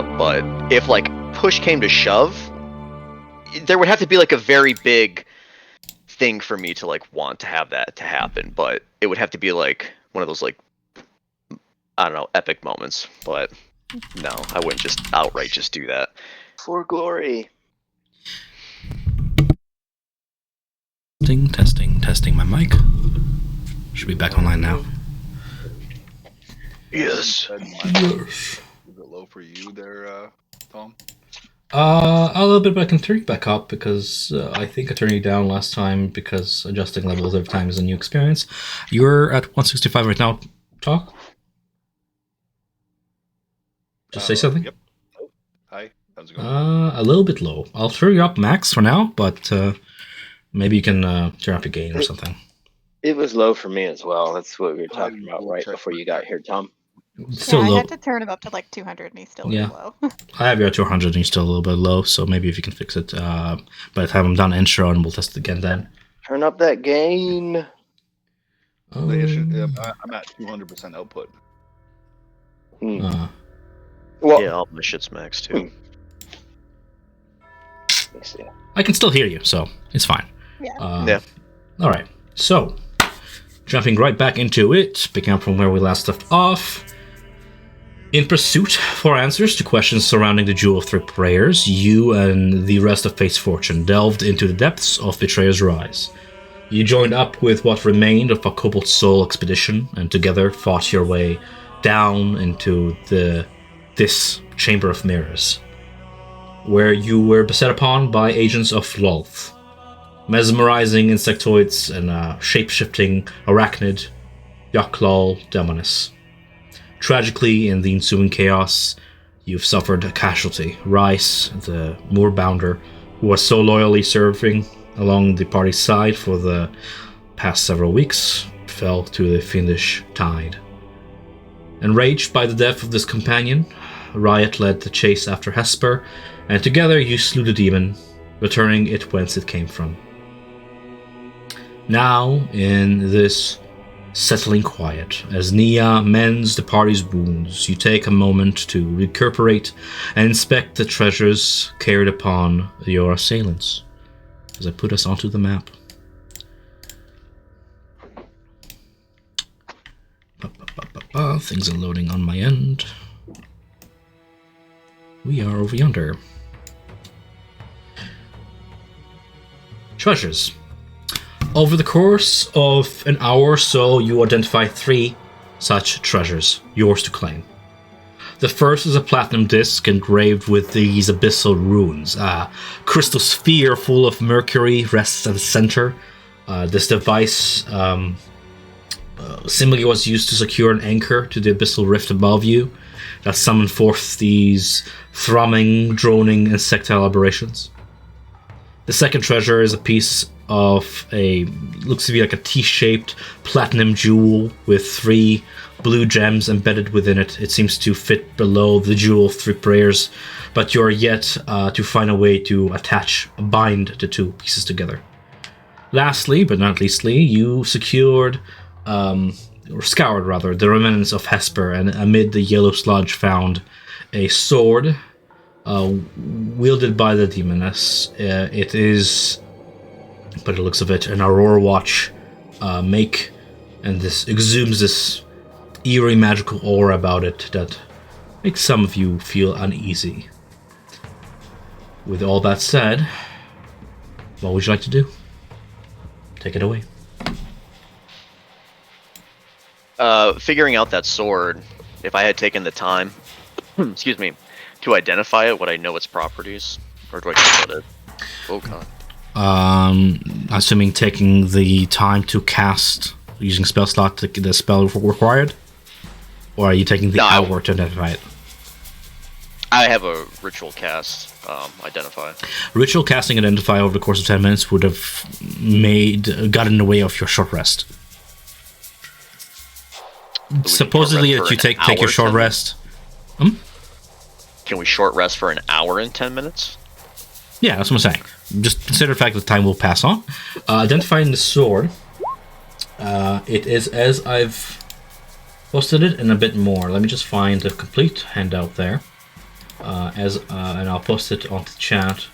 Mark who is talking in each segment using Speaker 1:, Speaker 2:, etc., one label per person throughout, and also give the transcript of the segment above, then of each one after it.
Speaker 1: but if like push came to shove, there would have to be like a very big thing for me to like want to have that to happen. But it would have to be like one of those like, I don't know, epic moments. But no, I wouldn't just outright just do that.
Speaker 2: For glory.
Speaker 3: Testing my mic. Should be back online now.
Speaker 1: Yes.
Speaker 4: Is it low for you there, Tom?
Speaker 3: A little bit, but I can turn you back up because I think I turned you down last time because adjusting levels every time is a new experience. You're at 165 right now, Talk? Just say something?
Speaker 4: Yep. Oh, hi, how's it going?
Speaker 3: A little bit low. I'll turn you up max for now, but maybe you can turn up your gain or something.
Speaker 2: It was low for me as well. That's what we were talking about right before you got here, Tom.
Speaker 3: Still
Speaker 5: I
Speaker 3: low.
Speaker 5: had to turn him up to like 200 and he's still really low.
Speaker 3: I have you at 200 and you're still a little bit low, so maybe if you can fix it by the time I'm done intro and we'll test it again then.
Speaker 2: Turn up that gain.
Speaker 4: I'm at 200% output.
Speaker 2: Well,
Speaker 1: Yeah, all my shit's max too.
Speaker 2: let me see.
Speaker 3: I can still hear you, so it's fine.
Speaker 5: Yeah.
Speaker 1: Yeah.
Speaker 3: All right, so jumping right back into it, picking up from where we last left off. In pursuit for answers to questions surrounding the Jewel of Three Prayers, you and the rest of Fate's Fortune delved into the depths of Betrayer's Rise. You joined up with what remained of a Cobalt Soul expedition, and together fought your way down into this Chamber of Mirrors, where you were beset upon by agents of Lolth. Mesmerizing insectoids and shape-shifting arachnid Yaklal Demonis. Tragically, in the ensuing chaos, you've suffered a casualty. Rice, the moorbounder, who was so loyally serving along the party's side for the past several weeks, fell to the fiendish tide. Enraged by the death of this companion, Riot led the chase after Hesper, and together you slew the demon, returning it whence it came from. Now, in this settling quiet, as Nia mends the party's wounds, you take a moment to recuperate and inspect the treasures carried upon your assailants, as I put us onto the map. Things are loading on my end. We are over yonder. Treasures. Over the course of an hour or so, you identify 3 such treasures, yours to claim. The first is a platinum disc engraved with these abyssal runes. A crystal sphere full of mercury rests at the center. This device similarly was used to secure an anchor to the abyssal rift above you that summoned forth these thrumming, droning insectile aberrations. The second treasure is a piece of looks to be like a T-shaped platinum jewel with 3 blue gems embedded within it. It seems to fit below the Jewel of Three Prayers, but you're yet to find a way to bind the 2 pieces together. Lastly, but not leastly, you secured, or scoured rather, the remnants of Hesper, and amid the yellow sludge found a sword wielded by the demoness. It is, by the looks of it, an Aurora Watch make, and this exudes this eerie magical aura about it that makes some of you feel uneasy. With all that said, what would you like to do? Take it away.
Speaker 1: Figuring out that sword, if I had taken the time, excuse me, to identify it, would I know its properties? Or do I just let it? Oh god.
Speaker 3: Assuming taking the time to cast using spell slot the spell required? Or are you taking the hour to identify it?
Speaker 1: I have a ritual cast identify.
Speaker 3: Ritual casting identify over the course of 10 minutes would have got in the way of your short rest. Supposedly, if you take your short rest.
Speaker 1: Can we short rest for an hour and 10 minutes?
Speaker 3: Yeah, that's what I'm saying. Just consider the fact that time will pass on. Identifying the sword. It is as I've posted it and a bit more. Let me just find the complete handout there. and I'll post it onto the chat.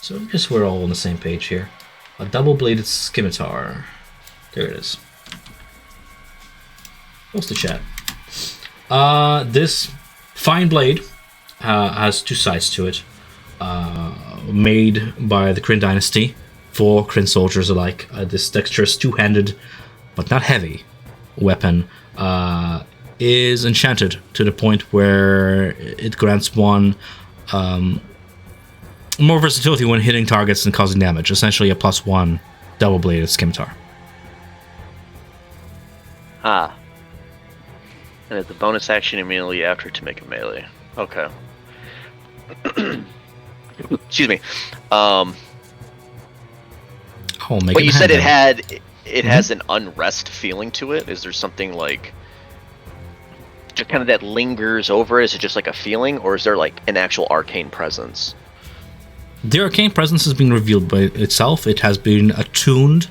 Speaker 3: So just we're all on the same page here. A double-bladed scimitar. There it is. Post the chat. This fine blade has two sides to it. Made by the Kryn dynasty for Kryn soldiers alike. This dexterous two-handed, but not heavy, weapon is enchanted to the point where it grants one more versatility when hitting targets and causing damage. Essentially a +1 double-bladed scimitar.
Speaker 1: Ah. And it's a bonus action immediately after to make a melee. Okay. Excuse me.
Speaker 3: Oh, make
Speaker 1: but
Speaker 3: it
Speaker 1: you said
Speaker 3: handle.
Speaker 1: it has an unrest feeling to it. Is there something like just kind of that lingers over it? Is it just like a feeling, or is there like an actual arcane presence?
Speaker 3: The arcane presence has been revealed by itself. It has been attuned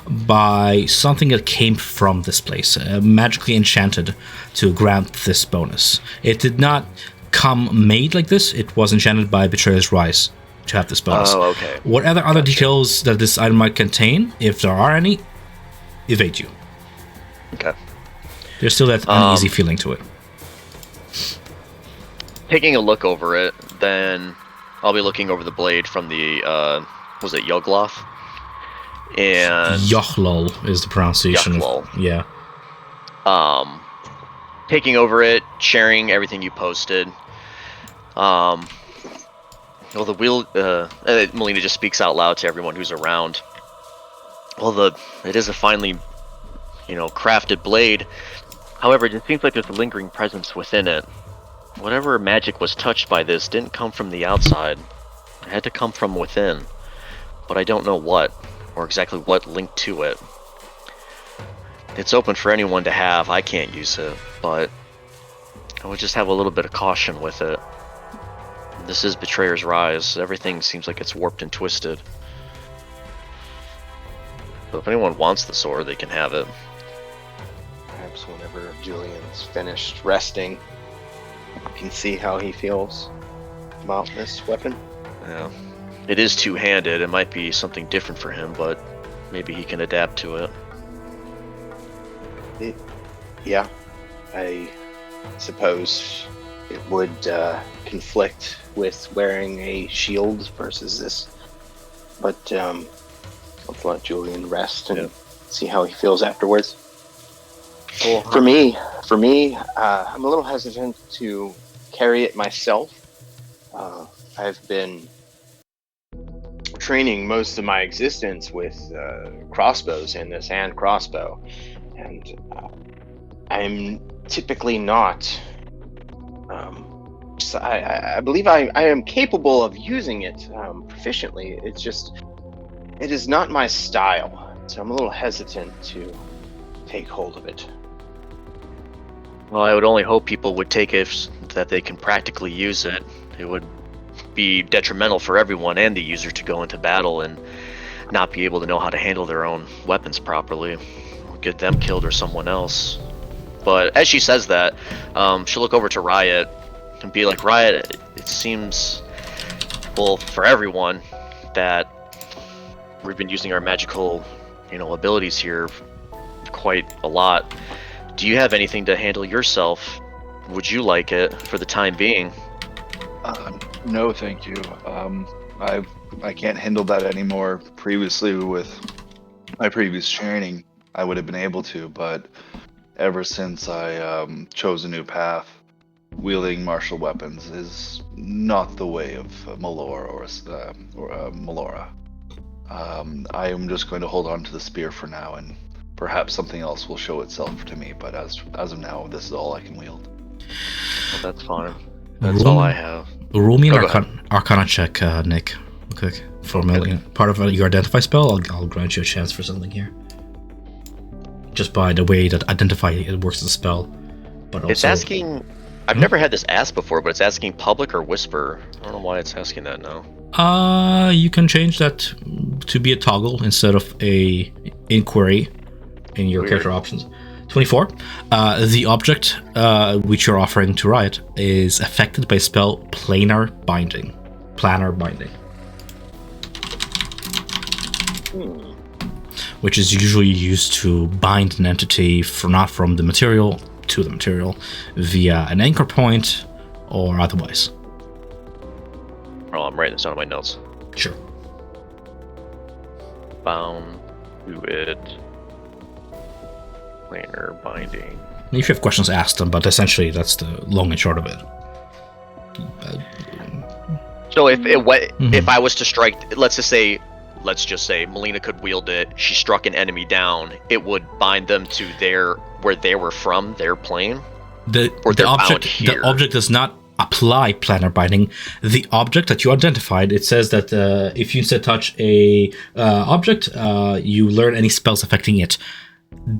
Speaker 3: by something that came from this place, magically enchanted to grant this bonus. It did not come made like this. It was enchanted by Betrayer's Rise to have this bonus.
Speaker 1: Oh, okay.
Speaker 3: Whatever other details that this item might contain, if there are any, evade you.
Speaker 1: Okay.
Speaker 3: There's still that uneasy feeling to it.
Speaker 1: Taking a look over it, then I'll be looking over the blade from the was it Yugloth? And
Speaker 3: Yochlol is the pronunciation.
Speaker 1: Yochlol.
Speaker 3: Yeah.
Speaker 1: Taking over it, sharing everything you posted. Well, the wheel. Melina just speaks out loud to everyone who's around. Well, it is a finely, crafted blade. However, it seems like there's a lingering presence within it. Whatever magic was touched by this didn't come from the outside. It had to come from within. But I don't know what, or exactly what linked to it. It's open for anyone to have. I can't use it, but I would just have a little bit of caution with it. This is Betrayer's Rise. Everything seems like it's warped and twisted. So if anyone wants the sword, they can have it.
Speaker 2: Perhaps whenever Julian's finished resting, you can see how he feels about this weapon.
Speaker 1: Yeah. It is two-handed. It might be something different for him, but maybe he can adapt to it.
Speaker 2: Yeah, I suppose it would conflict with wearing a shield versus this. But let's let Julian rest and see how he feels afterwards.
Speaker 1: Cool.
Speaker 2: For me, I'm a little hesitant to carry it myself. I've been training most of my existence with crossbows in this hand crossbow, and I'm typically not. I believe I am capable of using it proficiently. It is not my style, so I'm a little hesitant to take hold of it.
Speaker 1: Well, I would only hope people would take it so that they can practically use it. It would be detrimental for everyone and the user to go into battle and not be able to know how to handle their own weapons properly. Get them killed or someone else. But as she says that, she'll look over to Riot and be like, Riot, it seems, well, for everyone, that we've been using our magical, abilities here quite a lot. Do you have anything to handle yourself? Would you like it for the time being?
Speaker 4: No, thank you. I can't handle that anymore. Previously, with my previous training, I would have been able to, but ever since I chose a new path, wielding martial weapons is not the way of Malor or Melora. I am just going to hold on to the spear for now, and perhaps something else will show itself to me. But as of now, this is all I can wield.
Speaker 1: Well, that's fine. That's all I have.
Speaker 3: Roll me an Arcana check, Nick, real quick. For part of your identify spell, I'll grant you a chance for something here. Just by the way that identify it works as a spell. But also,
Speaker 1: it's asking. I've never had this asked before, but it's asking public or whisper. I don't know why it's asking that now.
Speaker 3: You can change that to be a toggle instead of a inquiry in your character options. 24. The object which you're offering to Riot is affected by spell Planar Binding. Planar Binding. Which is usually used to bind an entity not from the material to the material via an anchor point or otherwise.
Speaker 1: Oh, I'm writing this down in my notes.
Speaker 3: Sure.
Speaker 1: Bound to it. Planar binding.
Speaker 3: If you have questions, ask them, but essentially that's the long and short of it.
Speaker 1: So if I was to strike, let's just say Melina could wield it, she struck an enemy down, it would bind them to where they were from, their plane?
Speaker 3: The object does not apply planar binding. The object that you identified, it says that if you instead touch a object, you learn any spells affecting it.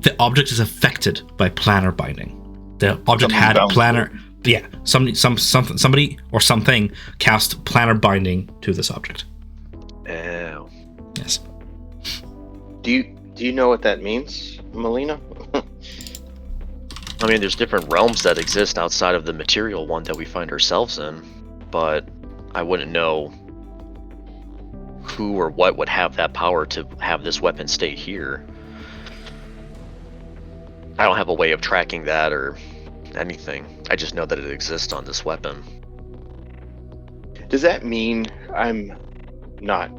Speaker 3: The object is affected by planar binding. The object had planar. Yeah, somebody or something cast planar binding to this object.
Speaker 1: Oh.
Speaker 3: Yes.
Speaker 2: Do you know what that means, Melina?
Speaker 1: I mean, there's different realms that exist outside of the material one that we find ourselves in, but I wouldn't know who or what would have that power to have this weapon stay here. I don't have a way of tracking that or anything. I just know that it exists on this weapon.
Speaker 2: Does that mean I'm not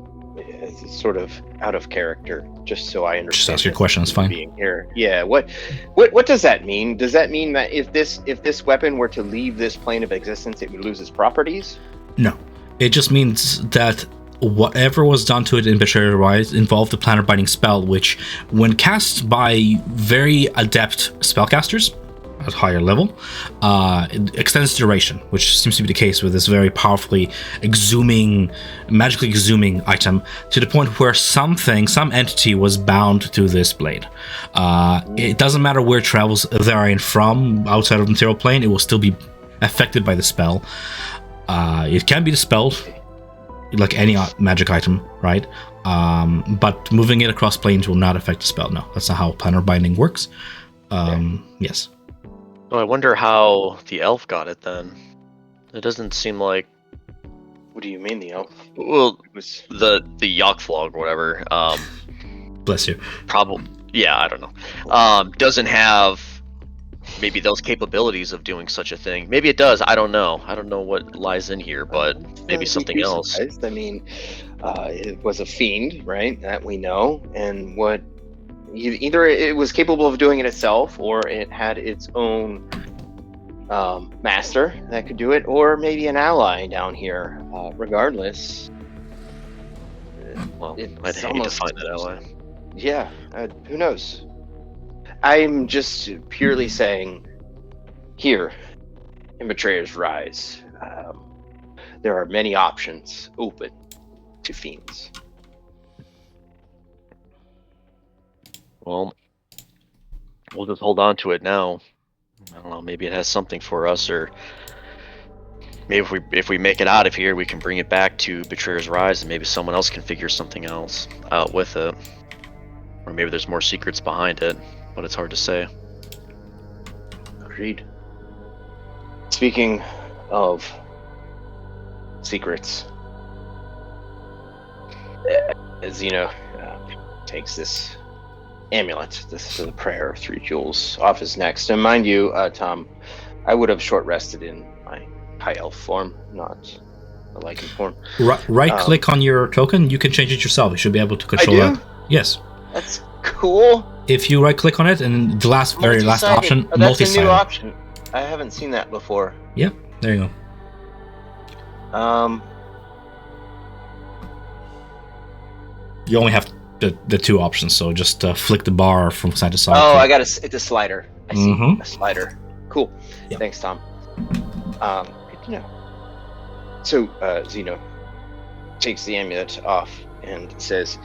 Speaker 2: sort of out of character? Just so I understand.
Speaker 3: Just ask your question. It's fine.
Speaker 2: Being here, yeah. What does that mean? Does that mean that if this weapon were to leave this plane of existence, it would lose its properties?
Speaker 3: No, it just means that whatever was done to it in Betrayer's Rise involved a planar binding spell, which, when cast by very adept spellcasters at higher level, it extends duration, which seems to be the case with this very powerfully magically exhuming item, to the point where some entity was bound to this blade. It doesn't matter where it travels therein from, outside of the material plane, it will still be affected by the spell. It can be dispelled, like any magic item, right? But moving it across planes will not affect the spell. No, that's not how planar binding works. Yes.
Speaker 1: So I wonder how the elf got it then. It doesn't seem like.
Speaker 2: What do you mean, the elf?
Speaker 1: Well, the Yokflog or whatever.
Speaker 3: Bless you.
Speaker 1: Probably. Yeah, I don't know. Doesn't have maybe those capabilities of doing such a thing. Maybe it does. I don't know. I don't know what lies in here, but maybe something else.
Speaker 2: I mean, it was a fiend, right? That we know, and what. Either it was capable of doing it itself, or it had its own master that could do it, or maybe an ally down here. Regardless,
Speaker 1: well, I'd hate to find that ally.
Speaker 2: Yeah, who knows? I'm just purely saying, here in Betrayer's Rise, there are many options open to fiends.
Speaker 1: Well, we'll just hold on to it now. I don't know, maybe it has something for us, or maybe if we make it out of here, we can bring it back to Betrayer's Rise, and maybe someone else can figure something else out with it. Or maybe there's more secrets behind it, but it's hard to say.
Speaker 2: Agreed. Speaking of secrets, Zeno takes this amulet, this is the prayer of 3 jewels, off his neck. And mind you, Tom, I would have short rested in my high elf form, not the Lycan form.
Speaker 3: Right click on your token, you can change it yourself. You should be able to control
Speaker 2: I do?
Speaker 3: that. Yes.
Speaker 2: That's cool.
Speaker 3: If you right click on it, and the very last option,
Speaker 2: that's
Speaker 3: multi-sided.
Speaker 2: a new option. I haven't seen that before.
Speaker 3: Yep, there you go. You only have the 2 options, so just flick the bar from side to side.
Speaker 2: Oh, I got it's a slider. I see.
Speaker 3: Mhm.
Speaker 2: A slider. Cool.
Speaker 3: Yep.
Speaker 2: Thanks, Tom. Good to know. So, Zeno takes the amulet off and says,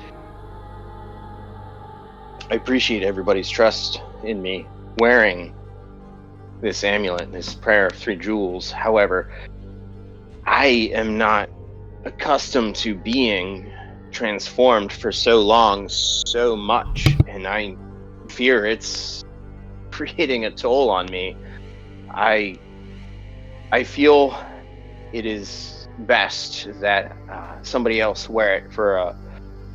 Speaker 2: I appreciate everybody's trust in me wearing this amulet, this prayer of 3 jewels. However, I am not accustomed to being transformed for so long, so much, and I fear it's creating a toll on me. I feel it is best that somebody else wear it for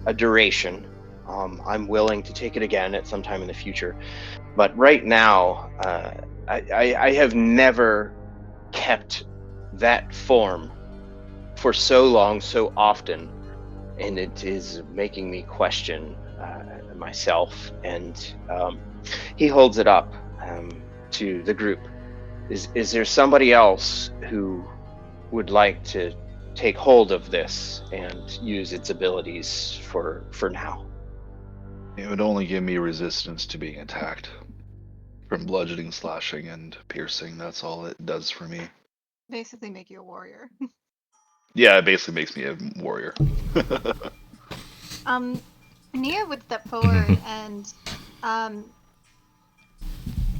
Speaker 2: a duration. I'm willing to take it again at some time in the future, but right now, I have never kept that form for so long, so often, and it is making me question myself. And he holds it up to the group. Is there somebody else who would like to take hold of this and use its abilities for now?
Speaker 4: It would only give me resistance to being attacked from bludgeoning, slashing, and piercing. That's all it does for me.
Speaker 5: Basically make you a warrior.
Speaker 4: Yeah, it basically makes me a warrior.
Speaker 5: Nia would step forward and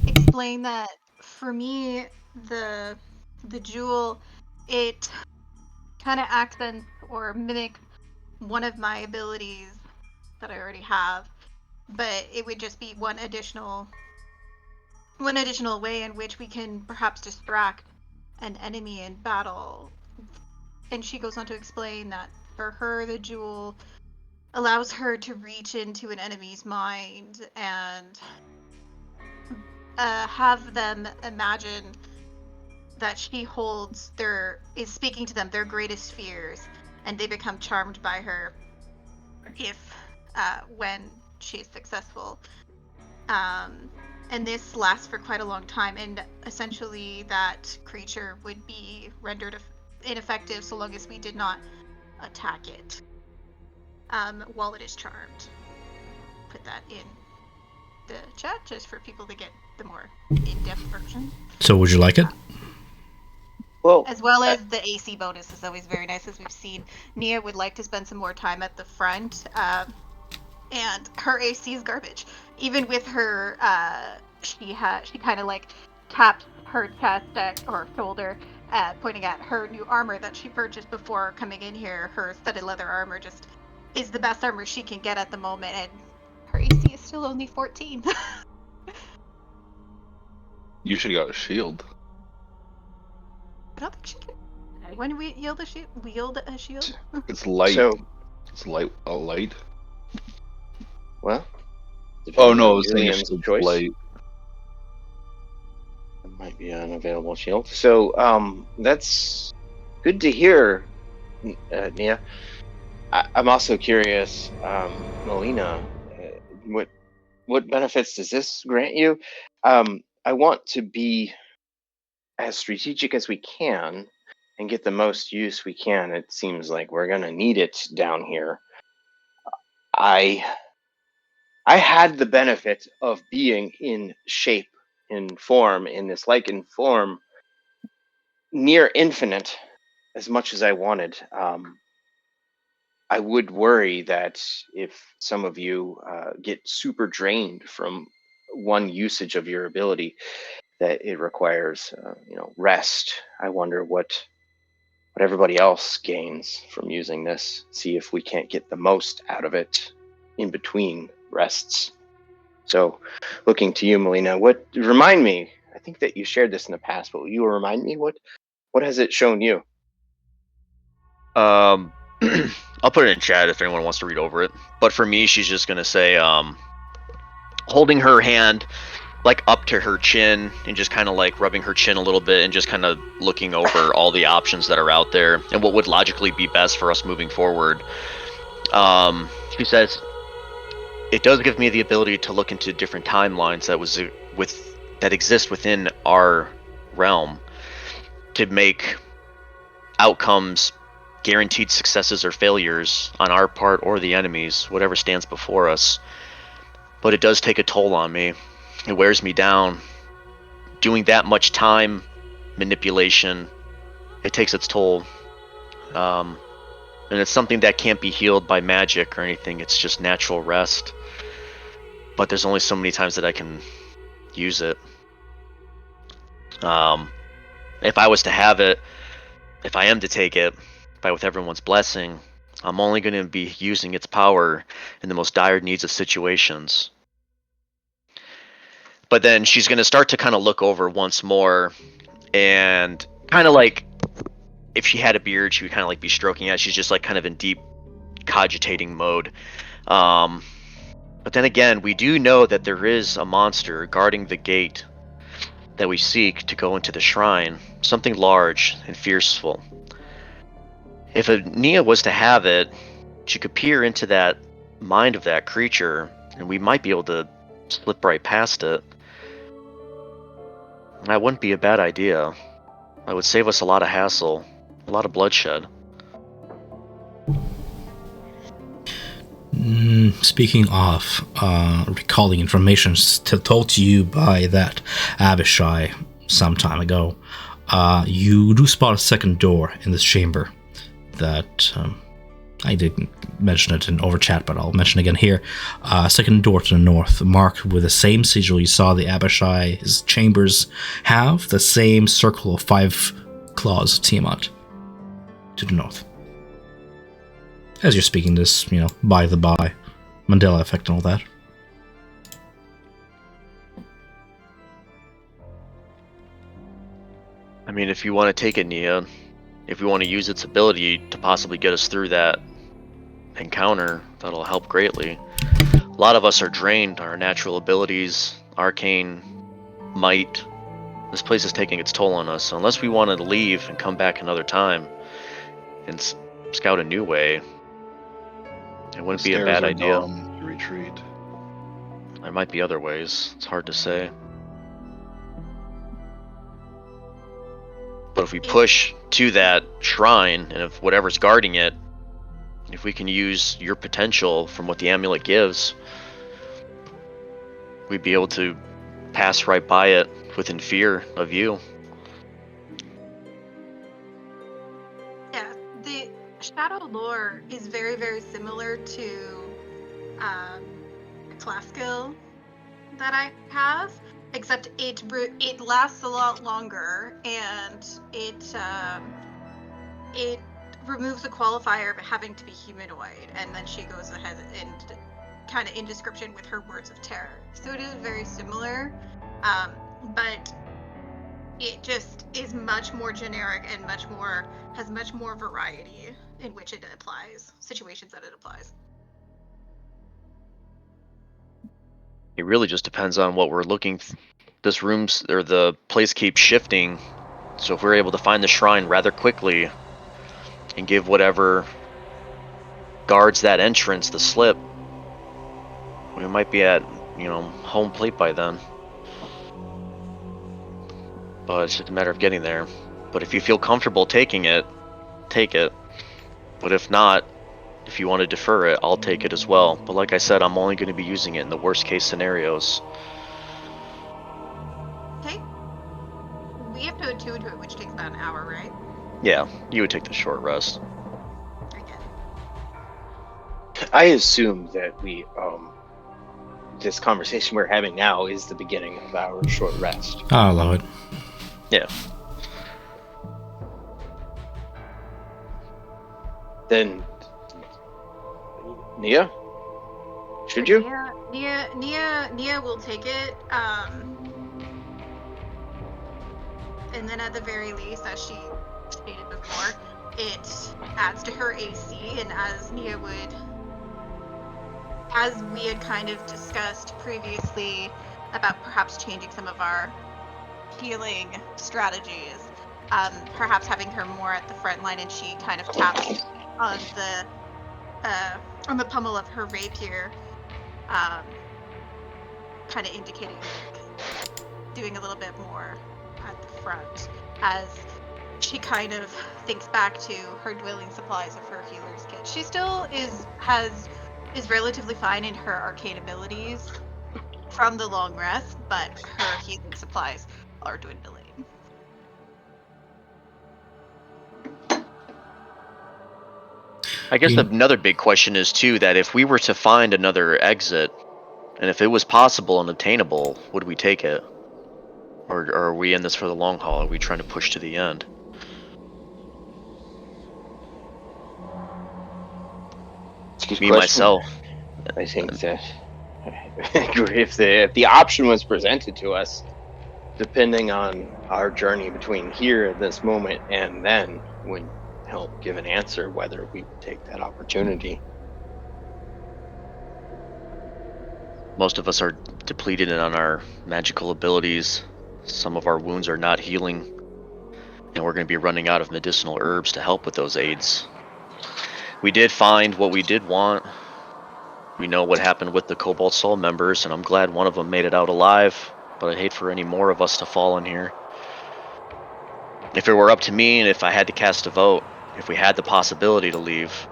Speaker 5: explain that for me, the jewel, it kind of accents or mimics one of my abilities that I already have, but it would just be one additional way in which we can perhaps distract an enemy in battle. And she goes on to explain that for her, the jewel allows her to reach into an enemy's mind and have them imagine that she is speaking to them their greatest fears, and they become charmed by her if when she is successful. And this lasts for quite a long time, and essentially that creature would be rendered ineffective so long as we did not attack it while it is charmed. Put that in the chat just for people to get the more in-depth version.
Speaker 3: So would you like it?
Speaker 2: Well,
Speaker 5: as well as the AC bonus is always very nice, as we've seen. Nia would like to spend some more time at the front, and her AC is garbage. Even with her, she kind of like taps her chest or shoulder, pointing at her new armor that she purchased before coming in here. Her studded leather armor just is the best armor she can get at the moment, and her AC is still only 14.
Speaker 4: You should have got a shield.
Speaker 5: I don't think she can. When we wield a shield?
Speaker 4: It's light.
Speaker 2: So,
Speaker 4: It's light. A light.
Speaker 2: well,
Speaker 4: Oh
Speaker 2: depending
Speaker 4: no, I
Speaker 2: on
Speaker 4: was saying a
Speaker 2: Julian's
Speaker 4: shield's
Speaker 2: choice,
Speaker 4: light.
Speaker 2: it might be an available shield. So, that's good to hear, Nia. I'm also curious, Melina, what benefits does this grant you? I want to be as strategic as we can and get the most use we can. It seems like we're gonna need it down here. I had the benefit of being in shape, in form, in this lichen form, near infinite, as much as I wanted. I would worry that if some of you get super drained from one usage of your ability, that it requires, rest. I wonder what everybody else gains from using this. See if we can't get the most out of it in between rests. So, looking to you, Melina, remind me? I think that you shared this in the past, but will you remind me what has it shown you?
Speaker 1: I'll put it in chat if anyone wants to read over it. But for me, she's just gonna say, holding her hand like up to her chin and just kind of like rubbing her chin a little bit and just kind of looking over all the options that are out there and what would logically be best for us moving forward. She says, it does give me the ability to look into different timelines that exist within our realm to make outcomes guaranteed successes or failures on our part or the enemy's, whatever stands before us. But it does take a toll on me. It wears me down. Doing that much time manipulation, it takes its toll. And it's something that can't be healed by magic or anything. It's just natural rest. But there's only so many times that I can use it. If I was to have it, if I am to take it, with everyone's blessing, I'm only going to be using its power in the most dire needs of situations. But then she's going to start to kind of look over once more, and kind of like if she had a beard, she would kind of like be stroking it. She's just like kind of in deep cogitating mode. But then again, we do know that there is a monster guarding the gate that we seek to go into the shrine. Something large and fearful. If Nia was to have it, she could peer into that mind of that creature, and we might be able to slip right past it. And that wouldn't be a bad idea. That would save us a lot of hassle, a lot of bloodshed.
Speaker 3: Speaking of recalling information told to you by that Abishai some time ago, you do spot a second door in this chamber that I didn't mention it in overchat, but I'll mention again here. Second door to the north, marked with the same sigil you saw the Abishai's chambers have, the same circle of 5 claws of Tiamat to the north. As you're speaking this, by the by, Mandela effect and all that.
Speaker 1: I mean, if you want to take it, Nia, if we want to use its ability to possibly get us through that encounter, that'll help greatly. A lot of us are drained, our natural abilities, arcane, might. This place is taking its toll on us, so unless we wanted to leave and come back another time and scout a new way, it wouldn't be a bad idea.
Speaker 4: To retreat.
Speaker 1: There might be other ways, it's hard to say. But if we push to that shrine, and if whatever's guarding it, if we can use your potential from what the amulet gives, we'd be able to pass right by it within fear of you.
Speaker 5: Yeah, the shadow lore is very, very similar to a class skill that I have, except it lasts a lot longer, and it removes the qualifier of having to be humanoid, and then she goes ahead and kind of in description with her words of terror. So it is very similar, but it just is much more generic and has much more variety in which it applies, situations that it applies.
Speaker 1: It really just depends on what we're looking. This room's or the place keeps shifting, so if we're able to find the shrine rather quickly and give whatever guards that entrance the slip, we might be at home plate by then. But it's just a matter of getting there. But if you feel comfortable taking it, take it. But if not, if you want to defer it, I'll take it as well. But like I said, I'm only going to be using it in the worst case scenarios.
Speaker 5: Okay. We have to attune to it, which takes about an hour, right?
Speaker 1: Yeah, you would take the short rest.
Speaker 5: Okay.
Speaker 2: I assume that this conversation we're having now is the beginning of our short rest.
Speaker 3: I love it.
Speaker 1: Yeah.
Speaker 2: Then, Nia, should you?
Speaker 5: Nia will take it. And then at the very least, as she stated before, it adds to her AC, and as we had kind of discussed previously about perhaps changing some of our healing strategies, perhaps having her more at the front line, and she kind of taps on the pommel of her rapier, kind of indicating doing a little bit more at the front, as she kind of thinks back to her dwelling supplies of her healer's kit. She still is relatively fine in her arcane abilities from the long rest, but her healing supplies are dwindling.
Speaker 1: I guess another big question is too that if we were to find another exit, and if it was possible and obtainable, would we take it? Or are we in this for the long haul? Are we trying to push to the end?
Speaker 2: It's a good
Speaker 1: Me,
Speaker 2: question.
Speaker 1: myself.
Speaker 2: I think that if the option was presented to us, depending on our journey between here at this moment and then, would help give an answer whether we would take that opportunity.
Speaker 1: Most of us are depleted on our magical abilities. Some of our wounds are not healing. And we're going to be running out of medicinal herbs to help with those aids. We did find what we did want. We know what happened with the Cobalt Soul members, and I'm glad one of them made it out alive, but I'd hate for any more of us to fall in here. If it were up to me, and if I had to cast a vote, if we had the possibility to leave,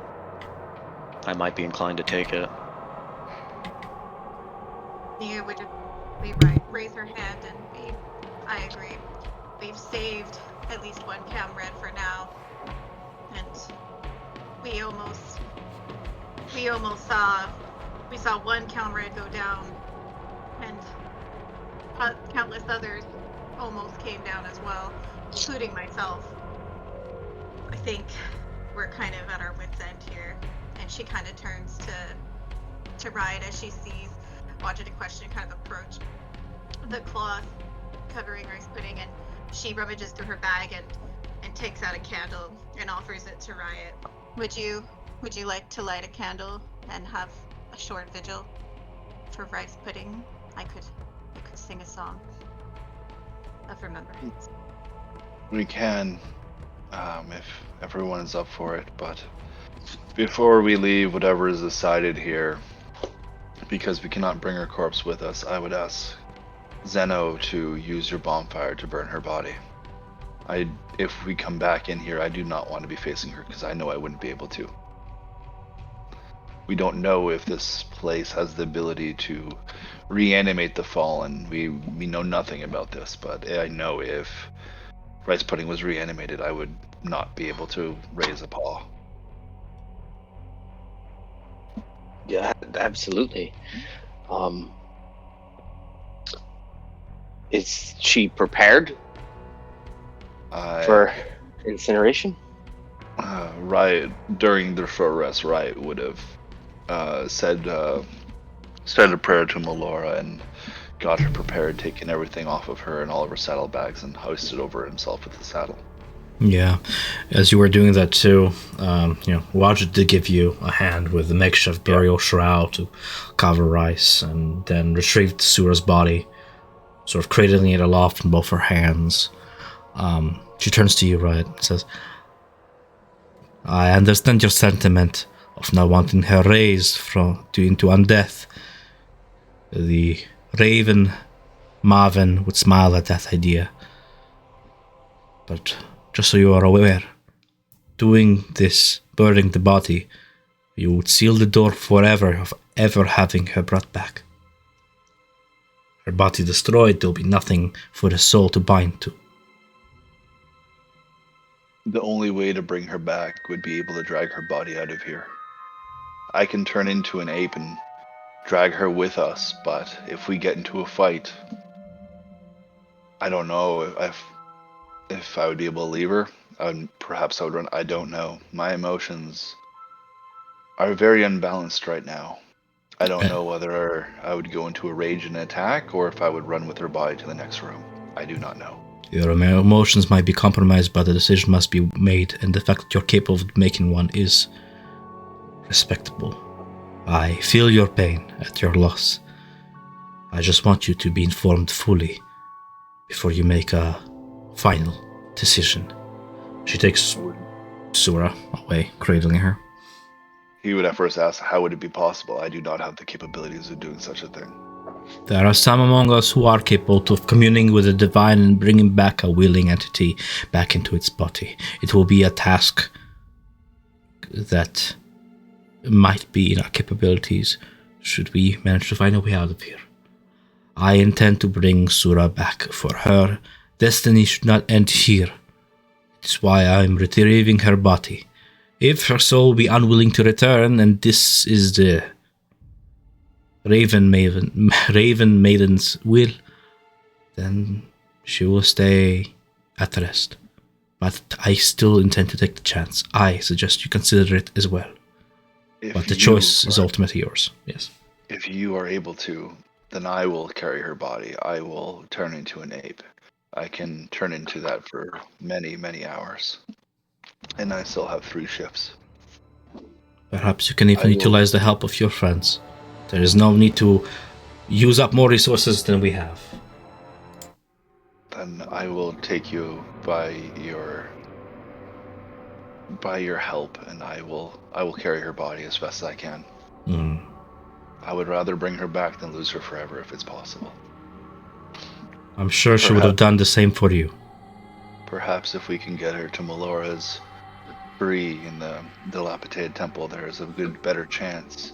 Speaker 1: I might be inclined to take it.
Speaker 5: Nia would just raise her hand and I agree. We've saved at least one comrade for now. And we saw one comrade go down, and countless others almost came down as well, including myself. I think we're kind of at our wits' end here, and she kind of turns to Riot as she sees Watch and Question kind of approach the cloth covering rice pudding, and she rummages through her bag and takes out a candle and offers it to Riot. Would you like to light a candle and have a short vigil for rice pudding? I could sing a song of remembrance.
Speaker 4: We can, if everyone is up for it, but before we leave, whatever is decided here, because we cannot bring her corpse with us, I would ask Zeno to use your bonfire to burn her body. If we come back in here, I do not want to be facing her because I know I wouldn't be able to. We don't know if this place has the ability to reanimate the fallen. We know nothing about this, but I know if rice pudding was reanimated, I would not be able to raise a paw.
Speaker 2: Yeah, absolutely. Is she prepared for incineration?
Speaker 4: Riot, during the short rest, Riot would have said a prayer to Melora and got her prepared, taking everything off of her and all of her saddlebags and hoisted over himself with the saddle.
Speaker 3: Yeah, as you were doing that too, Wajid did give you a hand with the makeshift burial shroud to cover Rice, and then retrieved Sura's body, sort of cradling it aloft in both her hands. She turns to you, Riot, and says, I understand your sentiment of not wanting her raised into undeath. The Raven Marvin would smile at that idea. But just so you are aware, doing this, burning the body, you would seal the door forever of ever having her brought back. Her body destroyed, there'll be nothing for the soul to bind to.
Speaker 4: The only way to bring her back would be able to drag her body out of here. I can turn into an ape and drag her with us, but if we get into a fight, I don't know if I would be able to leave her. Perhaps I would run. I don't know. My emotions are very unbalanced right now. I don't know whether I would go into a rage and attack or if I would run with her body to the next room. I do not know.
Speaker 3: Your emotions might be compromised, but the decision must be made, and the fact that you're capable of making one is respectable. I feel your pain at your loss. I just want you to be informed fully before you make a final decision. She takes Sura away, cradling her.
Speaker 4: He would at first ask, how would it be possible? I do not have the capabilities of doing such a thing.
Speaker 3: There are some among us who are capable of communing with the divine and bringing back a willing entity back into its body. It will be a task that might be in our capabilities should we manage to find a way out of here. I intend to bring Sura back. For her destiny should not end here. It's why I am retrieving her body. If her soul be unwilling to return, and this is the Raven Maiden's will, then she will stay at rest. But I still intend to take the chance. I suggest you consider it as well. But the choice is ultimately yours. Yes.
Speaker 4: If you are able to, then I will carry her body. I will turn into an ape. I can turn into that for many, many hours. And I still have 3 shifts.
Speaker 3: Perhaps you can even
Speaker 4: I will-
Speaker 3: utilize the help of your friends. There is no need to use up more resources than we have.
Speaker 4: Then I will take you by your help, and I will carry her body as best as I can. I would rather bring her back than lose her forever if it's possible.
Speaker 3: I'm sure she would have done the same for you.
Speaker 4: Perhaps if we can get her to Melora's free in the dilapidated temple, there is a better chance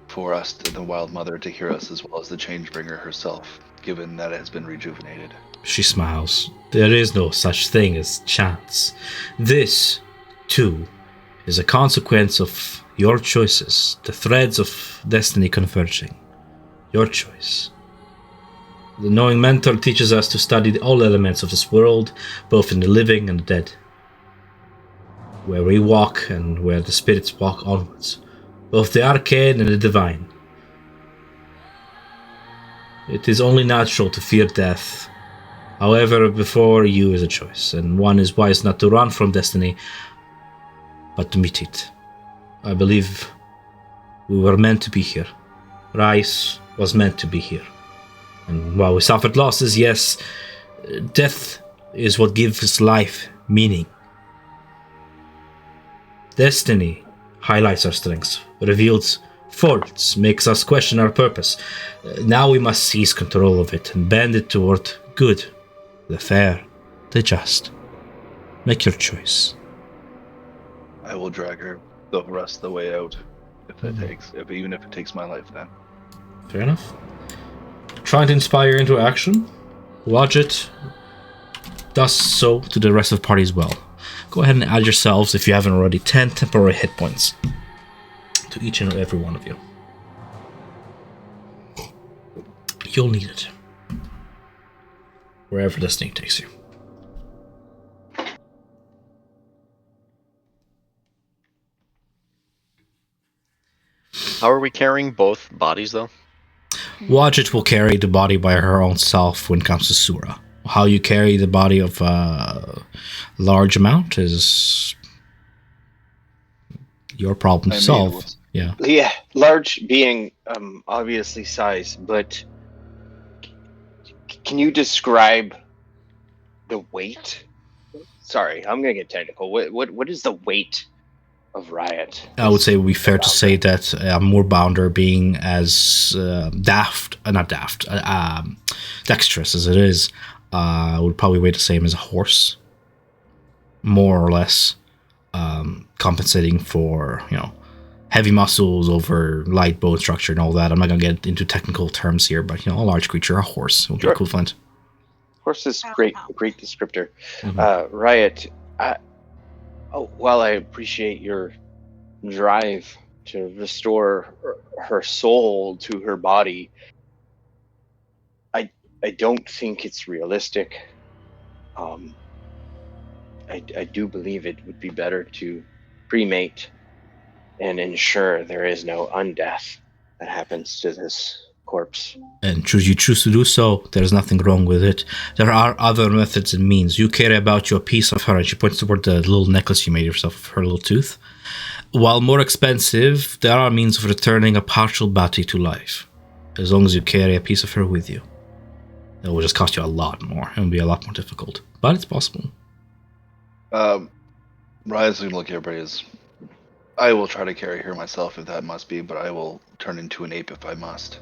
Speaker 4: for us, the Wild Mother, to hear us as well as the Changebringer herself, given that it has been rejuvenated.
Speaker 3: She smiles. There is no such thing as chance. This, too, is a consequence of your choices, the threads of destiny converging. Your choice. The knowing mentor teaches us to study all elements of this world, both in the living and the dead. Where we walk and where the spirits walk onwards, both the arcane and the divine. It is only natural to fear death. However, before you is a choice, and one is wise not to run from destiny, but to meet it. I believe we were meant to be here. Rice was meant to be here. And while we suffered losses, yes, death is what gives life meaning. Destiny highlights our strengths, reveals faults, makes us question our purpose. Now we must seize control of it and bend it toward good, the fair, the just. Make your choice.
Speaker 4: I will drag her the rest of the way out, even if it takes my life then.
Speaker 3: Fair enough. Trying to inspire into action. Wadjet does so to the rest of the party as well. Go ahead and add yourselves, if you haven't already, 10 temporary hit points to each and every one of you. You'll need it. Wherever destiny takes you.
Speaker 1: How are we carrying both bodies, though?
Speaker 3: Wadjet will carry the body by her own self when it comes to Sura. How you carry the body of a large amount is your problem to solve. Yeah.
Speaker 2: Yeah, large being obviously size, but can you describe the weight? Sorry, I'm gonna get technical. What is the weight of Riot?
Speaker 3: I would say it would be fair to say that Moorbounder, being as dexterous as it is, would probably weigh the same as a horse, more or less, compensating for, heavy muscles over light bone structure and all that. I'm not going to get into technical terms here, but, a large creature, a horse, would be equivalent.
Speaker 2: Horse is great descriptor.
Speaker 3: Mm-hmm.
Speaker 2: Riot, while I appreciate your drive to restore her soul to her body, I don't think it's realistic. I do believe it would be better to cremate and ensure there is no undeath that happens to this corpse.
Speaker 3: And should you choose to do so, there's nothing wrong with it. There are other methods and means. You care about your piece of her, and she points toward the little necklace you made yourself of her little tooth. While more expensive, there are means of returning a partial body to life, as long as you carry a piece of her with you. It will just cost you a lot more. It will be a lot more difficult, but it's possible.
Speaker 4: Rise and look at everybody as, I will try to carry her myself if that must be, but I will turn into an ape if I must.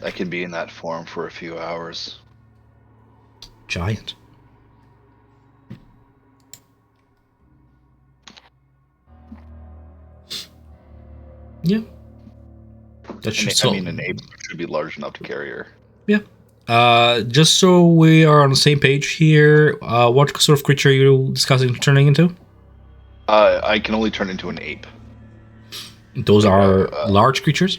Speaker 4: I can be in that form for a few hours.
Speaker 3: Giant. Yeah. That should
Speaker 4: an ape should be large enough to carry her.
Speaker 3: Yeah. Just so we are on the same page here, what sort of creature are you discussing turning into?
Speaker 4: I can only turn into an ape.
Speaker 3: Those are large creatures?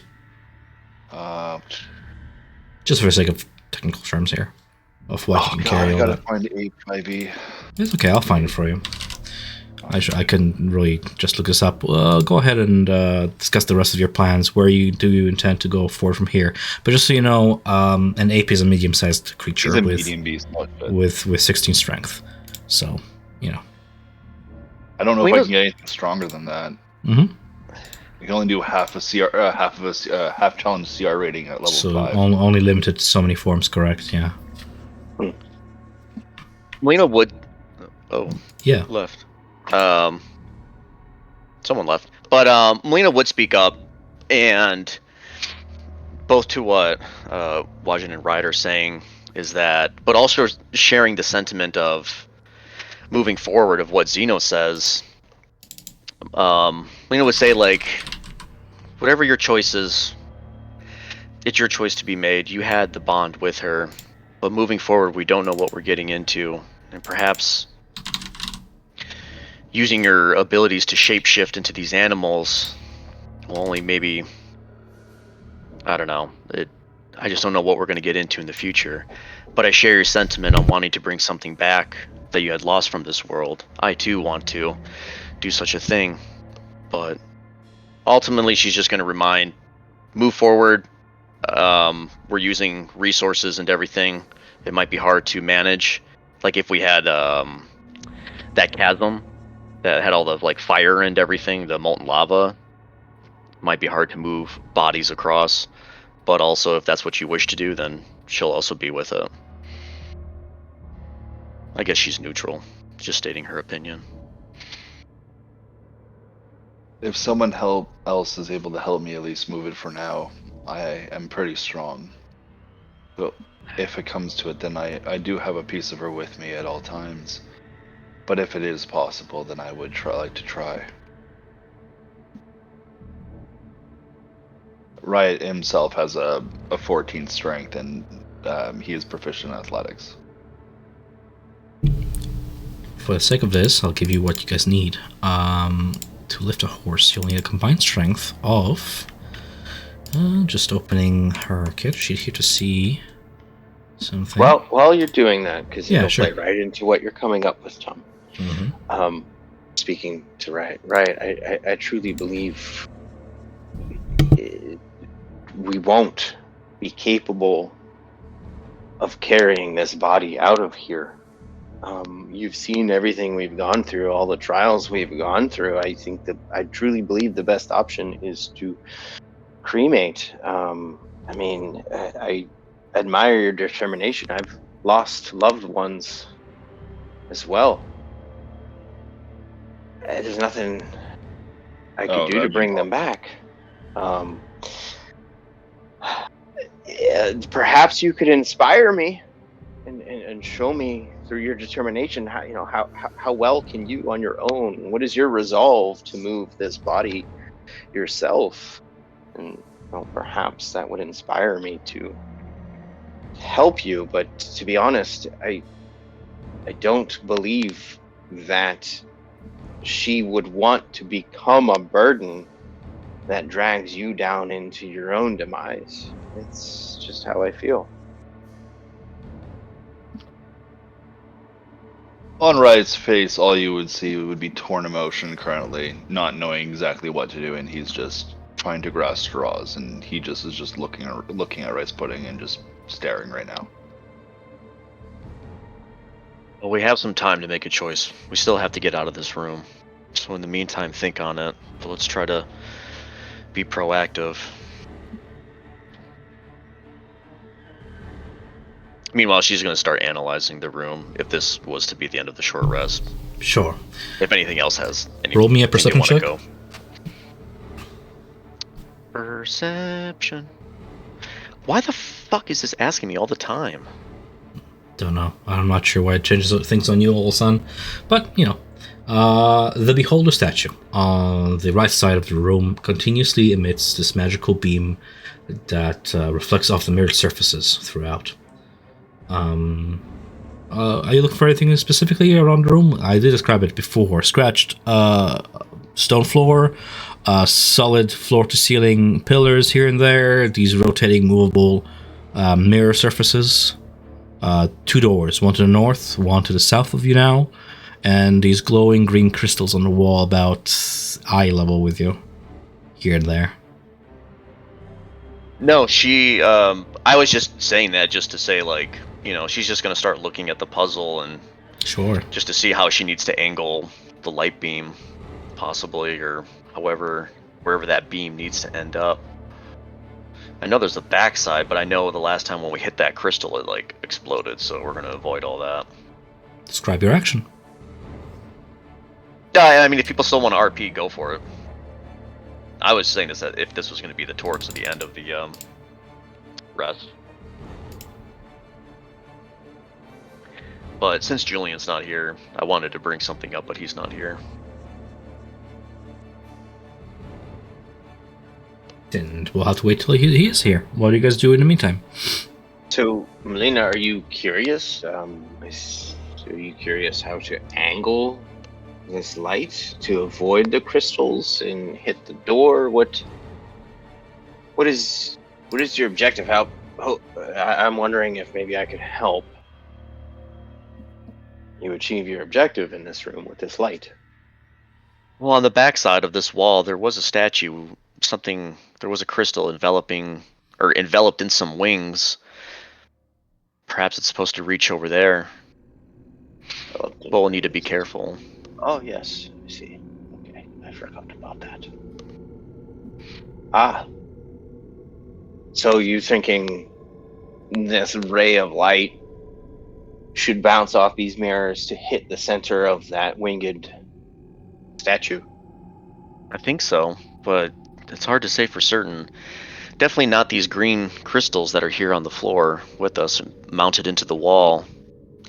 Speaker 3: Just for the sake of technical terms here, of what you can carry.
Speaker 4: I gotta find ape 5e.
Speaker 3: It's okay, I'll find it for you. I couldn't really just look this up. Go ahead and discuss the rest of your plans. Where do you intend to go forward from here? But just so you know, an ape is a medium-sized creature
Speaker 4: He's a medium beast, but
Speaker 3: with 16 strength. So, you know.
Speaker 4: I don't know if I can get anything stronger than that.
Speaker 3: Mm-hmm.
Speaker 4: We can only do half challenge CR rating at level 5.
Speaker 3: Only limited to so many forms, correct? Yeah.
Speaker 1: Melina would. Oh.
Speaker 3: Yeah.
Speaker 1: Left. Someone left. But Melina would speak up, and both to what Wajin and Ryder are saying is that, but also sharing the sentiment of moving forward of what Zeno says. Melina would say, like, whatever your choice is, it's your choice to be made. You had the bond with her, but moving forward, we don't know what we're getting into, and perhaps using your abilities to shapeshift into these animals will only maybe, I don't know, I just don't know what we're going to get into in the future. But I share your sentiment on wanting to bring something back that you had lost from this world. I too want to do such a thing, but ultimately she's just going to move forward. We're using resources and everything. It might be hard to manage. Like if we had that chasm that had all the like fire and everything, the molten lava, might be hard to move bodies across. But also, if that's what you wish to do, then she'll also be with it. I guess she's neutral, just stating her opinion.
Speaker 4: If someone else is able to help me at least move it for now, I am pretty strong. So if it comes to it, then I do have a piece of her with me at all times. But if it is possible, then I would like to try. Riot himself has a 14 strength, and he is proficient in athletics.
Speaker 3: For the sake of this, I'll give you what you guys need. To lift a horse, you'll need a combined strength of... just opening her character sheet here to see something.
Speaker 2: Well, while you're doing that, because
Speaker 3: Yeah,
Speaker 2: you'll
Speaker 3: sure.
Speaker 2: play right into what you're coming up with, Tom.
Speaker 3: Mm-hmm.
Speaker 2: Speaking to Riot, I truly believe we won't be capable of carrying this body out of here. You've seen everything we've gone through, all the trials we've gone through. I think that I truly believe the best option is to cremate. I mean, I admire your determination. I've lost loved ones as well. There's nothing I could do to bring them back. Perhaps you could inspire me and show me through your determination how well can you on your own, what is your resolve to move this body yourself, and perhaps that would inspire me to help you. But to be honest, I don't believe that she would want to become a burden that drags you down into your own demise. It's just how I feel.
Speaker 4: On Riot's face, all you would see would be torn emotion currently, not knowing exactly what to do, and he's just trying to grasp straws, and he just is just looking at Rice Pudding and just staring right now.
Speaker 1: Well, we have some time to make a choice. We still have to get out of this room. So in the meantime, think on it. But let's try to be proactive. Meanwhile, she's going to start analyzing the room if this was to be the end of the short rest.
Speaker 3: Sure.
Speaker 1: If anything else has
Speaker 3: Roll me a perception check.
Speaker 1: Go. Perception. Why the fuck is this asking me all the time?
Speaker 3: Don't know. I'm not sure why it changes things on you all of a sudden. But, the Beholder statue on the right side of the room continuously emits this magical beam that reflects off the mirrored surfaces throughout. Are you looking for anything specifically around the room? I did describe it before. Scratched stone floor, solid floor-to-ceiling pillars here and there, these rotating, movable mirror surfaces. 2 doors, one to the north, one to the south of you now, and these glowing green crystals on the wall about eye level with you, here and there.
Speaker 1: No, she. I was just saying that just to say, like, she's just gonna start looking at the puzzle and
Speaker 3: Sure.
Speaker 1: just to see how she needs to angle the light beam, possibly, or wherever that beam needs to end up. I know there's a backside, but I know the last time when we hit that crystal, it like exploded, so we're gonna avoid all that.
Speaker 3: Describe your action.
Speaker 1: Yeah, I mean, if people still want to RP, go for it. I was saying this that if this was going to be the torch at the end of the rest. But since Julian's not here, I wanted to bring something up, but he's not here.
Speaker 3: And we'll have to wait till he is here. What do you guys do in the meantime?
Speaker 2: So, Melina, are you curious? Are you curious how to angle this light to avoid the crystals and hit the door? What is your objective? I'm wondering if maybe I could help you achieve your objective in this room with this light.
Speaker 1: Well, on the backside of this wall, there was a statue. There was a crystal enveloped in some wings. Perhaps it's supposed to reach over there. But we'll need to be careful.
Speaker 2: Oh, yes, I see. Okay, I forgot about that. Ah. So you thinking this ray of light should bounce off these mirrors to hit the center of that winged statue?
Speaker 1: I think so, but it's hard to say for certain. Definitely not these green crystals that are here on the floor with us, mounted into the wall.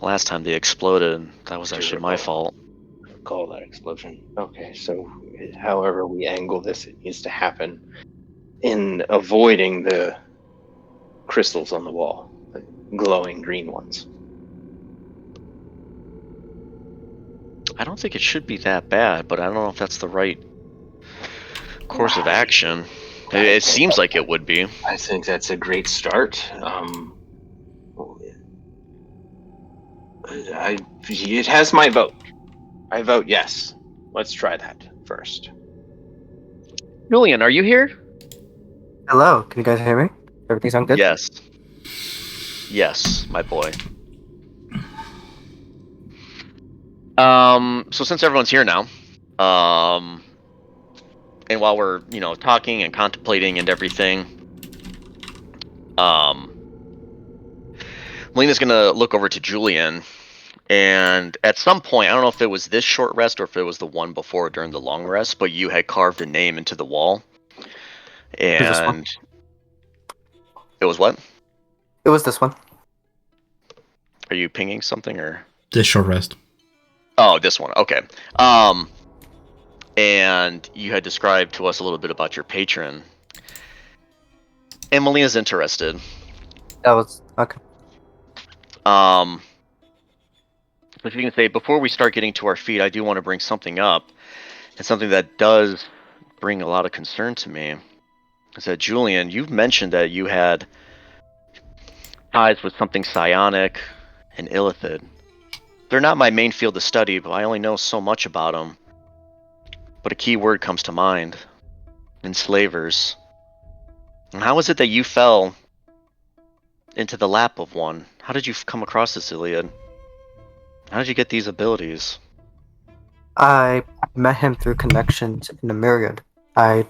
Speaker 1: Last time they exploded, that was actually my fault.
Speaker 2: Recall that explosion. Okay, so however we angle this, it needs to happen in avoiding the crystals on the wall, the glowing green ones.
Speaker 1: I don't think it should be that bad, but I don't know if that's the right course of action. It seems like it would be.
Speaker 2: I think that's a great start. It has my vote. I vote yes. Let's try that first.
Speaker 1: Julian, are you here?
Speaker 6: Hello, can you guys hear me? Everything sound good?
Speaker 1: Yes. Yes, my boy. So since everyone's here now, and while we're, talking and contemplating and everything, Melina's gonna look over to Julian, and at some point, I don't know if it was this short rest or if it was the one before during the long rest, but you had carved a name into the wall. And it was what?
Speaker 6: It was this one.
Speaker 1: Are you pinging something or?
Speaker 3: This short rest.
Speaker 1: Oh, this one. Okay. And you had described to us a little bit about your patron. And Melina's interested.
Speaker 6: That was okay.
Speaker 1: If you can say, before we start getting to our feet, I do want to bring something up. And something that does bring a lot of concern to me. Is that, Julian, you've mentioned that you had ties with something psionic and illithid. They're not my main field of study, but I only know so much about them. But a key word comes to mind. Enslavers. And how is it that you fell into the lap of one? How did you come across this, Iliad? How did you get these abilities?
Speaker 6: I met him through connections in the myriad. I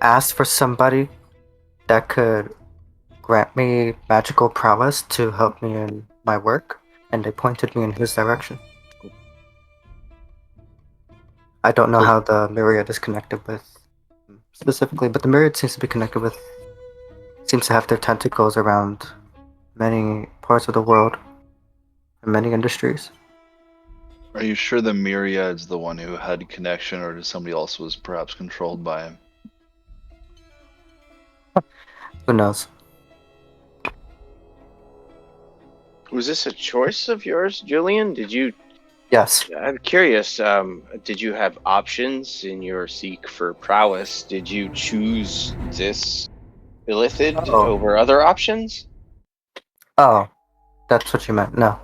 Speaker 6: asked for somebody that could grant me magical prowess to help me in my work, and they pointed me in his direction. I don't know how the myriad is connected with specifically, but the myriad seems to have their tentacles around many parts of the world and many industries.
Speaker 4: Are you sure the Myriad's the one who had connection, or somebody else was perhaps controlled by him?
Speaker 6: Who knows?
Speaker 2: Was this a choice of yours, Julian?
Speaker 6: Yes.
Speaker 2: I'm curious, did you have options in your seek for prowess? Did you choose this illithid over other options?
Speaker 6: Oh, that's what you meant. No.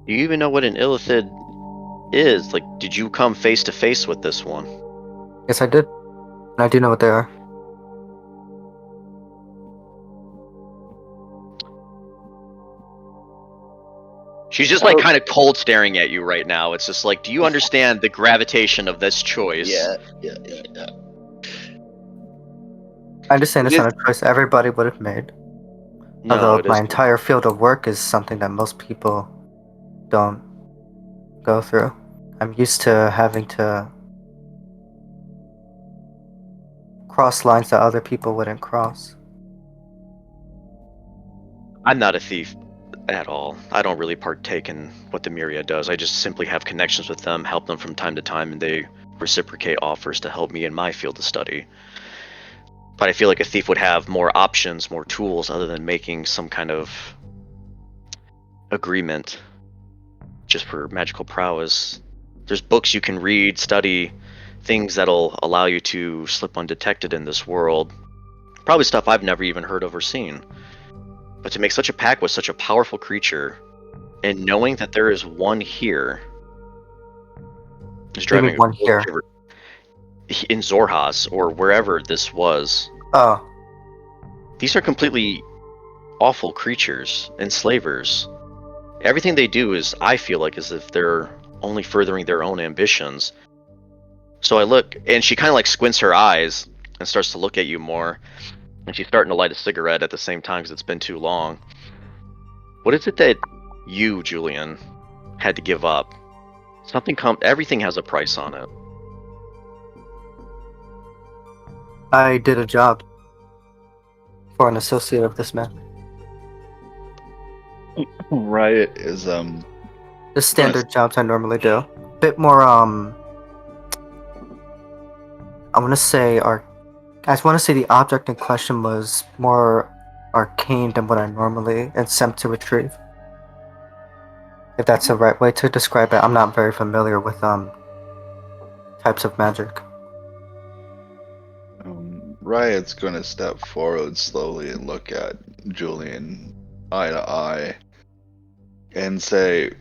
Speaker 1: Do you even know what an illithid is? Like, did you come face to face with this one?
Speaker 6: Yes, I did. And I do know what they are.
Speaker 1: She's just like kind of cold staring at you right now. It's just like, do you understand the gravitation of this choice?
Speaker 2: Yeah.
Speaker 6: I understand it's not a choice everybody would have made.
Speaker 1: No,
Speaker 6: Although
Speaker 1: it
Speaker 6: my
Speaker 1: isn't.
Speaker 6: entire field of work is something that most people don't go through. I'm used to having to cross lines that other people wouldn't cross.
Speaker 1: I'm not a thief at all. I don't really partake in what the Myriad does. I just simply have connections with them, help them from time to time, and they reciprocate offers to help me in my field of study. But I feel like a thief would have more options, more tools, other than making some kind of agreement just for magical prowess. There's books you can read, study, things that'll allow you to slip undetected in this world. Probably stuff I've never even heard of or seen. But to make such a pact with such a powerful creature, and knowing that there is one here, is driving
Speaker 6: one here.
Speaker 1: in Zorhas or wherever this was.
Speaker 6: Oh.
Speaker 1: These are completely awful creatures, enslavers. Everything they do is, I feel like, as if they're only furthering their own ambitions. So I look, and she kind of like squints her eyes and starts to look at you more. And she's starting to light a cigarette at the same time because it's been too long. What is it that you, Julian, had to give up? Everything has a price on it.
Speaker 6: I did a job for an associate of this man.
Speaker 4: Riot is
Speaker 6: The standard jobs I normally do. Bit more I want to say the object in question was more arcane than what I normally attempt to retrieve. If that's the right way to describe it. I'm not very familiar with types of magic.
Speaker 4: Riot's going to step forward slowly and look at Julian eye to eye and say,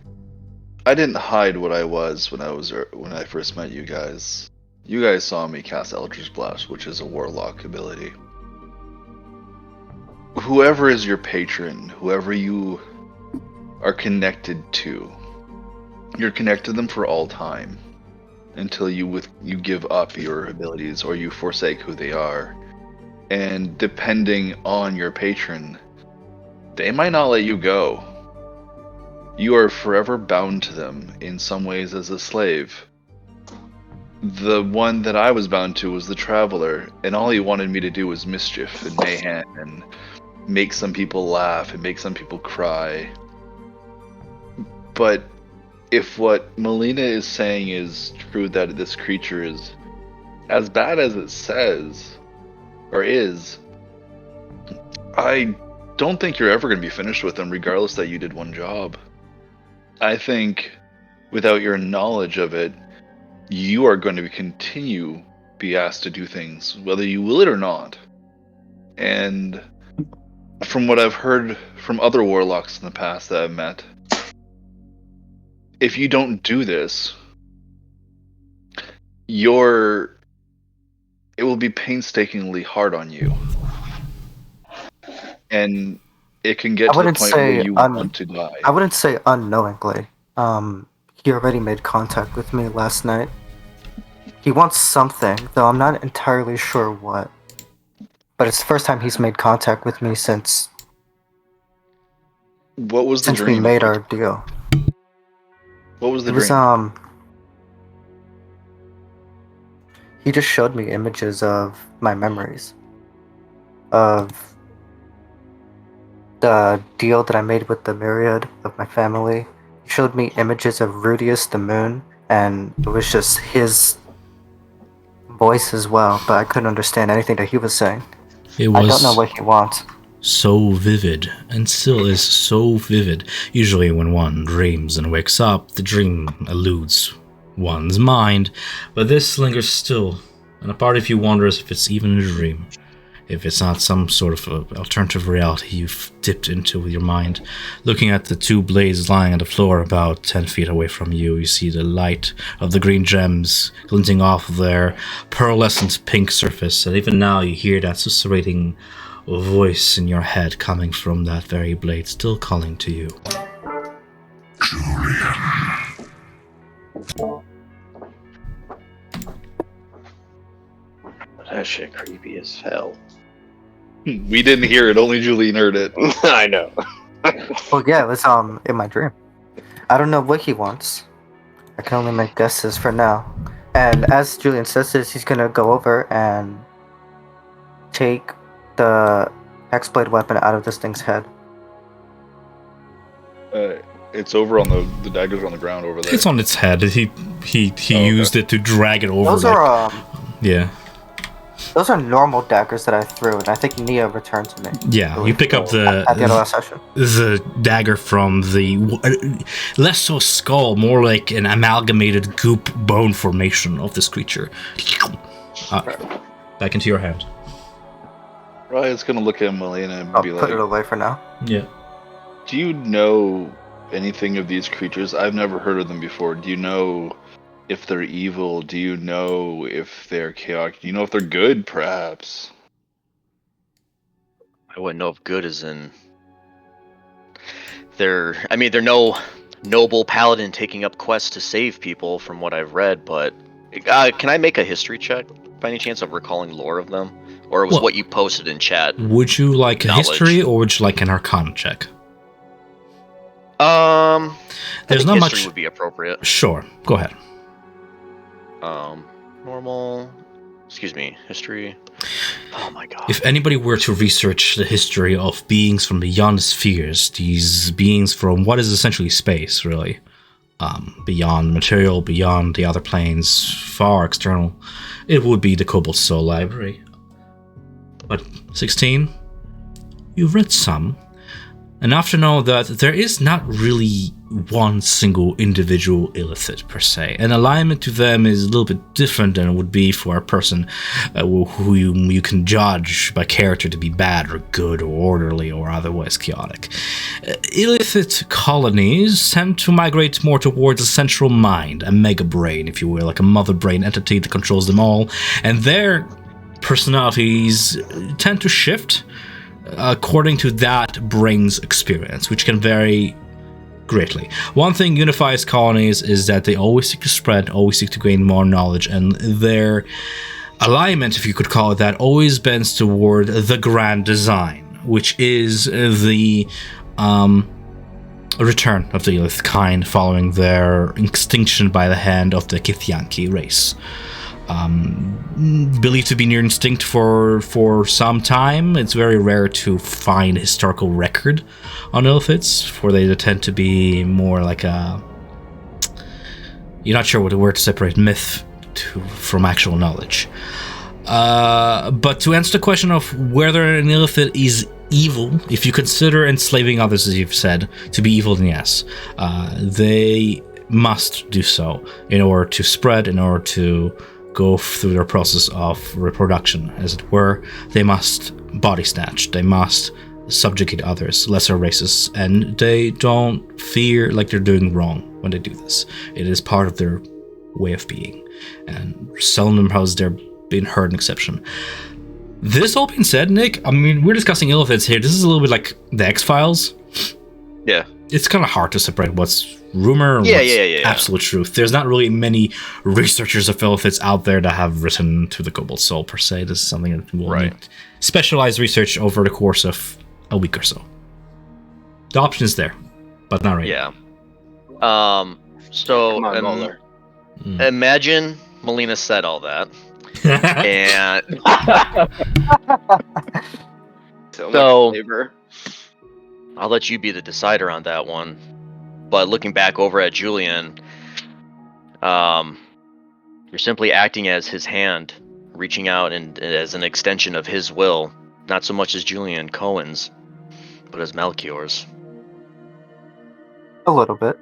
Speaker 4: I didn't hide what I was when I first met you guys. You guys saw me cast Eldritch Blast, which is a warlock ability. Whoever is your patron, whoever you are connected to, you're connected to them for all time until you give up your abilities or you forsake who they are. And depending on your patron, they might not let you go. You are forever bound to them in some ways as a slave. The one that I was bound to was the Traveler, and all he wanted me to do was mischief and mayhem and make some people laugh and make some people cry. But if what Melina is saying is true, that this creature is as bad as it says, or is, I don't think you're ever going to be finished with them, regardless that you did one job. I think without your knowledge of it, you are going to be asked to do things, whether you will it or not. And from what I've heard from other warlocks in the past that I've met, if you don't do this, it will be painstakingly hard on you. And it can get to the point where you want to die.
Speaker 6: I wouldn't say unknowingly. He already made contact with me last night. He wants something, though I'm not entirely sure what. But it's the first time he's made contact with me since
Speaker 4: What was the dream?
Speaker 6: we made our deal.
Speaker 4: What was the dream?
Speaker 6: He just showed me images of my memories. Of the deal that I made with the Myriad of my family. He showed me images of Rudius the Moon, and it was just his voice as well, but I couldn't understand anything that he was saying. I don't know what he wants.
Speaker 3: So vivid, and still is so vivid. Usually when one dreams and wakes up, the dream eludes one's mind, but this lingers still, and a part of you wonders if it's even a dream. if it's not some sort of a alternative reality you've dipped into with your mind. Looking at the two blades lying on the floor about 10 feet away from you, you see the light of the green gems glinting off their pearlescent pink surface, and even now you hear that susurrating voice in your head coming from that very blade, still calling to you.
Speaker 2: That shit creepy as hell.
Speaker 4: We didn't hear it. Only Julian heard it.
Speaker 2: I know.
Speaker 6: Well, yeah, it was in my dream. I don't know what he wants. I can only make guesses for now. And as Julian says this, he's gonna go over and take the Hexblade weapon out of this thing's head.
Speaker 4: It's over on the daggers on the ground over there.
Speaker 3: It's on its head. He
Speaker 4: okay.
Speaker 3: used it to drag it over.
Speaker 6: Those
Speaker 3: like,
Speaker 6: are
Speaker 3: yeah.
Speaker 6: Those are normal daggers that I threw, and I think Nia returned to me.
Speaker 3: Yeah, you pick up
Speaker 6: at the end of last session.
Speaker 3: the dagger from the less so skull, more like an amalgamated goop bone formation of this creature. Back into your hand.
Speaker 4: Ryan's gonna look at Melina and
Speaker 6: I'll
Speaker 4: be
Speaker 6: put
Speaker 4: like,
Speaker 6: it away for now.
Speaker 3: Yeah.
Speaker 4: "Do you know anything of these creatures? I've never heard of them before. Do you know if they're evil? Do you know if they're chaotic? Do you know if they're good, perhaps?"
Speaker 1: I wouldn't know if good is in. They're no noble paladin taking up quests to save people, from what I've read. But can I make a history check by any chance of recalling lore of them, or was what you posted in chat?
Speaker 3: Would you like a history, or would you like an arcana check?
Speaker 1: There's
Speaker 3: not
Speaker 1: history
Speaker 3: much.
Speaker 1: Would be appropriate.
Speaker 3: Sure, go ahead.
Speaker 1: Normal. Excuse me, history. Oh my god.
Speaker 3: If anybody were to research the history of beings from beyond spheres, these beings from what is essentially space, really, beyond material, beyond the other planes, far external, it would be the Cobalt Soul Library. But 16, you've read some, enough to know that there is not really one single individual illithid per se. An alignment to them is a little bit different than it would be for a person who you can judge by character to be bad or good or orderly or otherwise chaotic. Illithid colonies tend to migrate more towards a central mind, a mega brain, if you will, like a mother brain entity that controls them all, and their personalities tend to shift according to that brain's experience, which can vary greatly. One thing unifies colonies is that they always seek to spread, always seek to gain more knowledge, and their alignment, if you could call it that, always bends toward the grand design, which is the return of the Illith kind following their extinction by the hand of the Kithyanki race. Believed to be near extinct for some time. It's very rare to find historical record on Illithids, for they tend to be more like a... You're not sure what the word to separate myth from actual knowledge. But to answer the question of whether an Illithid is evil, if you consider enslaving others, as you've said, to be evil, then yes. They must do so in order to spread, in order to go through their process of reproduction, as it were. They must body snatch, they must subjugate others, lesser races, and they don't fear like they're doing wrong when they do this. It is part of their way of being, and seldom has there been heard an exception. This all being said, Nick, I mean, we're discussing Illithids here. This is a little bit like the X-Files.
Speaker 1: Yeah.
Speaker 3: It's kind of hard to separate what's rumor and what's absolute truth. There's not really many researchers of Illithids out there that have written to the Cobalt Soul, per se. This is something that will need specialized research over the course of a week or so. The option is there, but not right
Speaker 1: now.
Speaker 2: Come on, Muller.
Speaker 1: Imagine Melina said all that. And so I'll let you be the decider on that one. But looking back over at Julian, you're simply acting as his hand, reaching out and as an extension of his will, not so much as Julian Cohen's, but as Melchior's.
Speaker 6: A little bit.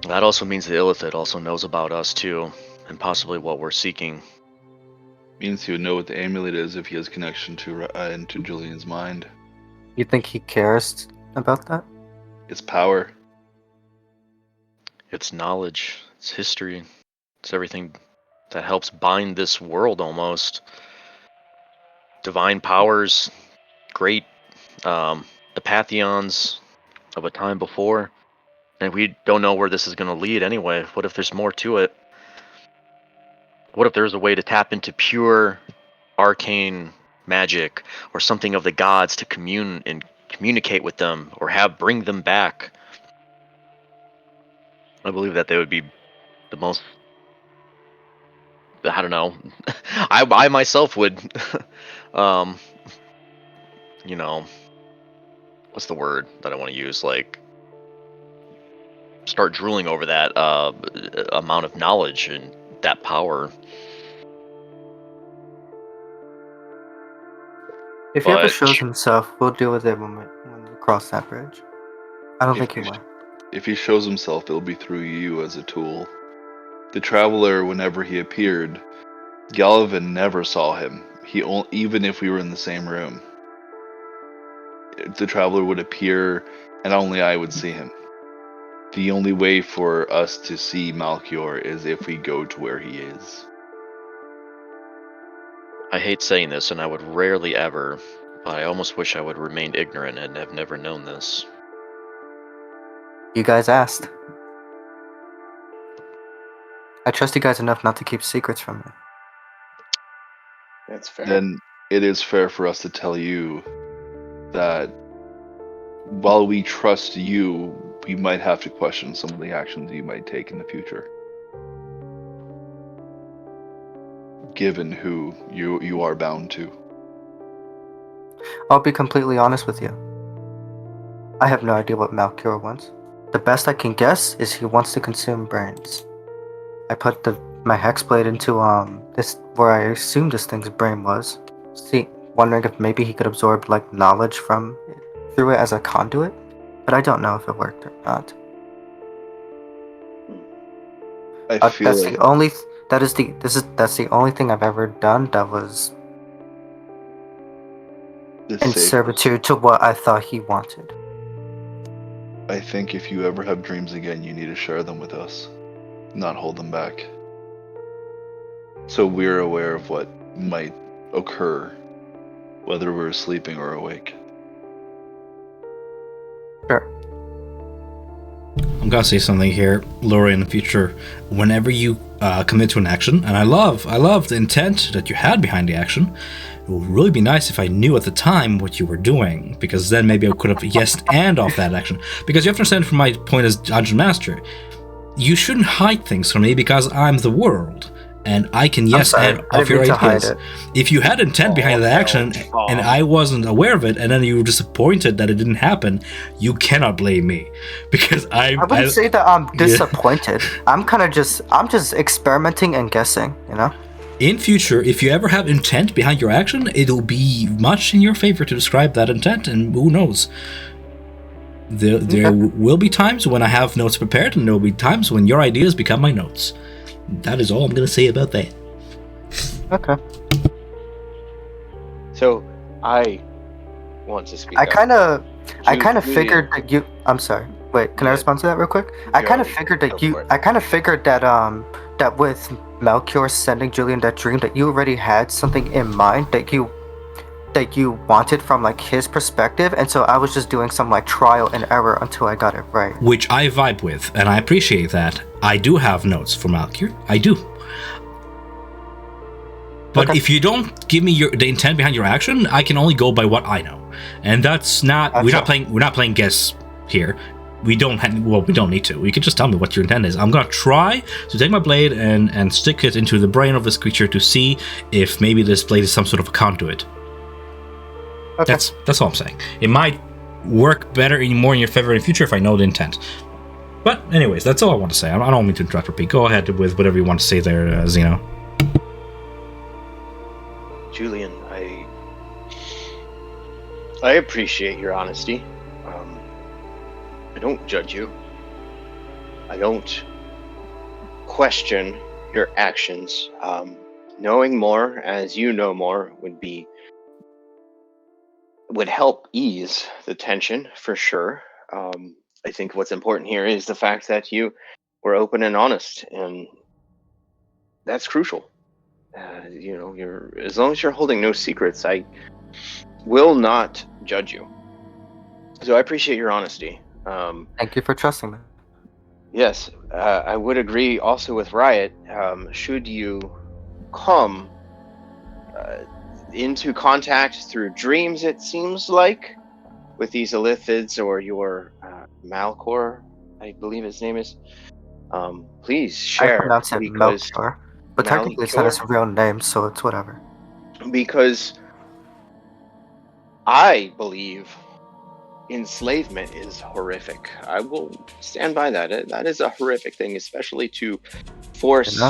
Speaker 1: That also means the Illithid also knows about us too, and possibly what we're seeking.
Speaker 4: Means he would know what the amulet is if he has connection to into Julian's mind.
Speaker 6: You think he cares about that?
Speaker 4: It's power.
Speaker 1: It's knowledge. It's history. It's everything that helps bind this world almost. Divine powers, great the Pantheons of a time before. And we don't know where this is going to lead anyway. What if there's more to it? What if there's a way to tap into pure arcane magic or something of the gods to commune and communicate with them or bring them back? I believe that they would be the most, I don't know. I myself would um you know, what's the word that I want to use, like start drooling over that amount of knowledge and that power.
Speaker 6: If he ever
Speaker 1: But
Speaker 6: shows himself, we'll deal with it when we cross that bridge. I don't think he will.
Speaker 4: If he shows himself, it'll be through you as a tool. The Traveler, whenever he appeared, Gallivan never saw him. Even if we were in the same room, the Traveler would appear, and only I would see him. The only way for us to see Malchior is if we go to where he is.
Speaker 1: I hate saying this, and I would rarely ever, but I almost wish I would remain ignorant and have never known this.
Speaker 6: You guys asked. I trust you guys enough not to keep secrets from me.
Speaker 2: That's fair.
Speaker 4: Then it is fair for us to tell you that while we trust you, we might have to question some of the actions you might take in the future. Given who you are bound to.
Speaker 6: I'll be completely honest with you. I have no idea what Malchior wants. The best I can guess is he wants to consume brains. I put my hexblade into this where I assumed this thing's brain was. Wondering if maybe he could absorb like knowledge through it as a conduit, but I don't know if it worked or not.
Speaker 4: I feel
Speaker 6: that's
Speaker 4: like
Speaker 6: that's the only thing I've ever done that was in servitude to what I thought he wanted.
Speaker 4: I think if you ever have dreams again, you need to share them with us, not hold them back. So we're aware of what might occur, whether we're sleeping or awake.
Speaker 6: Sure.
Speaker 3: I'm gonna say something here, Laura. In the future, whenever you commit to an action, and I love the intent that you had behind the action. It would really be nice if I knew at the time what you were doing, because then maybe I could have yes and off that action. Because you have to understand, from my point as Dungeon Master, you shouldn't hide things from me because I'm the world. And I can yes and off your ideas. If you had intent behind the action and I wasn't aware of it, and then you were disappointed that it didn't happen, you cannot blame me, because I
Speaker 6: wouldn't say that I'm disappointed. Yeah. I'm just experimenting and guessing, you know.
Speaker 3: In future, if you ever have intent behind your action, it'll be much in your favor to describe that intent, and who knows. There will be times when I have notes prepared, and there will be times when your ideas become my notes. That is all I'm going to say about that.
Speaker 6: Okay.
Speaker 2: So, I want to speak.
Speaker 6: I kind of figured that you. I'm sorry. Wait, can I respond to that real quick? I kind of figured that that with Malchior sending Julian that dream, that you already had something in mind that you wanted from like his perspective, and so I was just doing some like trial and error until I got it right.
Speaker 3: Which I vibe with, and I appreciate that. I do have notes for Malchior. I do. But if you don't give me the intent behind your action, I can only go by what I know, and that's not. We're not playing guess here. We don't need to. You can just tell me what your intent is. I'm gonna try to take my blade and stick it into the brain of this creature to see if maybe this blade is some sort of a conduit. Okay. That's all I'm saying. It might work better more in your favor in the future if I know the intent. But anyways, that's all I want to say. I don't mean to interrupt, repeat. Go ahead with whatever you want to say there, Zeno.
Speaker 2: Julian, I appreciate your honesty. I don't judge you. I don't question your actions. knowing more, as you know more, would help ease the tension for sure. I think what's important here is the fact that you were open and honest, and that's crucial. You're as long as you're holding no secrets, I will not judge you. So I appreciate your honesty.
Speaker 6: Thank you for trusting me.
Speaker 2: Yes, I would agree also with Riot. Should you come into contact through dreams, it seems like, with these Illithids or your Malcor, I believe his name is, please
Speaker 6: I
Speaker 2: share,
Speaker 6: pronounce it
Speaker 2: because
Speaker 6: Melchior, but technically it's not his real name, so it's whatever.
Speaker 2: Because I believe enslavement is horrific. I will stand by that. That is a horrific thing, especially to force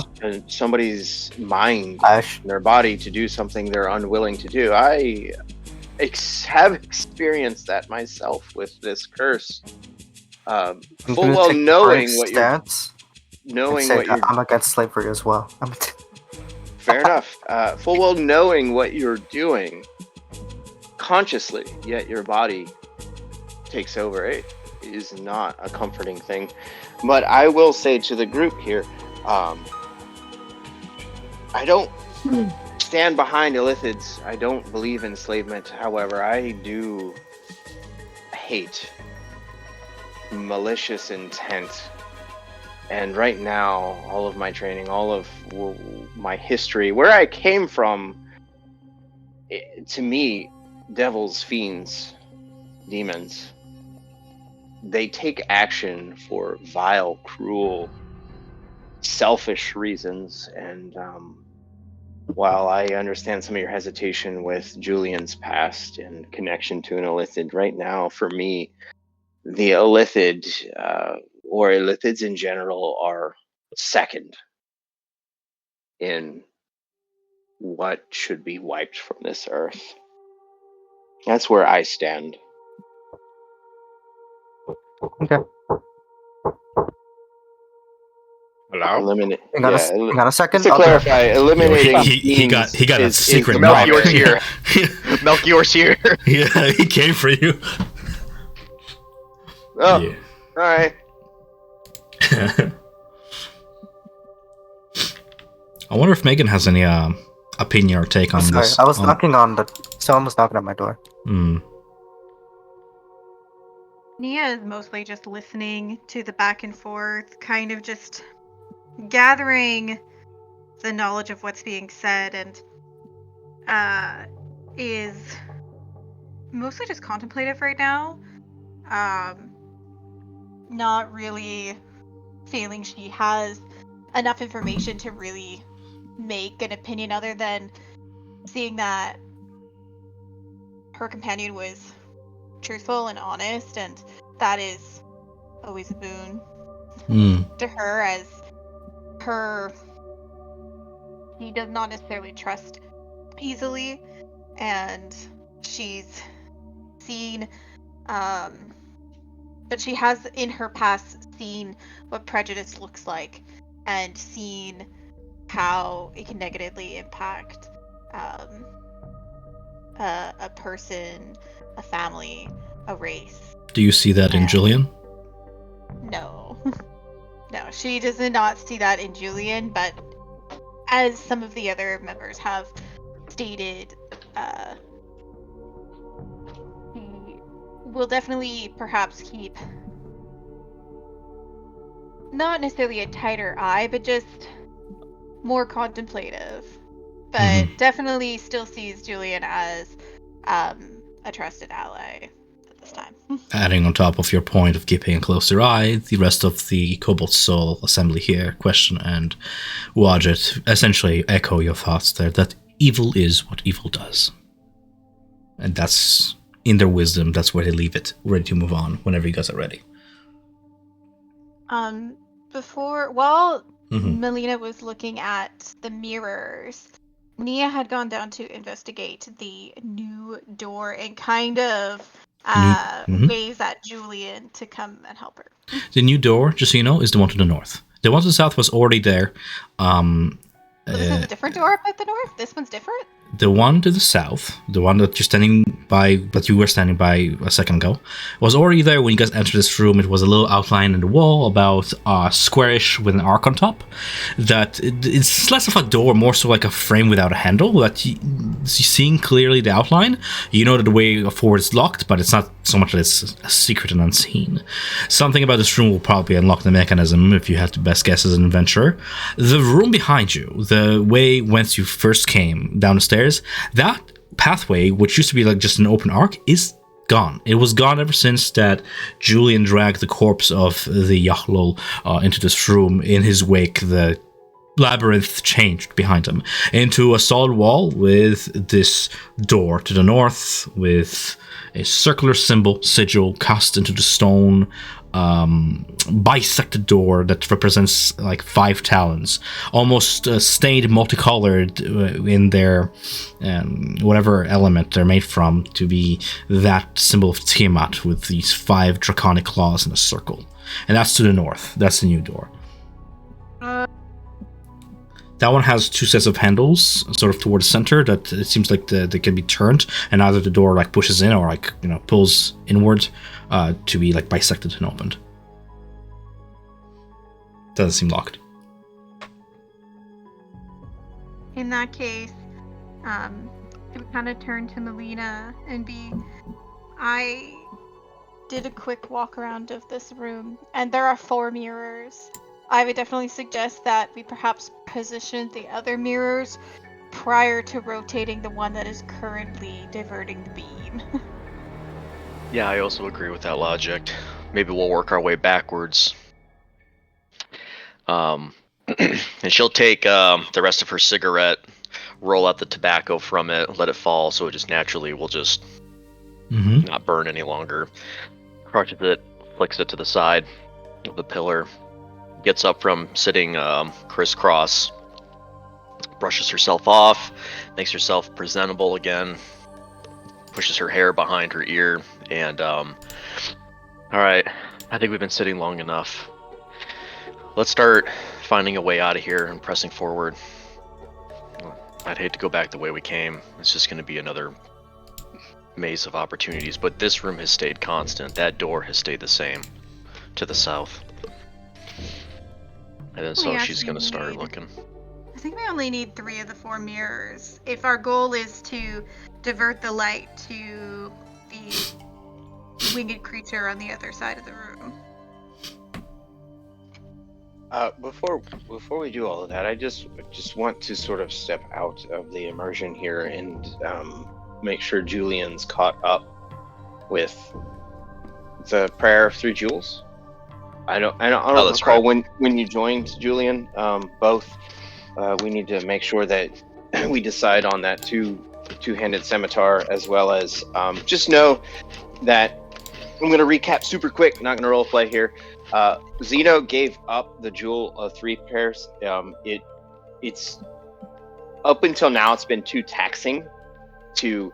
Speaker 2: somebody's mind, their body, to do something they're unwilling to do. I have experienced that myself with this curse. Full well knowing what you're
Speaker 6: I'm against slavery as well.
Speaker 2: Fair enough. Full well knowing what you're doing consciously, yet your body takes over. It is not a comforting thing. But I will say to the group here, I don't stand behind Illithids. I don't believe in enslavement. However, I do hate malicious intent. And right now, all of my training, all of my history, where I came from, to me, devils, fiends, demons, they take action for vile, cruel, selfish reasons. And while I understand some of your hesitation with Julian's past and connection to an Illithid, right now, for me, the Illithid, or Illithids in general, are second in what should be wiped from this earth. That's where I stand.
Speaker 6: Okay.
Speaker 2: Hello?
Speaker 6: Hang on a second.
Speaker 2: Just to clarify, eliminating
Speaker 3: he got a secret
Speaker 1: Melchior's here. Melchior's here.
Speaker 3: Yeah, he came for you.
Speaker 2: Oh, yeah. All right.
Speaker 3: I wonder if Megan has any opinion or take on this.
Speaker 6: I was someone was knocking on my door.
Speaker 5: Nia is mostly just listening to the back and forth, kind of just gathering the knowledge of what's being said, and is mostly just contemplative right now. Not really feeling she has enough information to really make an opinion other than seeing that her companion was truthful and honest, and that is always a boon to her, as he does not necessarily trust easily, and she's seen but she has in her past seen what prejudice looks like, and seen how it can negatively impact a person, a family, a race.
Speaker 3: Do you see that in Julian?
Speaker 5: No. No, she does not see that in Julian, but as some of the other members have stated, he will definitely perhaps keep not necessarily a tighter eye, but just more contemplative. But definitely still sees Julian as a trusted ally at this time.
Speaker 3: Adding on top of your point of keeping a closer eye, the rest of the Cobalt Soul Assembly here, Question and Wadjet, essentially echo your thoughts there, that evil is what evil does. And that's, in their wisdom, that's where they leave it, ready to move on whenever you guys are ready.
Speaker 5: While Melina was looking at the mirrors, Nia had gone down to investigate the new door and kind of waves at Julian to come and help her.
Speaker 3: The new door, just so you know, is the one to the north. The one to the south was already there.
Speaker 5: So this is a different door up at the north? This one's different?
Speaker 3: The one to the south, the one that you were standing by a second ago, was already there when you guys entered this room. It was a little outline in the wall, about squarish with an arc on top. It's less of a door, more so like a frame without a handle. That you're seeing clearly the outline. You know that the way forward is locked, but it's not so much that it's a secret and unseen. Something about this room will probably unlock the mechanism if you had to best guess as an adventurer. The room behind you, the way whence you first came down the stairs, that pathway, which used to be like just an open arc, is gone. It was gone ever since that Julian dragged the corpse of the Yachlol into this room. In his wake, the labyrinth changed behind him into a solid wall with this door to the north with a circular sigil cast into the stone, bisected door that represents like 5 talons, almost stained multicolored in their whatever element they're made from, to be that symbol of Tiamat with these 5 draconic claws in a circle. And that's to the north. That's the new door. That one has 2 sets of handles, sort of toward the center, that it seems like they can be turned, and either the door like pushes in or like pulls inward to be like bisected and opened. Doesn't seem locked.
Speaker 5: In that case, I would kind of turn to Melina and I did a quick walk around of this room, and there are 4 mirrors. I would definitely suggest that we perhaps position the other mirrors prior to rotating the one that is currently diverting the beam.
Speaker 1: Yeah, I also agree with that logic. Maybe we'll work our way backwards. And she'll take the rest of her cigarette, roll out the tobacco from it, let it fall, so it just naturally will just not burn any longer. Crushes it, flicks it to the side of the pillar. Gets up from sitting crisscross, brushes herself off, makes herself presentable again, pushes her hair behind her ear, and alright, I think we've been sitting long enough. Let's start finding a way out of here and pressing forward. I'd hate to go back the way we came. It's just going to be another maze of opportunities, but this room has stayed constant. That door has stayed the same to the south. And then so she's going to start looking.
Speaker 5: I think we only need 3 of the 4 mirrors. If our goal is to divert the light to the winged creature on the other side of the room.
Speaker 2: Before we do all of that, I just want to sort of step out of the immersion here and make sure Julian's caught up with the Prayer of 3 Jewels. I don't recall when you joined, Julian. Both we need to make sure that we decide on that two-handed scimitar, as well as just know that I'm going to recap super quick. Not going to role play here. Zeno gave up the Jewel of 3 pairs. It's up until now it's been too taxing to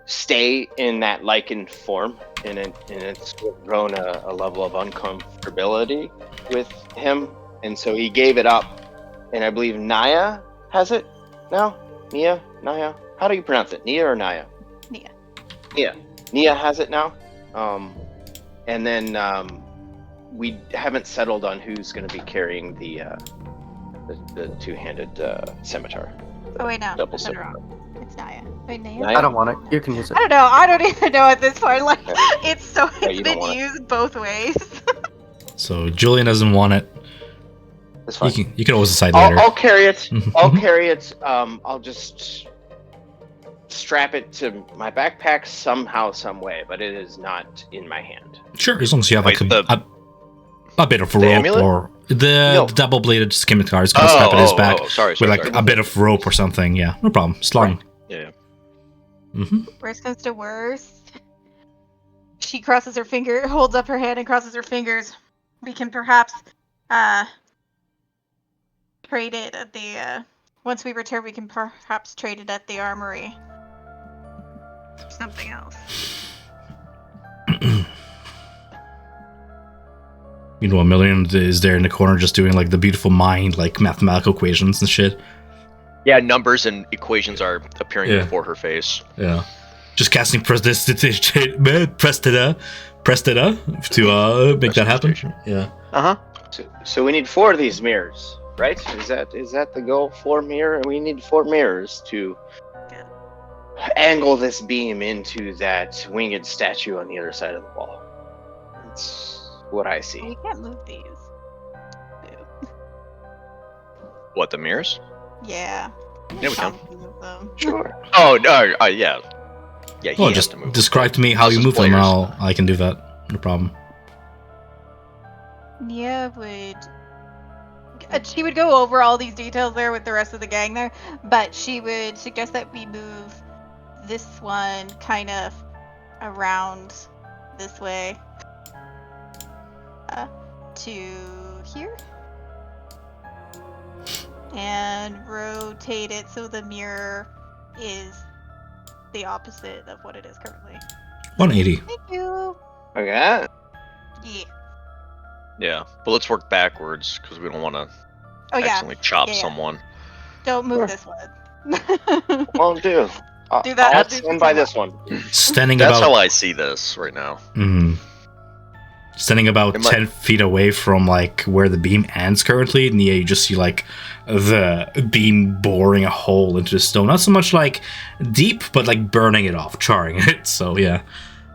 Speaker 2: stay in that lichen form, and it's grown a level of uncomfortability with him, and so he gave it up. And I believe Naya has it now. Naya. How do you pronounce it? Nia or Naya? Nia. Nia has it now. And then we haven't settled on who's going to be carrying the two-handed scimitar.
Speaker 5: Oh wait, no,
Speaker 2: Double
Speaker 5: that's
Speaker 2: scimitar.
Speaker 5: wrong. It's Naya. Wait, Naya?
Speaker 2: Naya?
Speaker 6: I don't want it. You can use it.
Speaker 5: I don't know. I don't even know at this point. Like, it's
Speaker 2: you don't
Speaker 5: been
Speaker 2: want it.
Speaker 5: used both ways.
Speaker 3: So Julian doesn't want it.
Speaker 2: That's fine.
Speaker 3: You can always decide later.
Speaker 2: I'll carry it. I'll carry it. I'll just strap it to my backpack somehow, some way, but it is not in my hand.
Speaker 3: Sure, as long as you have
Speaker 1: Wait,
Speaker 3: a bit of rope
Speaker 1: amulet?
Speaker 3: or the
Speaker 2: No.
Speaker 3: double-bladed scimitar is going to strap at his back
Speaker 1: sorry,
Speaker 3: with like a bit of rope or something. Yeah, no problem. It's long.
Speaker 1: Yeah.
Speaker 5: Worst comes to worst, she crosses her finger, holds up her hand and crosses her fingers. We can perhaps trade it at the once we return. We can perhaps trade it at the armory. Or something else.
Speaker 3: You know, a million is there in the corner just doing like the beautiful mind, like mathematical equations and shit.
Speaker 1: Yeah, numbers and equations are appearing
Speaker 3: Yeah.
Speaker 1: before her face.
Speaker 3: Yeah. Just casting prestidigitation to make that happen.
Speaker 1: Prestidigitation.
Speaker 3: Yeah.
Speaker 1: Uh-huh.
Speaker 2: So we need 4 of these mirrors, right? Is that the goal? 4 mirror? We need 4 mirrors to angle this beam into that winged statue on the other side of the wall. That's what I see.
Speaker 5: We can't move these.
Speaker 1: What, the mirrors?
Speaker 5: Yeah.
Speaker 1: Yeah, we can.
Speaker 5: Move them.
Speaker 2: Sure.
Speaker 1: Oh, no, yeah. Yeah, he
Speaker 3: Well,
Speaker 1: has
Speaker 3: just
Speaker 1: to move.
Speaker 3: describe to me how you
Speaker 1: This is
Speaker 3: move them, and
Speaker 1: players.
Speaker 3: I can do that. No problem.
Speaker 5: Nia would. She would go over all these details there with the rest of the gang there, but she would suggest that we move this one kind of around this way to here. And rotate it so the mirror is the opposite of what it is currently.
Speaker 3: 180.
Speaker 5: Thank you.
Speaker 2: Okay.
Speaker 5: Yeah.
Speaker 1: Yeah, but let's work backwards because we don't want to
Speaker 5: Oh yeah.
Speaker 1: accidentally chop
Speaker 5: Yeah.
Speaker 1: someone.
Speaker 5: Don't move
Speaker 2: Sure.
Speaker 5: this one.
Speaker 2: Won't do.
Speaker 5: Do that.
Speaker 2: I'll
Speaker 5: do
Speaker 2: stand by
Speaker 5: something.
Speaker 2: this one.
Speaker 3: Standing
Speaker 1: That's
Speaker 3: about
Speaker 1: how I see this right now.
Speaker 3: standing about
Speaker 1: It might-
Speaker 3: 10 feet away from like where the beam ends currently, Nia, you just see like the beam boring a hole into the stone. Not so much like deep, but like burning it off, charring it. So yeah,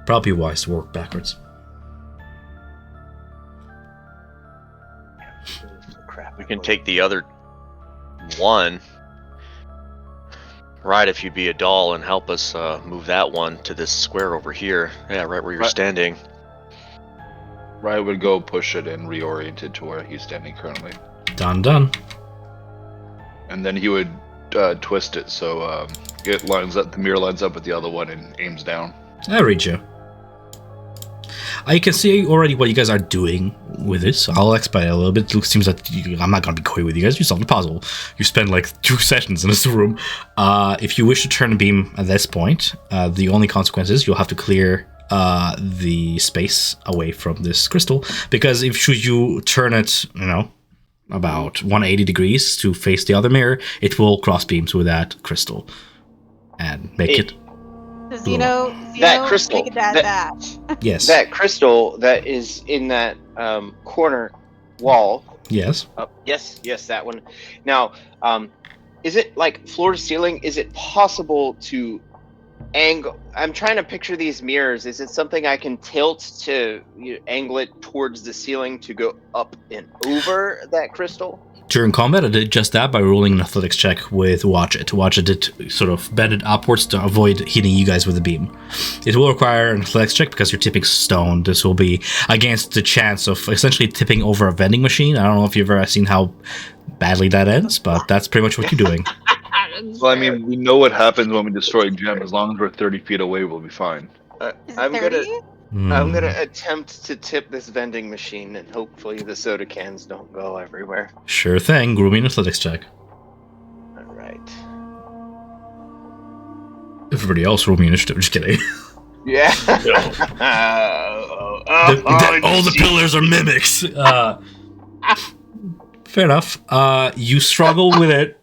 Speaker 3: probably wise to work backwards.
Speaker 2: Crap.
Speaker 1: We can take the other one. Right, if you'd be a doll and help us move that one to this square over here. Yeah, right where you're
Speaker 4: Right.
Speaker 1: standing.
Speaker 4: Riot would go push it and reorient it to where he's standing currently.
Speaker 3: Done.
Speaker 4: And then he would twist it so it lines up, the mirror lines up with the other one and aims down.
Speaker 3: I read you. I can see already what you guys are doing with this. I'll explain it a little bit. It seems that I'm not going to be coy with you guys. You solved the puzzle. You spend like 2 sessions in this room. If you wish to turn the beam at this point, the only consequence is you'll have to clear the space away from this crystal. Because if should you turn it, about 180 degrees to face the other mirror, it will cross beams with that crystal and make it
Speaker 5: Zeno,
Speaker 2: That crystal,
Speaker 5: Take that batch.
Speaker 3: yes.
Speaker 2: That crystal that is in that corner wall.
Speaker 3: Yes.
Speaker 2: Yes, that one. Now, is it like floor to ceiling? Is it possible to angle? I'm trying to picture these mirrors. Is it something I can tilt to angle it towards the ceiling to go up and over that crystal?
Speaker 3: During combat, I did just that by rolling an athletics check with Watch It. Watch It did sort of bend it upwards to avoid hitting you guys with the beam. It will require an athletics check because you're tipping stone. This will be against the chance of essentially tipping over a vending machine. I don't know if you've ever seen how badly that ends, but that's pretty much what you're doing.
Speaker 4: Well, I mean, we know what happens when we destroy a gem. As long as we're 30 feet away, we'll be fine.
Speaker 5: Is it
Speaker 2: I'm
Speaker 5: 30?
Speaker 2: I'm gonna attempt to tip this vending machine, and hopefully the soda cans don't go everywhere.
Speaker 3: Sure thing. Grow me an athletics check.
Speaker 2: All right.
Speaker 3: Everybody else roll me initiative. Just kidding.
Speaker 2: Yeah.
Speaker 3: All the pillars are mimics. Fair enough. You struggle with it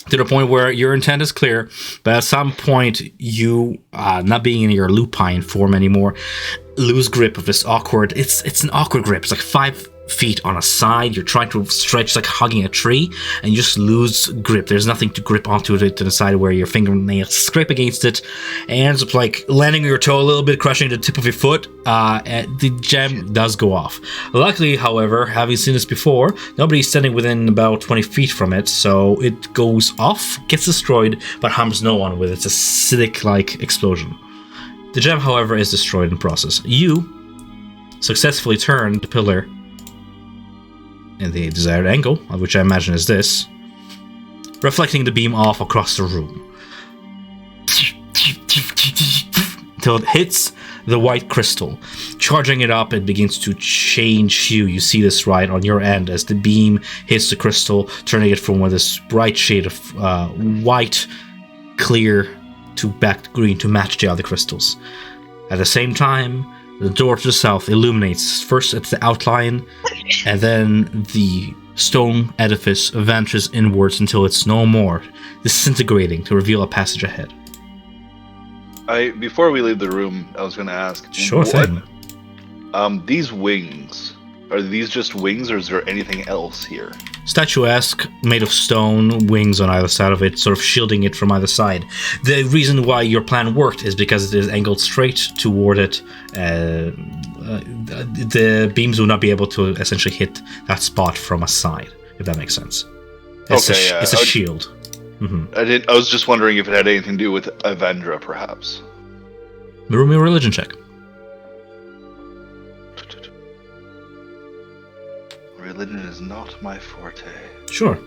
Speaker 3: to the point where your intent is clear, but at some point you, not being in your lupine form anymore, lose grip of this awkward. It's an awkward grip. It's like 5 feet on a side. You're trying to stretch like hugging a tree, and you just lose grip. There's nothing to grip onto it to the side where your fingernails scrape against it, and ends up like landing on your toe a little bit, crushing the tip of your foot. And the gem does go off. Luckily, however, having seen this before, nobody's standing within about 20 feet from it, so it goes off, gets destroyed, but harms no one with its acidic-like explosion. The gem, however, is destroyed in the process. You successfully turn the pillar in the desired angle, which I imagine is this, reflecting the beam off across the room. Until it hits the white crystal. Charging it up, it begins to change hue. You see this right on your end as the beam hits the crystal, turning it from this bright shade of white, clear, to back green to match the other crystals. At the same time, The door to the south illuminates. First it's the outline, and then the stone edifice ventures inwards until it's no more, disintegrating to reveal a passage ahead.
Speaker 4: Before we leave the room, I was going to ask.
Speaker 3: Sure thing.
Speaker 4: These wings, are these just wings, or is there anything else here?
Speaker 3: Statuesque, made of stone, wings on either side of it, sort of shielding it from either side. The reason why your plan worked is because it is angled straight toward it. The beams will not be able to essentially hit that spot from a side, if that makes sense. It's a shield. Mm-hmm.
Speaker 4: I was just wondering if it had anything to do with Avendra, perhaps.
Speaker 3: Roll me a religion check.
Speaker 4: Religion is not my forte.
Speaker 3: Sure.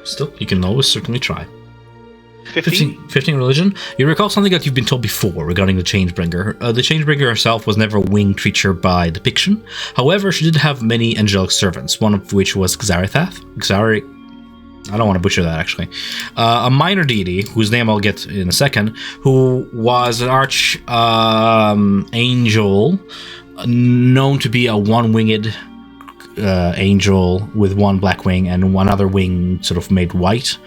Speaker 3: Still, you can always certainly try.
Speaker 1: 15?
Speaker 3: 15 religion. You recall something that you've been told before regarding the Changebringer. The Changebringer herself was never a winged creature by depiction. However, she did have many angelic servants, one of which was Xarithath. I don't want to butcher that, actually. A minor deity, whose name I'll get in a second, who was an arch angel, known to be a one-winged angel with one black wing and one other wing sort of made white,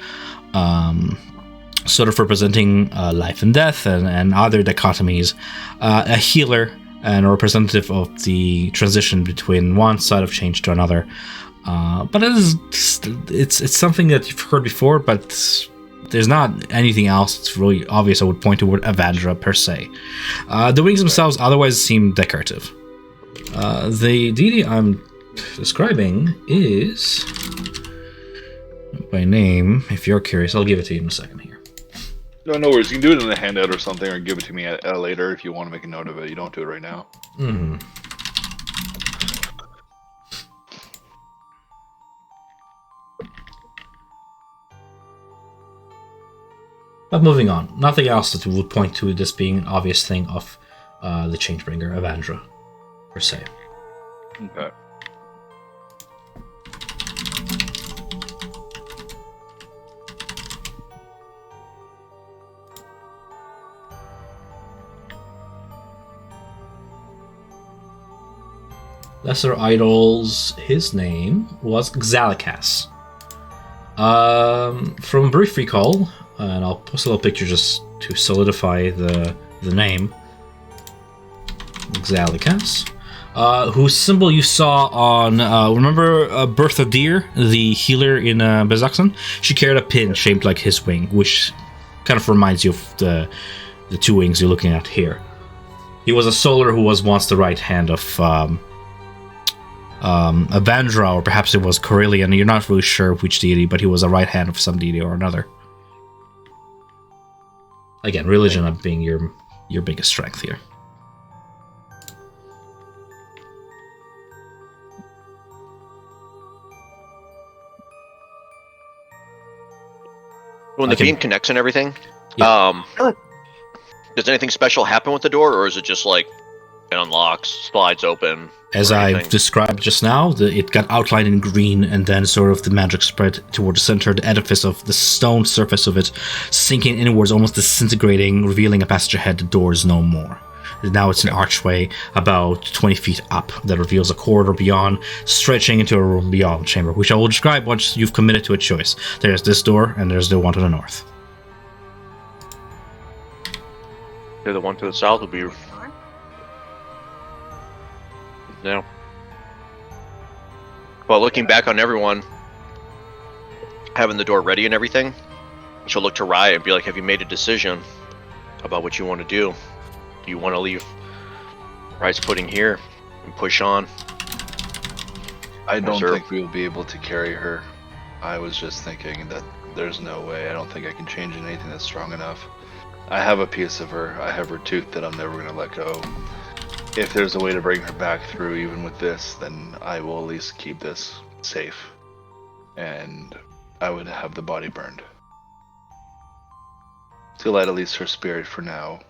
Speaker 3: sort of representing life and death and other dichotomies. A healer and a representative of the transition between one side of change to another. But it's something that you've heard before, but there's not anything else that's really obvious I would point toward Avandra per se. The wings themselves otherwise seem decorative. The deity I'm describing is, by name, if you're curious, I'll give it to you in a second here.
Speaker 4: No worries. You can do it in a handout or something, or give it to me later if you want to make a note of it. You don't do it right now.
Speaker 3: Mm-hmm. But moving on, nothing else that would point to this being an obvious thing of the Changebringer, Avandra, per se.
Speaker 4: Okay.
Speaker 3: Lesser idols, his name was Xalakas. From brief recall, and I'll post a little picture just to solidify the name. Xalakas, whose symbol you saw on, remember Bertha Deer, the healer in Bezaxon? She carried a pin shaped like his wing, which kind of reminds you of the two wings you're looking at here. He was a solar who was once the right hand of Avandra, or perhaps it was Corellian. You're not really sure which deity, but he was a right hand of some deity or another. Again, religion of being your biggest strength here.
Speaker 1: When the beam connects and everything,
Speaker 3: Yeah.
Speaker 1: Does anything special happen with the door, or is it just like it unlocks, slides open?
Speaker 3: As I've described just now, it got outlined in green, and then sort of the magic spread toward the center, the edifice of the stone surface of it, sinking inwards, almost disintegrating, revealing a passage ahead. The door is no more. Now it's an archway about 20 feet up that reveals a corridor beyond, stretching into a room beyond the chamber, which I will describe once you've committed to a choice. There's this door, and there's the one to the north.
Speaker 1: The one to the south would be... Yeah. Well, looking back on everyone, having the door ready and everything, she'll look to Riot and be like, have you made a decision about what you want to do? Do you want to leave Riot's pudding here and push on?
Speaker 4: I don't think we'll be able to carry her. I was just thinking that there's no way. I don't think I can change anything that's strong enough. I have a piece of her. I have her tooth that I'm never going to let go. If there's a way to bring her back through even with this, then I will at least keep this safe. And I would have the body burned. To let at least her spirit for now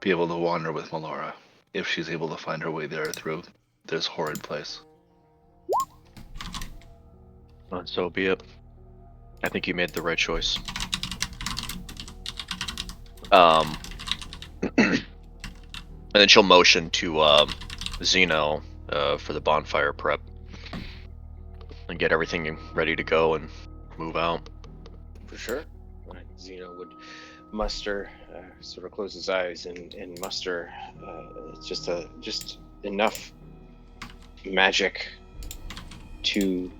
Speaker 4: be able to wander with Melora, if she's able to find her way there through this horrid place.
Speaker 1: And so be it. I think you made the right choice. then she'll motion to Zeno for the bonfire prep and get everything ready to go and move out.
Speaker 2: For sure. Zeno would muster, sort of close his eyes and muster just enough magic to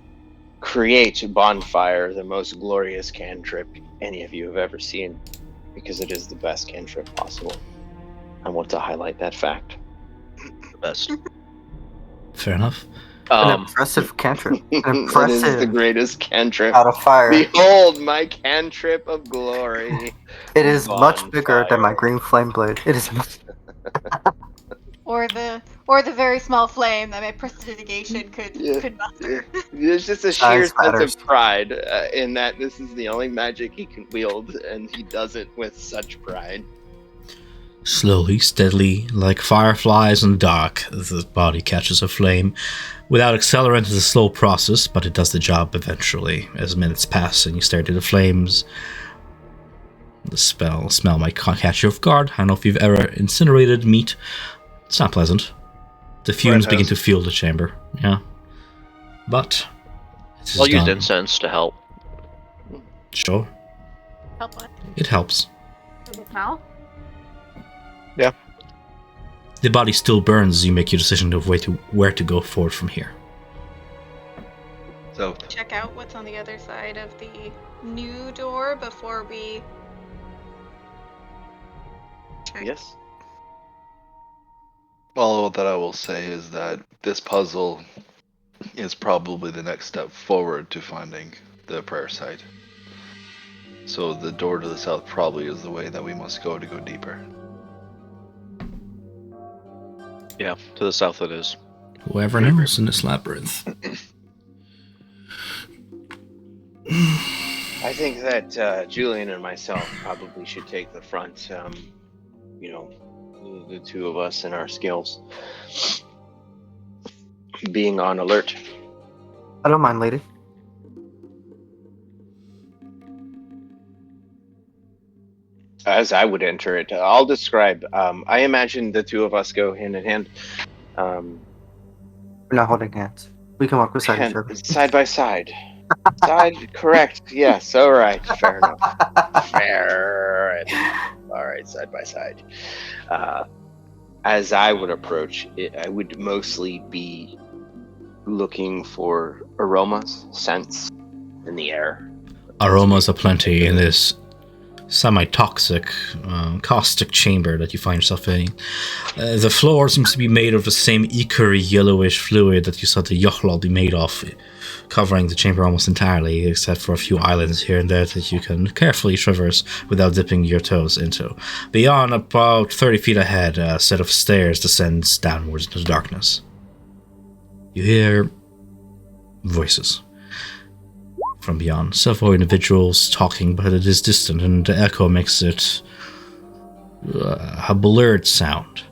Speaker 2: create bonfire, the most glorious cantrip any of you have ever seen, because it is the best cantrip possible. I want to highlight that fact.
Speaker 1: The best.
Speaker 3: Fair enough.
Speaker 6: An impressive cantrip. An
Speaker 2: It is the
Speaker 6: impressive
Speaker 2: greatest cantrip.
Speaker 6: out of fire.
Speaker 2: Behold my cantrip of glory.
Speaker 6: It is much bigger than my
Speaker 2: Bonfire.
Speaker 6: green flame blade. It is much.
Speaker 5: Or the very small flame that my prestidigitation could muster.
Speaker 2: There's just a
Speaker 6: Size
Speaker 2: sheer
Speaker 6: matters.
Speaker 2: sense of pride in that this is the only magic he can wield, and he does it with such pride.
Speaker 3: Slowly, steadily, like fireflies in the dark, the body catches a flame. Without accelerant, it's a slow process, but it does the job eventually. As minutes pass and you stare into the flames, the smell might catch you off guard. I don't know if you've ever incinerated meat. It's not pleasant. The fumes
Speaker 4: Brent
Speaker 3: begin
Speaker 4: has.
Speaker 3: to fill the chamber. Yeah. But it is
Speaker 1: I'll use
Speaker 3: done.
Speaker 1: incense to help.
Speaker 3: Sure.
Speaker 5: Help what?
Speaker 3: It helps.
Speaker 5: Does it smell?
Speaker 3: The body still burns as you make your decision of where to go forward from here.
Speaker 4: So
Speaker 5: Check out what's on the other side of the new door before we. Check.
Speaker 2: Yes.
Speaker 4: all that I will say is that this puzzle is probably the next step forward to finding the prayer site. So the door to the south probably is the way that we must go to go deeper.
Speaker 1: Yeah, to the south it is.
Speaker 3: Whoever knows in this labyrinth.
Speaker 2: I think that Julian and myself probably should take the front. The two of us and our skills. Being on alert.
Speaker 6: I don't mind, lady.
Speaker 2: As I would enter it, I'll describe. I imagine the two of us go hand in hand.
Speaker 6: We're not holding hands. We can walk beside each other.
Speaker 2: Side by side. Correct. Yes, all right. Fair enough. Fair enough. All right, side by side. As I would approach it, I would mostly be looking for aromas, scents in the air.
Speaker 3: Aromas aplenty in this semi-toxic, caustic chamber that you find yourself in. The floor seems to be made of the same ichor yellowish fluid that you saw the Yochlol be made of, covering the chamber almost entirely, except for a few islands here and there that you can carefully traverse without dipping your toes into. Beyond, about 30 feet ahead, a set of stairs descends downwards into the darkness. You hear voices from beyond. Several individuals talking, but it is distant, and the echo makes it a blurred sound.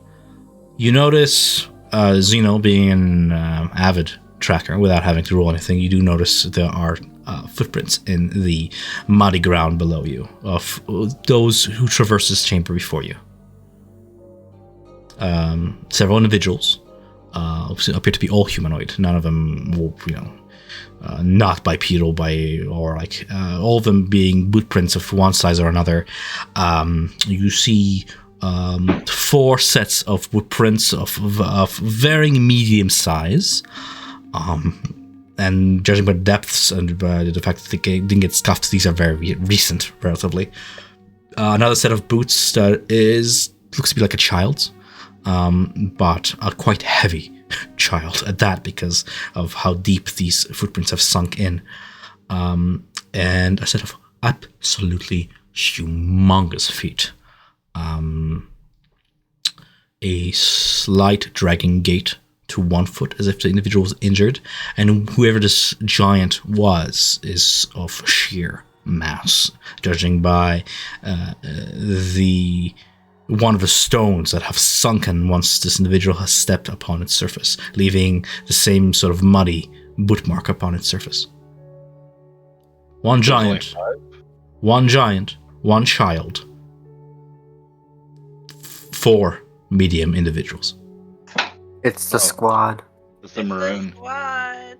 Speaker 3: You notice, Zeno being an avid tracker, without having to roll anything, you do notice there are footprints in the muddy ground below you, of those who traversed this chamber before you. Several individuals appear to be all humanoid. None of them will, not bipedal, all of them being bootprints of one size or another. You see 4 sets of bootprints of varying medium size, and judging by the depths and by the fact that they didn't get scuffed, these are very recent, relatively. Another set of boots that looks to be like a child's, but a quite heavy child at that, because of how deep these footprints have sunk in, and a set of absolutely humongous feet, a slight dragging gait to 1 foot as if the individual was injured, and whoever this giant was is of sheer mass, judging by one of the stones that have sunken once this individual has stepped upon its surface, leaving the same sort of muddy boot mark upon its surface. One giant, one child, 4 medium individuals.
Speaker 6: It's the squad.
Speaker 4: It's the maroon.
Speaker 5: Squad.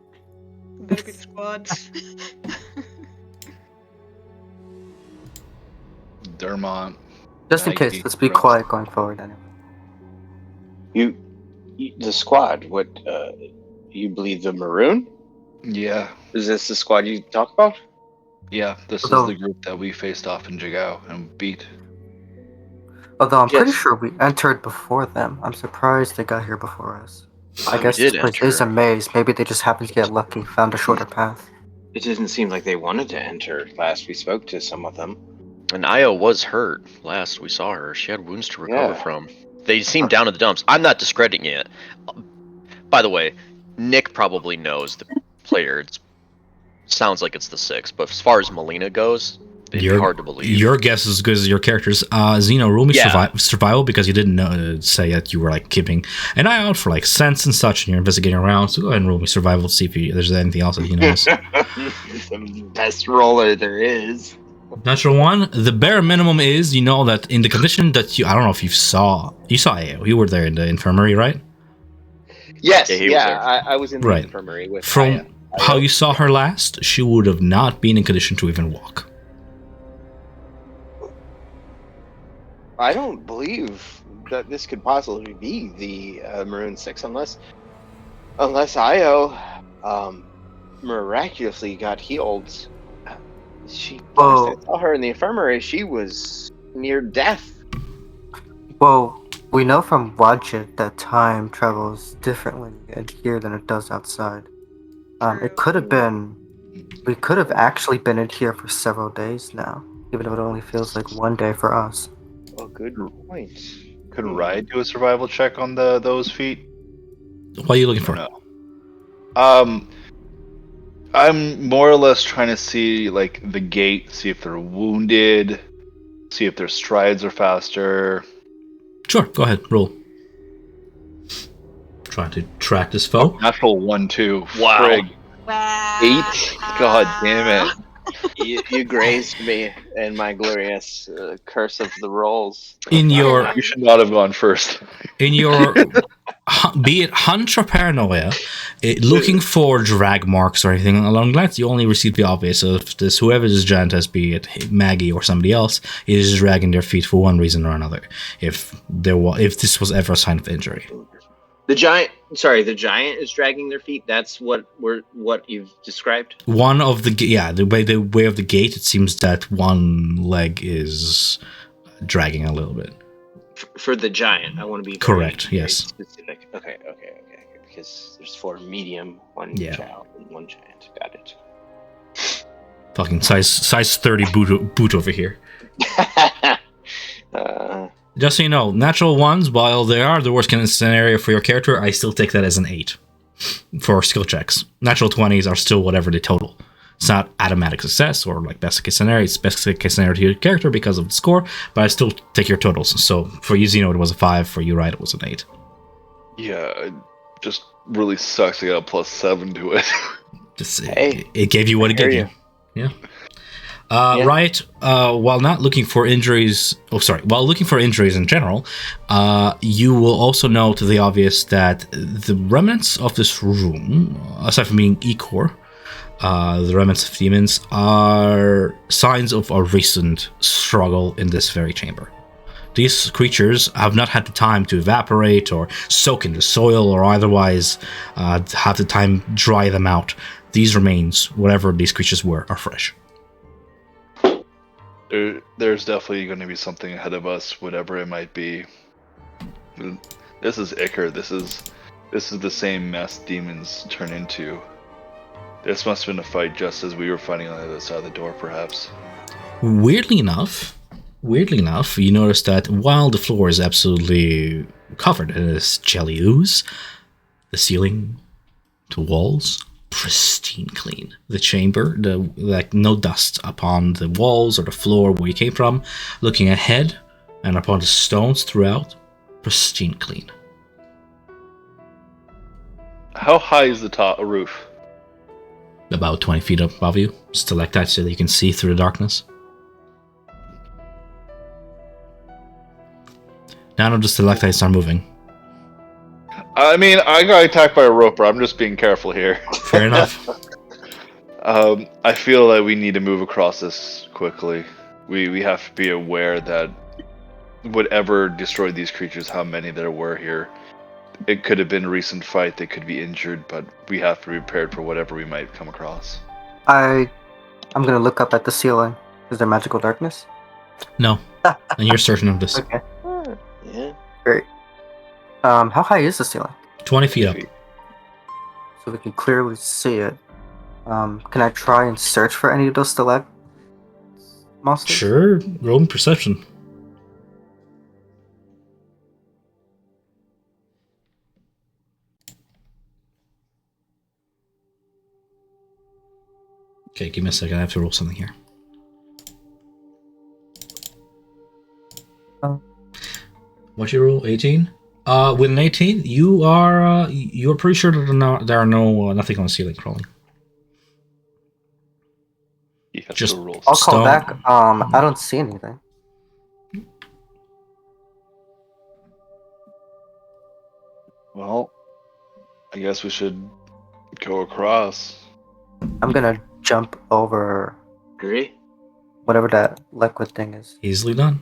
Speaker 5: Better be the squad.
Speaker 4: Dermont.
Speaker 6: Just in
Speaker 4: Maggie,
Speaker 6: case, let's be
Speaker 4: Ross.
Speaker 6: quiet going forward anyway.
Speaker 2: You, the squad. What? You believe the maroon?
Speaker 4: Yeah.
Speaker 2: Is this the squad you talk about?
Speaker 4: Yeah, this is
Speaker 6: Although-
Speaker 4: the group that we faced off in Jigao and beat.
Speaker 6: Although I'm pretty
Speaker 2: Yes.
Speaker 6: sure we entered before them. I'm surprised they got here before us. I
Speaker 1: We
Speaker 6: guess
Speaker 1: did
Speaker 6: this place
Speaker 1: enter.
Speaker 6: is a maze. Maybe they just happened to get lucky, found a shorter path.
Speaker 2: It didn't seem like they wanted to enter. Last we spoke to some of them.
Speaker 1: And Io was hurt last we saw her. She had wounds to recover
Speaker 2: Yeah.
Speaker 1: from. They seemed down in the dumps. I'm not discrediting it. By the way, Nick probably knows the player. It sounds like it's the 6, but as far as Melina goes, it'd be hard to believe.
Speaker 3: Your guess is as good as your character's. Zeno, roll me
Speaker 1: Yeah.
Speaker 3: survival because you didn't know, say that you were like keeping an eye out for like scents and such, and you're investigating around. So go ahead and roll me survival to see if there's anything else that you notice.
Speaker 2: The best roller there is.
Speaker 3: Natural 1. The bare minimum is you know that in the condition that I don't know if you saw AO. You were there in the infirmary, right?
Speaker 2: Yes,
Speaker 1: Yeah, he was
Speaker 2: yeah.
Speaker 1: there.
Speaker 2: I was in the
Speaker 3: Right.
Speaker 2: infirmary with
Speaker 3: From
Speaker 2: Aya.
Speaker 3: how you saw her last, she would have not been in condition to even walk.
Speaker 2: I don't believe that this could possibly be the Maroon 6 unless Io miraculously got healed. She
Speaker 6: Whoa.
Speaker 2: last I saw her in the infirmary, she was near death.
Speaker 6: Well, we know from Wadjet that time travels differently in here than it does outside. It could have been. We could have actually been in here for several days now, even if it only feels like one day for us.
Speaker 2: Oh, good point.
Speaker 4: Could Ride do a survival check on those feet?
Speaker 3: What are you looking for?
Speaker 4: Or no? I'm more or less trying to see like the gait, see if they're wounded, see if their strides are faster.
Speaker 3: Sure, go ahead, roll. Trying to track this foe.
Speaker 4: Natural 1-2.
Speaker 1: Wow.
Speaker 4: Frig.
Speaker 5: Wow.
Speaker 4: 8. God damn it.
Speaker 2: You grazed me in my glorious curse of the rolls.
Speaker 3: In your
Speaker 4: You should not have gone first.
Speaker 3: be it hunch or paranoia, looking for drag marks or anything along that, you only receive the obvious of this. Whoever this giant has, be it Maggie or somebody else, is dragging their feet for one reason or another. If this was ever a sign of injury,
Speaker 2: The giant is dragging their feet. That's what you've described.
Speaker 3: one of the way of the gate, it seems that one leg is dragging a little bit.
Speaker 2: For the giant, I want to be
Speaker 3: Correct,
Speaker 2: very
Speaker 3: yes.
Speaker 2: specific. Okay. Because there's 4 medium, 1
Speaker 3: Yeah.
Speaker 2: child, and 1 giant. Got it.
Speaker 3: Fucking size 30 boot over here. Just so you know, natural ones, while they are the worst case scenario for your character, I still take that as an 8 for skill checks. Natural 20s are still whatever they total. It's not automatic success or like best case scenario. It's best case scenario to your character because of the score, but I still take your totals. So for you, Zeno, it was a 5. For you, right, it was an 8.
Speaker 4: Yeah, it just really sucks to get a +7 to it.
Speaker 3: It gave you what it gave you. Yeah. Right. While looking for injuries in general, you will also note the obvious that the remnants of this room, aside from being Ecor, the remnants of demons, are signs of a recent struggle in this very chamber. These creatures have not had the time to evaporate or soak in the soil or otherwise have the time dry them out. These remains, whatever these creatures were, are fresh.
Speaker 4: There's definitely going to be something ahead of us, whatever it might be. This is Icar. This is the same mess demons turn into. This must have been a fight just as we were fighting on the other side of the door, perhaps.
Speaker 3: Weirdly enough, you notice that while the floor is absolutely covered in this jelly ooze, the ceiling, the walls, pristine clean. The chamber, no dust upon the walls or the floor where you came from. Looking ahead and upon the stones throughout, pristine clean.
Speaker 4: How high is the roof?
Speaker 3: About 20 feet above you, stalactites so that you can see through the darkness. None of the stalactites are moving.
Speaker 4: I mean, I got attacked by a roper. I'm just being careful here.
Speaker 3: Fair enough.
Speaker 4: I feel that we need to move across this quickly. We have to be aware that whatever destroyed these creatures, how many there were here, it could have been a recent fight. They could be injured, but we have to be prepared for whatever we might come across.
Speaker 6: I'm gonna look up at the ceiling. Is there magical darkness?
Speaker 3: No. And you're certain of this.
Speaker 6: Okay,
Speaker 2: Yeah.
Speaker 6: great. How high is the ceiling?
Speaker 3: 20 feet up.
Speaker 6: So we can clearly see it. Can I try and search for any of those stalagmites? Monsters?
Speaker 3: Sure. Roll me perception. Okay, give me a second. I have to roll something here. What'd you roll? 18? With an 18, you're pretty sure that there are nothing on the ceiling crawling.
Speaker 4: You have
Speaker 3: Just
Speaker 4: to roll.
Speaker 6: I'll call
Speaker 3: Stone.
Speaker 6: back. I don't see anything.
Speaker 4: Well, I guess we should go across.
Speaker 6: I'm gonna jump over
Speaker 2: Agree.
Speaker 6: whatever that liquid thing is.
Speaker 3: Easily done.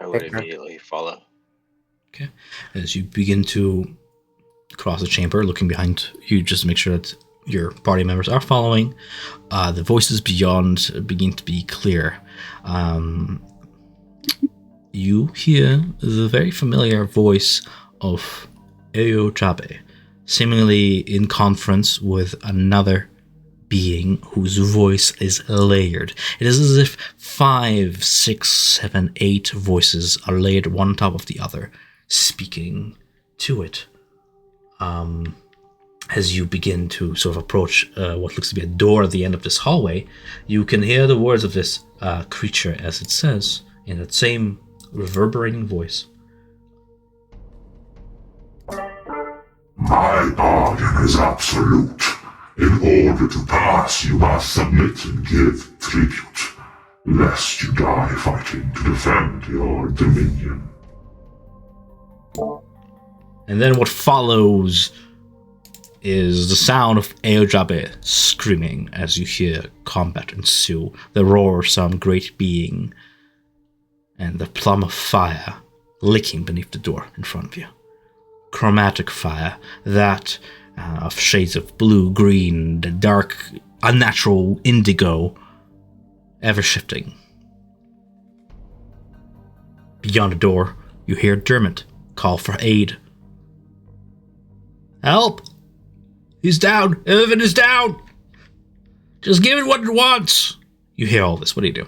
Speaker 2: I would
Speaker 6: Okay.
Speaker 2: immediately follow.
Speaker 3: Okay. As you begin to cross the chamber, looking behind you just to make sure that your party members are following, the voices beyond begin to be clear. You hear the very familiar voice of Eochabe, seemingly in conference with another being whose voice is layered. It is as if 5, 6, 7, 8 voices are layered one on top of the other, speaking to it. As you begin to sort of approach what looks to be a door at the end of this hallway, you can hear the words of this creature as it says, in that same reverberating voice.
Speaker 7: My bargain is absolute. In order to pass, you must submit and give tribute, lest you die fighting to defend your dominion.
Speaker 3: And then what follows is the sound of Eojabe screaming as you hear combat ensue, the roar of some great being, and the plum of fire licking beneath the door in front of you. Chromatic fire, that of shades of blue, green, the dark, unnatural indigo, ever shifting. Beyond the door, you hear Dermot call for aid. Help! He's down! Evan is down! Just give it what it wants! You hear all this. What do you do?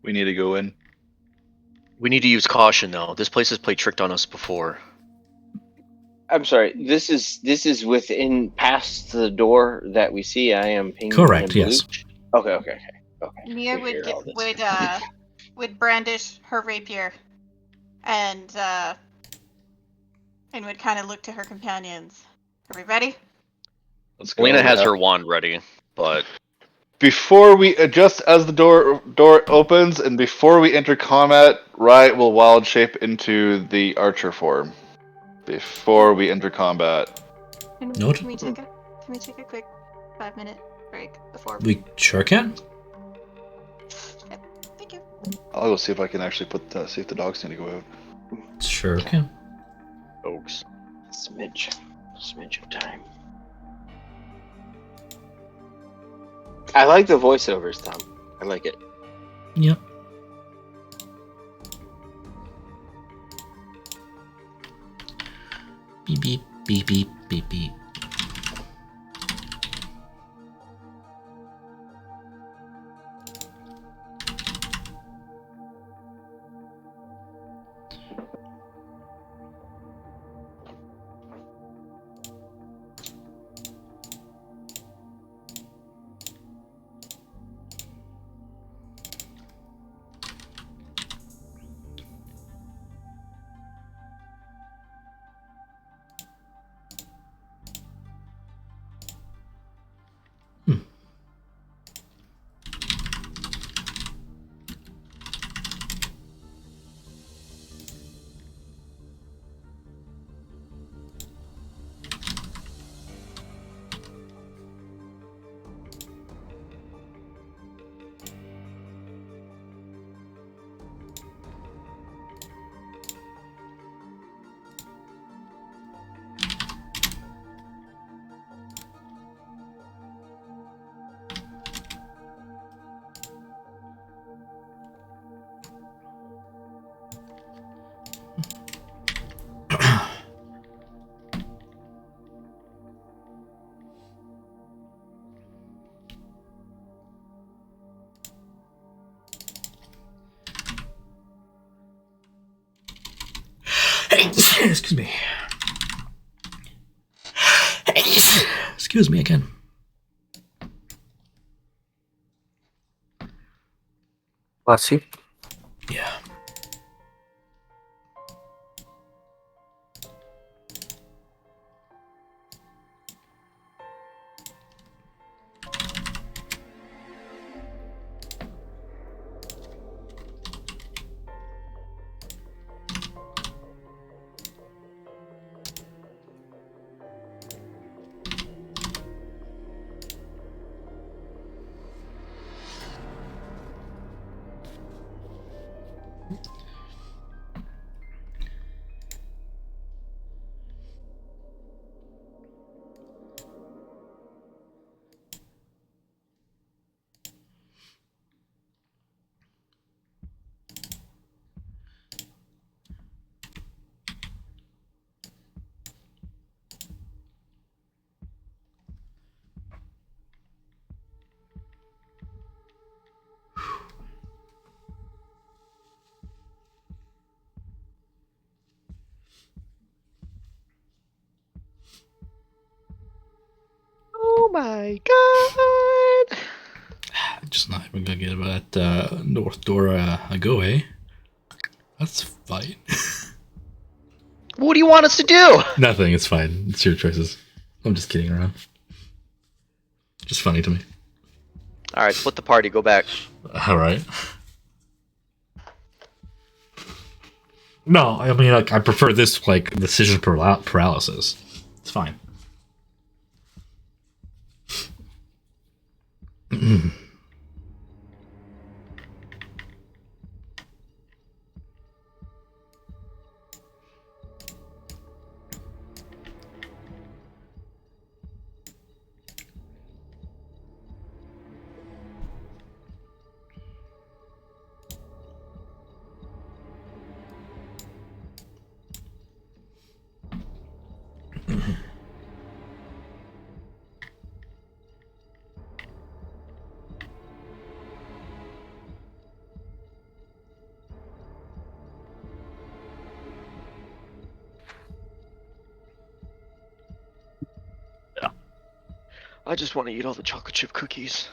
Speaker 4: We need to go in.
Speaker 1: We need to use caution, though. This place has played tricked on us before.
Speaker 2: I'm sorry. This is within past the door that we see. I am pink.
Speaker 3: Correct,
Speaker 2: and blue.
Speaker 3: yes.
Speaker 2: Okay.
Speaker 5: Nia
Speaker 2: We hear all this.
Speaker 5: would brandish her rapier, and would kind of look to her companions. Are we ready?
Speaker 4: Let's go.
Speaker 1: Lena has her wand ready, but
Speaker 4: Before we, just as the door opens and before we enter combat, Riot will wild shape into the archer form. Before we enter combat.
Speaker 3: Note.
Speaker 5: Can we take a quick 5-minute break before
Speaker 3: We sure can.
Speaker 5: Okay, thank you.
Speaker 4: I'll go see if I can actually see if the dogs need to go out.
Speaker 3: Sure can.
Speaker 1: folks.
Speaker 2: Smidge of time. I like the voiceovers, Tom. I like it.
Speaker 3: Yep. Beep beep beep beep beep beep. Excuse me. Excuse me again.
Speaker 6: Bless you.
Speaker 3: Yeah.
Speaker 1: Oh my god!
Speaker 3: Just not even gonna get that North Door a go, eh? That's fine.
Speaker 1: What do you want us to do?
Speaker 3: Nothing, it's fine. It's your choices. I'm just kidding around. Just funny to me.
Speaker 1: Alright, split the party, go back.
Speaker 3: Alright. No, I mean, like, I prefer this, like, decision paralysis. It's fine.
Speaker 1: I just want to eat all the chocolate chip cookies.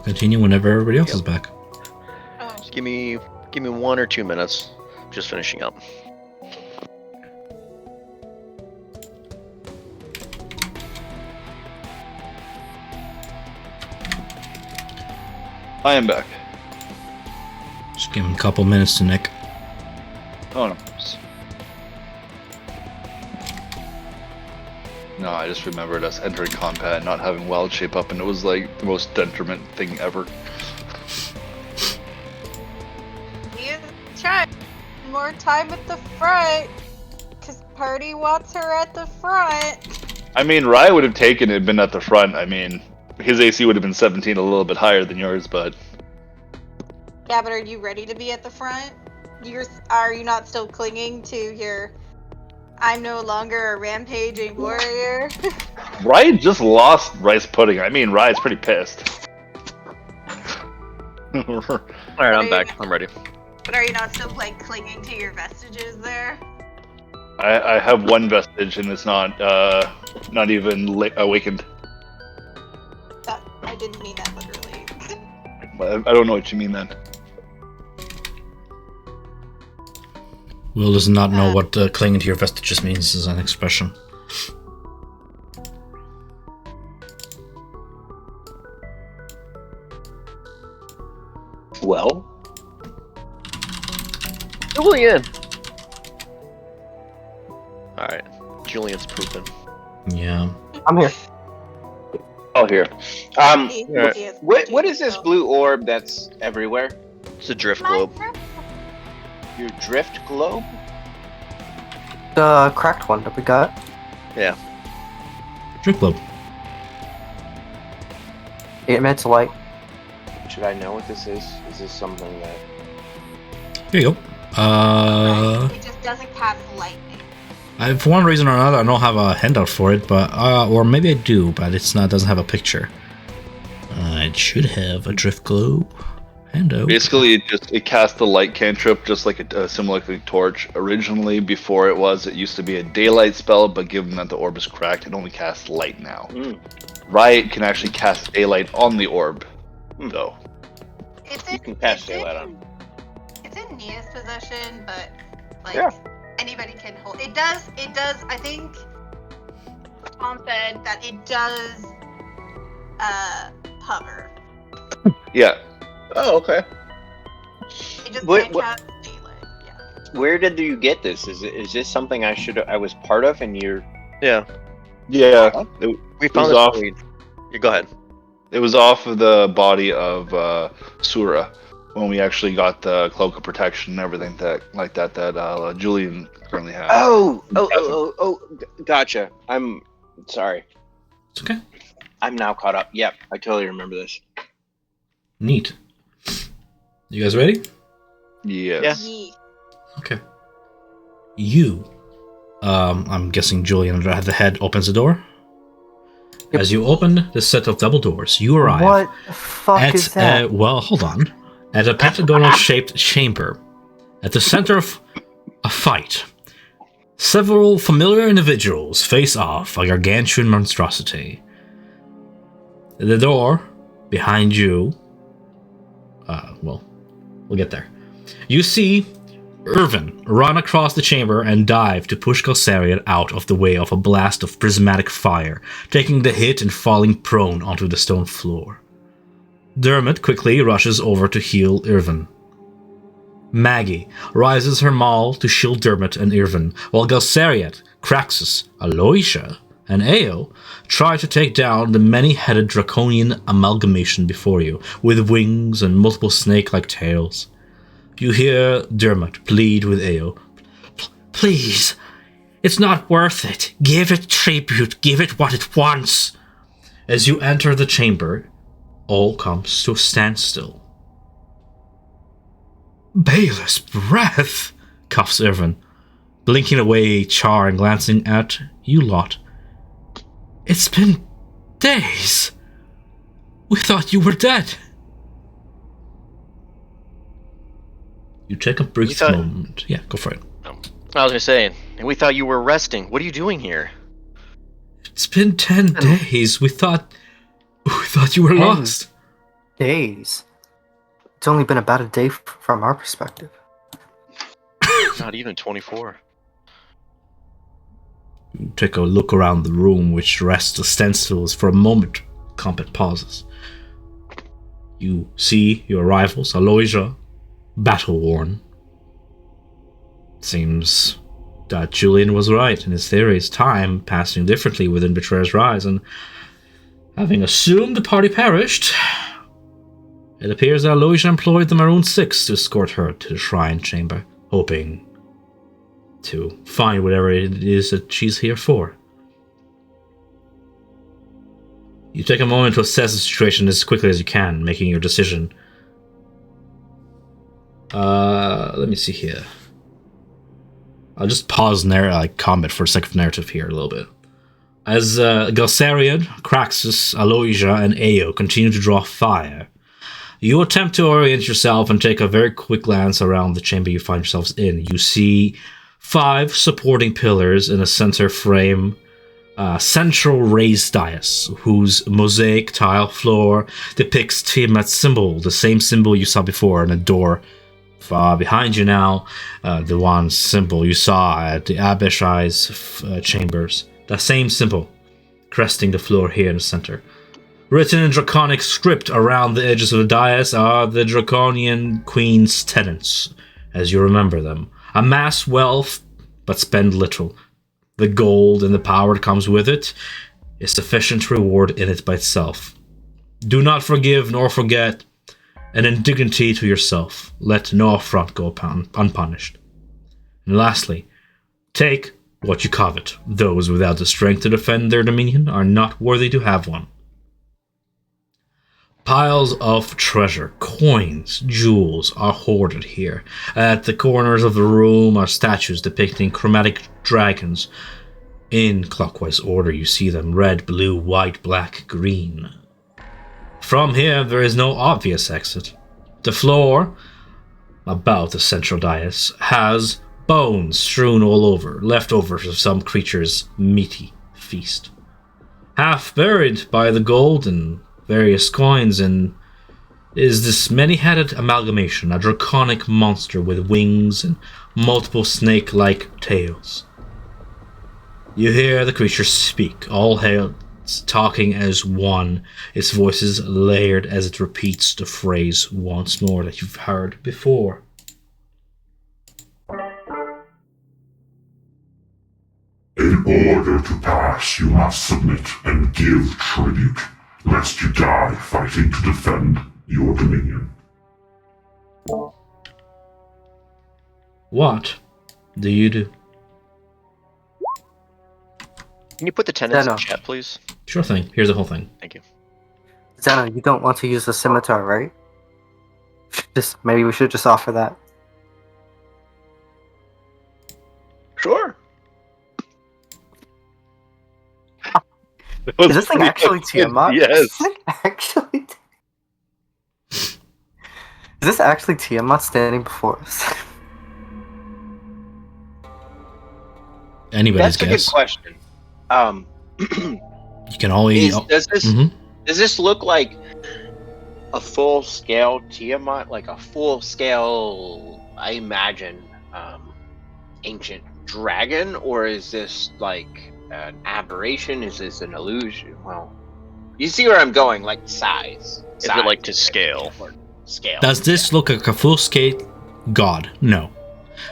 Speaker 3: continue whenever everybody else is back.
Speaker 5: Oh,
Speaker 1: Just give me 1 or 2 minutes. Just finishing up.
Speaker 4: I am back.
Speaker 3: Just give him a couple minutes to Nick.
Speaker 4: Oh no. No, I just remembered us entering combat and not having wild shape up, and it was like the most detriment thing ever.
Speaker 5: you try more time at the front, cause Party wants her at the front.
Speaker 4: I mean, Rye would have taken it, been at the front. I mean, his AC would have been 17, a little bit higher than yours, but
Speaker 5: Yeah, but are you ready to be at the front? Are you not still clinging to your I'm no longer a rampaging warrior?
Speaker 4: Rye just lost rice pudding. I mean, Rye's pretty pissed.
Speaker 1: Alright, I'm back. I'm ready.
Speaker 5: But are you not still like clinging to your vestiges there?
Speaker 4: I have one vestige, and it's not even awakened.
Speaker 5: I didn't mean that literally.
Speaker 4: I don't know what you mean then.
Speaker 3: Will does not know what clinging to your vestiges means as an expression.
Speaker 2: Well,
Speaker 1: Julian! Alright. Julian's pooping.
Speaker 3: Yeah.
Speaker 6: I'm here.
Speaker 2: oh here.
Speaker 5: He is
Speaker 2: What is this blue orb that's everywhere?
Speaker 1: It's a drift globe.
Speaker 2: Your drift globe?
Speaker 6: The cracked one that we got.
Speaker 1: Yeah.
Speaker 3: Drip globe.
Speaker 6: It emits light.
Speaker 2: Should I know what this is? Is this something that...
Speaker 3: Here you go.
Speaker 5: It just doesn't have lightning.
Speaker 3: For one reason or another, I don't have a handout for it, but or maybe I do, but it's not. Doesn't have a picture. It should have a drift globe handout.
Speaker 4: Basically, it cast the light cantrip just like a similar like torch. Originally, before it used to be a daylight spell, but given that the orb is cracked, it only casts light now. Riot can actually cast daylight on the orb, though.
Speaker 2: You can cast daylight on.
Speaker 5: It's in Nia's possession, but like
Speaker 2: Yeah.
Speaker 5: anybody can hold. It does. I think Tom said that it does hover.
Speaker 4: Yeah.
Speaker 2: Oh, okay.
Speaker 5: It just
Speaker 2: What-
Speaker 5: can't
Speaker 2: what-
Speaker 5: cast daylight. Yeah.
Speaker 2: Where did you get this? Is this something I was part of and you're...
Speaker 1: Yeah.
Speaker 4: Yeah.
Speaker 1: We found
Speaker 4: was
Speaker 1: it.
Speaker 4: off.
Speaker 1: Yeah, go ahead.
Speaker 4: It was off of the body of Sura when we actually got the cloak of protection and everything that Julian currently has.
Speaker 2: Gotcha. I'm sorry.
Speaker 3: It's okay.
Speaker 2: I'm now caught up. Yep, I totally remember this.
Speaker 3: Neat. You guys ready?
Speaker 4: Yes.
Speaker 5: Yeet.
Speaker 3: Okay. You. I'm guessing Julian at the head opens the door.
Speaker 6: Yep.
Speaker 3: As you open the set of double doors, you arrive
Speaker 6: What the fuck is that?
Speaker 3: well, hold on. At a pentagonal-shaped chamber. At the center of a fight. Several familiar individuals face off a gargantuan monstrosity. At the door, behind you... we'll get there. You see Irvin run across the chamber and dive to push Gelsariad out of the way of a blast of prismatic fire, taking the hit and falling prone onto the stone floor. Dermot quickly rushes over to heal Irvin. Maggie rises her maul to shield Dermot and Irvin, while Gelsariad, Craxus, Aloysia, and Ao try to take down the many-headed draconian amalgamation before you, with wings and multiple snake-like tails. You hear Dermot plead with Ao. Please, it's not worth it. Give it tribute. Give it what it wants. As you enter the chamber, all comes to a standstill. Balef's breath, coughs Irvin, blinking away Char and glancing at you lot. It's been days. We thought you were dead. You take a brief moment. Yeah, go for it.
Speaker 1: I was gonna say, and we thought you were resting. What are you doing here?
Speaker 3: It's been 10 days. We thought you were lost.
Speaker 6: Days. It's only been about a day from our perspective.
Speaker 1: Not even 24.
Speaker 3: You take a look around the room, which rests the stencils for a moment. Combat pauses. You see your rivals, Aloysia, battle-worn. Seems that Julian was right in his theories, time passing differently within Betrayer's Rise, and having assumed the party perished, it appears that Aloysia employed the Maroon Six to escort her to the Shrine Chamber, hoping to find whatever it is that she's here for. You take a moment to assess the situation as quickly as you can, making your decision. Let me see here. I'll just pause combat for a sake of narrative here a little bit. As Gelsariad, Craxus, Aloysia, and Ao continue to draw fire, you attempt to orient yourself and take a very quick glance around the chamber you find yourselves in. You see 5 supporting pillars in a center frame, central raised dais, whose mosaic tile floor depicts Tiamat's symbol, the same symbol you saw before, and a door far behind you now, the one symbol you saw at the Abishai's chambers. The same symbol, cresting the floor here in the center. Written in draconic script around the edges of the dais are the Draconian Queen's tenets, as you remember them. Amass wealth, but spend little. The gold and the power that comes with it is sufficient reward in it by itself. Do not forgive nor forget, an indignity to yourself. Let no affront go unpunished. And lastly, take what you covet. Those without the strength to defend their dominion are not worthy to have one. Piles of treasure, coins, jewels are hoarded here. At the corners of the room are statues depicting chromatic dragons. In clockwise order, you see them: red, blue, white, black, green. From here, there is no obvious exit. The floor, about the central dais, has bones strewn all over, leftovers of some creature's meaty feast. Half buried by the gold and various coins, and is this many-headed amalgamation, a draconic monster with wings and multiple snake-like tails. You hear the creature speak, all hail talking as one, its voices layered as it repeats the phrase once more that you've heard before.
Speaker 7: In order to pass, you must submit and give tribute, lest you die fighting to defend your dominion.
Speaker 3: What do you do?
Speaker 1: Can you put the tenants in
Speaker 6: No.
Speaker 1: chat, please?
Speaker 3: Sure thing. Here's the whole thing.
Speaker 1: Thank you.
Speaker 6: Zena, you don't want to use the scimitar, right? Maybe we should just offer that.
Speaker 2: Sure.
Speaker 6: Is this thing actually Tiamat?
Speaker 2: Yes.
Speaker 6: Is this actually? Is this actually Tiamat standing before us?
Speaker 3: Anybody's
Speaker 2: That's a
Speaker 3: guess.
Speaker 2: good question.
Speaker 3: You can only.
Speaker 2: Does this
Speaker 3: Mhm.
Speaker 2: does this look like a full scale Tiamat, like a full scale? I imagine ancient dragon, or is this like an aberration? Is this an illusion? Well, you see where I'm going, like size.
Speaker 1: Is it like to scale?
Speaker 2: Scale.
Speaker 3: Does this look like a full-scale god? No.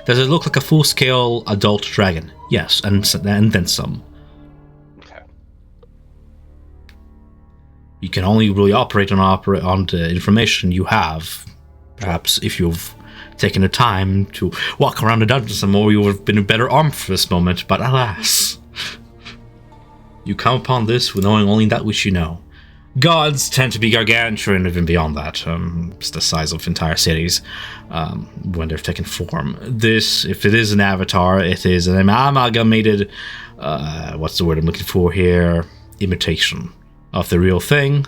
Speaker 3: Does it look like a full-scale adult dragon? Yes, and then some.
Speaker 2: Okay.
Speaker 3: You can only really operate on the information you have. Perhaps if you've taken the time to walk around the dungeon some more, you would have been better armed for this moment, but alas. You come upon this with knowing only that which you know. Gods tend to be gargantuan, even beyond that. It's the size of entire cities when they've taken form. This, if it is an avatar, it is an amalgamated, what's the word I'm looking for here? Imitation of the real thing.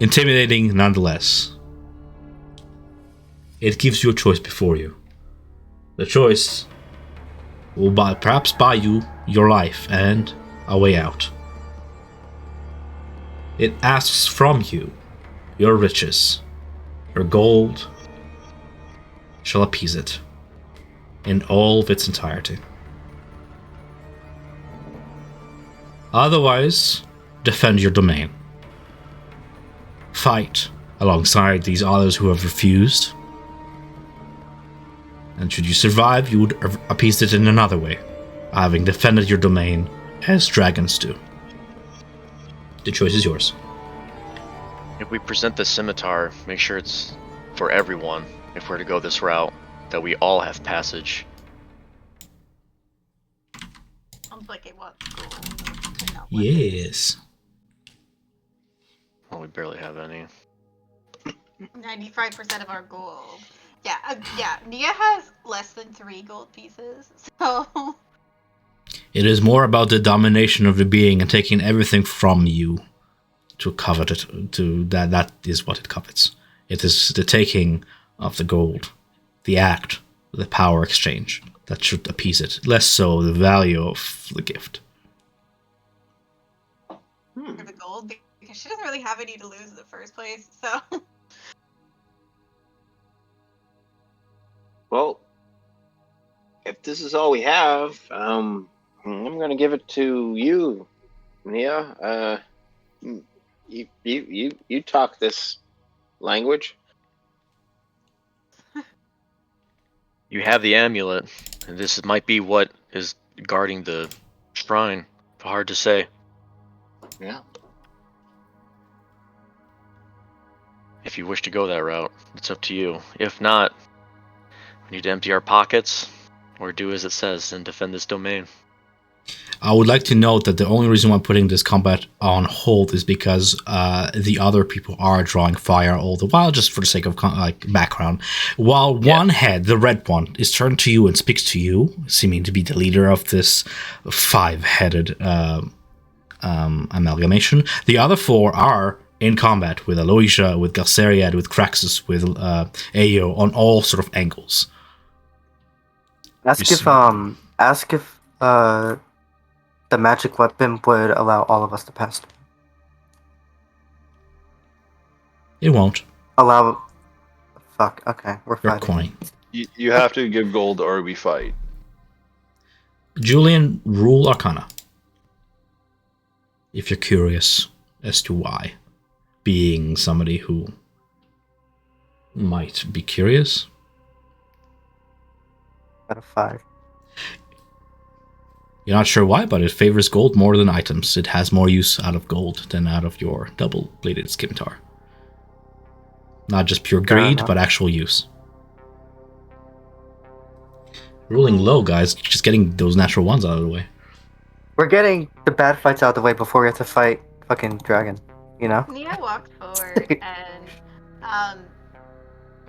Speaker 3: Intimidating nonetheless. It gives you a choice before you. The choice will perhaps buy you your life and a way out. It asks from you your riches, your gold, shall appease it in all of its entirety. Otherwise, defend your domain. Fight alongside these others who have refused. And should you survive, you would appease it in another way, having defended your domain as dragons do. The choice is yours.
Speaker 1: If we present the scimitar, make sure it's for everyone, if we're to go this route, that we all have passage.
Speaker 5: Sounds like it was gold.
Speaker 3: Yes.
Speaker 1: Well, we barely have any.
Speaker 5: 95% of our gold. Yeah, Nia has less than 3 gold pieces, so...
Speaker 3: It is more about the domination of the being and taking everything from you to covet it. That is what it covets. It is the taking of the gold, the act, the power exchange that should appease it. Less so the value of the gift.
Speaker 5: For the gold, because she doesn't really have any to lose in the first place, so...
Speaker 2: Well, if this is all we have, I'm gonna give it to you, Nia. You talk this language.
Speaker 1: You have the amulet, and this might be what is guarding the shrine. Hard to say.
Speaker 2: Yeah.
Speaker 1: If you wish to go that route, it's up to you. If not, we need to empty our pockets, or do as it says and defend this domain.
Speaker 3: I would like to note that the only reason why I'm putting this combat on hold is because the other people are drawing fire all the while, just for the sake of background. While one head, the red one, is turned to you and speaks to you, seeming to be the leader of this 5-headed amalgamation, the other 4 are in combat with Aloysia, with Galceriad, with Craxus, with Ayo, on all sort of angles.
Speaker 6: Ask if the magic weapon would allow all of us to pass.
Speaker 3: It won't.
Speaker 6: Allow. Fuck. Okay, we're
Speaker 3: You're
Speaker 6: fighting.
Speaker 3: coin.
Speaker 4: You have to give gold or we fight.
Speaker 3: Julian, rule Arcana. If you're curious as to why. Being somebody who might be curious.
Speaker 6: Out of 5.
Speaker 3: You're not sure why, but it favors gold more than items. It has more use out of gold than out of your double-bladed scimitar. Not just pure greed, but actual use. Rolling low, guys. Just getting those natural ones out of the way.
Speaker 6: We're getting the bad fights out of the way before we have to fight fucking dragon. You know?
Speaker 5: Nia walks forward and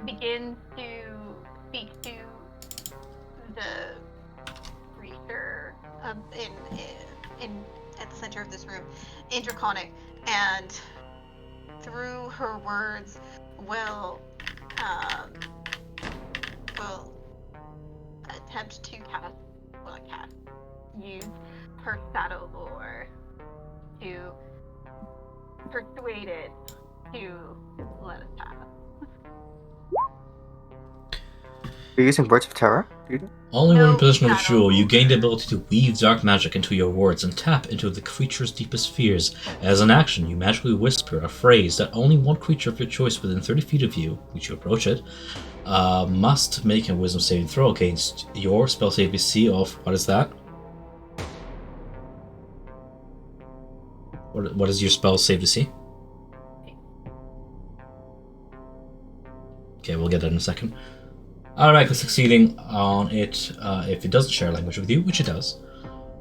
Speaker 5: begins to speak to the creature in at the center of this room, in Draconic, and through her words will attempt to use her shadow lore to persuade it to let us pass.
Speaker 6: You're using words of terror?
Speaker 3: Only when in possession of the
Speaker 5: shadow.
Speaker 3: jewel, you gain the ability to weave dark magic into your words and tap into the creature's deepest fears. As an action, you magically whisper a phrase that only one creature of your choice within 30 feet of you, which you approach it, must make a wisdom saving throw against your spell save DC of, what is that? What is your spell save DC? Okay, we'll get that in a second. Automatically succeeding on it if it doesn't share language with you, which it does.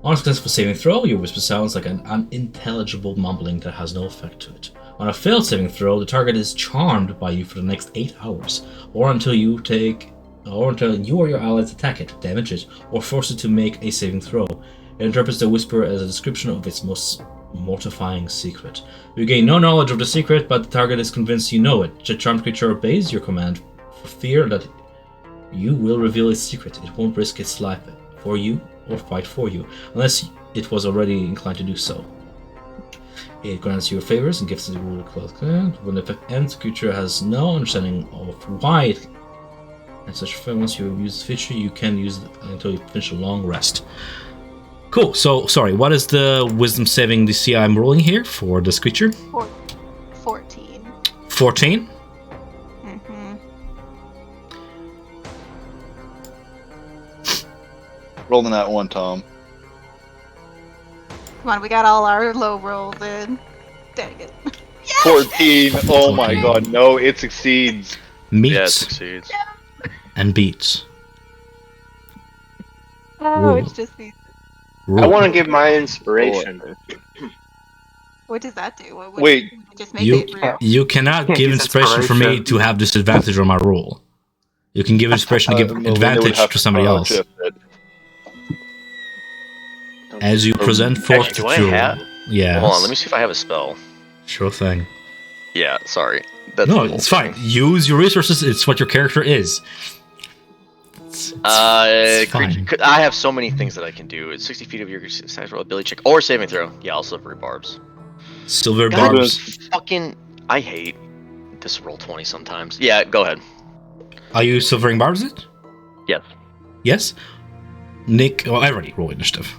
Speaker 3: On a successful saving throw, your whisper sounds like an unintelligible mumbling that has no effect to it. On a failed saving throw, the target is charmed by you for the next 8 hours, or until you or your allies attack it, damage it, or force it to make a saving throw. It interprets the whisper as a description of its most mortifying secret. You gain no knowledge of the secret, but the target is convinced you know it. The charmed creature obeys your command for fear that you will reveal its secret. It won't risk its life for you or fight for you, unless it was already inclined to do so. It grants you favors and gifts the rule of close command. When the effect ends, the creature has no understanding of why it and such effect. Once you use the feature, you can use it until you finish a long rest. Cool. So, sorry, what is the wisdom saving DC I'm rolling here for this creature?
Speaker 5: 14.
Speaker 3: 14?
Speaker 5: Mm-hmm.
Speaker 4: Rolling that one, Tom.
Speaker 5: Come on, we got all our low rolls in. Dang it.
Speaker 4: 14. Oh my
Speaker 3: 14.
Speaker 4: god, no, it succeeds.
Speaker 3: Meets
Speaker 1: Yeah, it succeeds.
Speaker 3: and beats.
Speaker 5: Oh,
Speaker 3: Roll.
Speaker 5: it's just these.
Speaker 2: I want to give my inspiration.
Speaker 5: What does that do? What
Speaker 4: Wait.
Speaker 5: just make
Speaker 3: You,
Speaker 5: it real?
Speaker 3: you cannot
Speaker 6: Can't
Speaker 3: give
Speaker 6: use
Speaker 3: inspiration for me
Speaker 6: inspiration.
Speaker 3: to have disadvantage on my roll. You can give inspiration to give
Speaker 4: Melina would
Speaker 3: advantage
Speaker 4: have
Speaker 3: to somebody else.
Speaker 4: shift it.
Speaker 3: As you present forth
Speaker 1: Actually, do
Speaker 3: the
Speaker 1: I
Speaker 3: jewel.
Speaker 1: have?
Speaker 3: Yes.
Speaker 1: Hold on, let me see if I have a spell.
Speaker 3: Sure thing.
Speaker 1: Yeah, sorry. That's
Speaker 3: No,
Speaker 1: the whole
Speaker 3: it's fine.
Speaker 1: thing.
Speaker 3: Use your resources. It's what your character is. Fine.
Speaker 1: I have so many things that I can do. It's 60 feet of your size roll, ability check, or saving throw. Yeah, I'll silvery barbs.
Speaker 3: Silver
Speaker 1: God,
Speaker 3: barbs.
Speaker 1: fucking, I hate this roll 20 sometimes. Yeah, go ahead.
Speaker 3: Are you silvering barbs it?
Speaker 1: Yes.
Speaker 3: Yes? Nick, I already rolled initiative.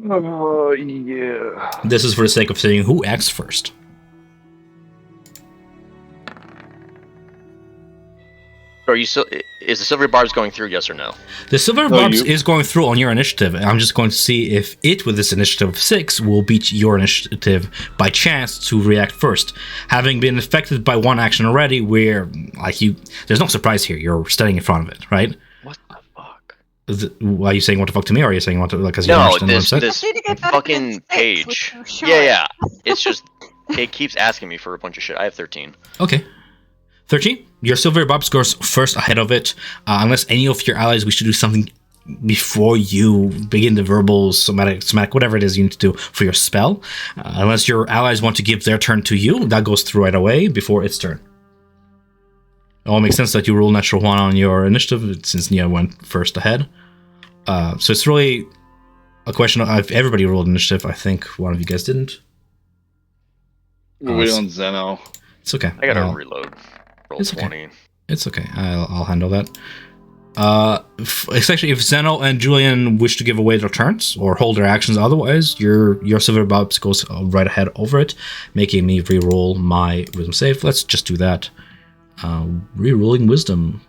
Speaker 4: Oh, yeah.
Speaker 3: This is for the sake of saying who acts first.
Speaker 1: Are you still? Is the silvery barbs going through? Yes or no?
Speaker 3: The silver
Speaker 4: No,
Speaker 3: barbs
Speaker 4: you-
Speaker 3: is going through on your initiative. I'm just going to see if it, with this initiative of 6, will beat your initiative by chance to react first. Having been affected by one action already, where, like, there's no surprise here. You're standing in front of it, right?
Speaker 1: What the fuck?
Speaker 3: Are you saying what the fuck to me, or are you saying what the, like, because you don't
Speaker 1: No,
Speaker 3: understand what I'm saying?
Speaker 1: this
Speaker 5: I need to get back
Speaker 1: fucking
Speaker 5: to 6,
Speaker 1: page.
Speaker 5: which I'm sure.
Speaker 1: Yeah. It's just it keeps asking me for a bunch of shit. I have 13.
Speaker 3: Okay. 13. Your silver bob scores first ahead of it. Unless any of your allies wish to do something before you begin the verbal, somatic, whatever it is you need to do for your spell. Unless your allies want to give their turn to you, that goes through right away before its turn. It all makes sense that you roll natural 1 on your initiative since Nia went first ahead. So it's really a question of if everybody rolled initiative. I think one of you guys didn't.
Speaker 4: We're waiting on Zeno.
Speaker 3: It's okay.
Speaker 1: I gotta reload. Roll
Speaker 3: it's okay.
Speaker 1: 20.
Speaker 3: It's okay. I'll handle that. Especially if Zeno and Julian wish to give away their turns or hold their actions otherwise, your silver bobs goes right ahead over it, making me re-roll my wisdom save. Let's just do that. Re-rolling wisdom.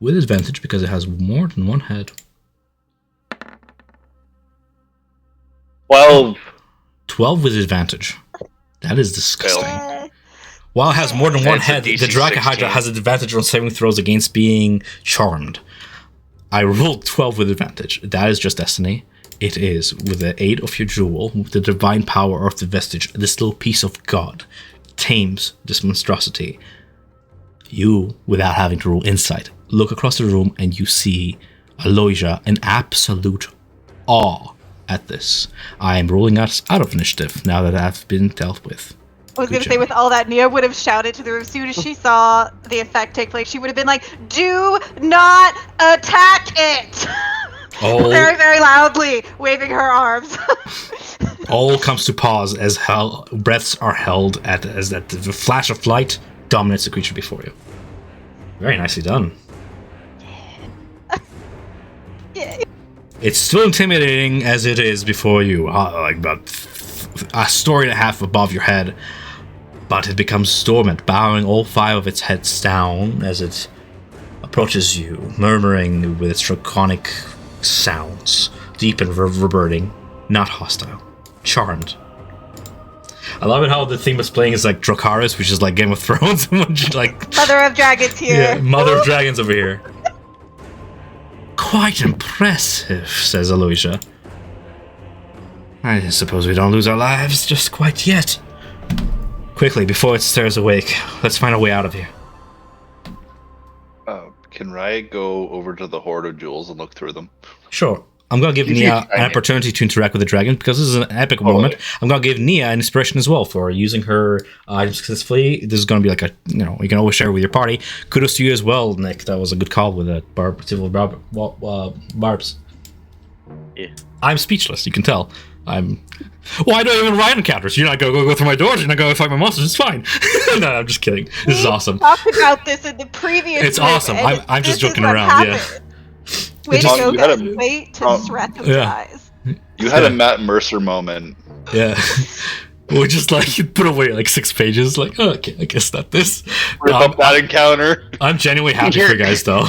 Speaker 3: With advantage because it has more than one head.
Speaker 2: 12.
Speaker 3: 12 with advantage. That is disgusting.
Speaker 5: Yeah.
Speaker 3: While it has more than one
Speaker 1: It's a
Speaker 3: head, the
Speaker 1: DC
Speaker 3: Dracahydra
Speaker 1: 16.
Speaker 3: has an advantage on saving throws against being charmed. I rolled 12 with advantage. That is just destiny. It is, with the aid of your jewel, with the divine power of the vestige, this little piece of God tames this monstrosity. You, without having to roll insight, look across the room and you see Aloysia in absolute awe at this. I am rolling us out of initiative now that I've been dealt with.
Speaker 5: I was
Speaker 3: Good
Speaker 5: going to say,
Speaker 3: job.
Speaker 5: with all that, Nia would have shouted to the room as soon as she saw the effect take place. She would have been like, "Do not attack it!"
Speaker 3: Oh.
Speaker 5: Very, very loudly, waving her arms.
Speaker 3: All comes to pause as breaths are held as that the flash of light dominates the creature before you. Very nicely done.
Speaker 5: Yeah.
Speaker 3: It's still intimidating as it is before you, like about a story and a half above your head, but it becomes dormant, bowing all 5 of its heads down as it approaches you, murmuring with its draconic sounds, deep and reverberating, not hostile, charmed. I love it how the theme it's playing is like Dracarys, which is like Game of Thrones, like
Speaker 5: Mother of Dragons here.
Speaker 3: yeah, Mother of Dragons over here. Quite impressive, says Aloysia. I suppose we don't lose our lives just quite yet. Quickly, before it stirs awake, let's find a way out of here.
Speaker 4: Can Riot go over to the hoard of jewels and look through them?
Speaker 3: Sure. I'm gonna give
Speaker 4: You
Speaker 3: Nia
Speaker 4: keep
Speaker 3: an
Speaker 4: trying.
Speaker 3: opportunity to interact with the dragon because this is an epic
Speaker 4: Totally.
Speaker 3: moment. I'm gonna give Nia an inspiration as well for using her items successfully. This is gonna be like a you can always share with your party. Kudos to you as well, Nick. That was a good call with that barbs.
Speaker 1: Yeah.
Speaker 3: I'm speechless. You can tell. Well, I don't even ride encounters. You're not gonna go through my doors. You're not gonna fight my monsters. It's fine. No, I'm just kidding. This is awesome.
Speaker 5: We talked about this in the previous.
Speaker 3: It's
Speaker 5: loop,
Speaker 3: awesome.
Speaker 5: and
Speaker 3: I'm just
Speaker 5: this is
Speaker 3: joking
Speaker 5: what
Speaker 3: around.
Speaker 5: happened.
Speaker 3: Yeah.
Speaker 5: Way to
Speaker 3: just-
Speaker 5: go,
Speaker 4: You had
Speaker 5: guys.
Speaker 4: a-
Speaker 5: Way to strategize.
Speaker 3: Yeah.
Speaker 4: You had
Speaker 3: Yeah.
Speaker 4: a Matt Mercer moment.
Speaker 3: Yeah. We'll just like put away like 6 pages. Like, oh, okay, I guess not this.
Speaker 4: Rip up that encounter.
Speaker 3: I'm genuinely happy for you guys though.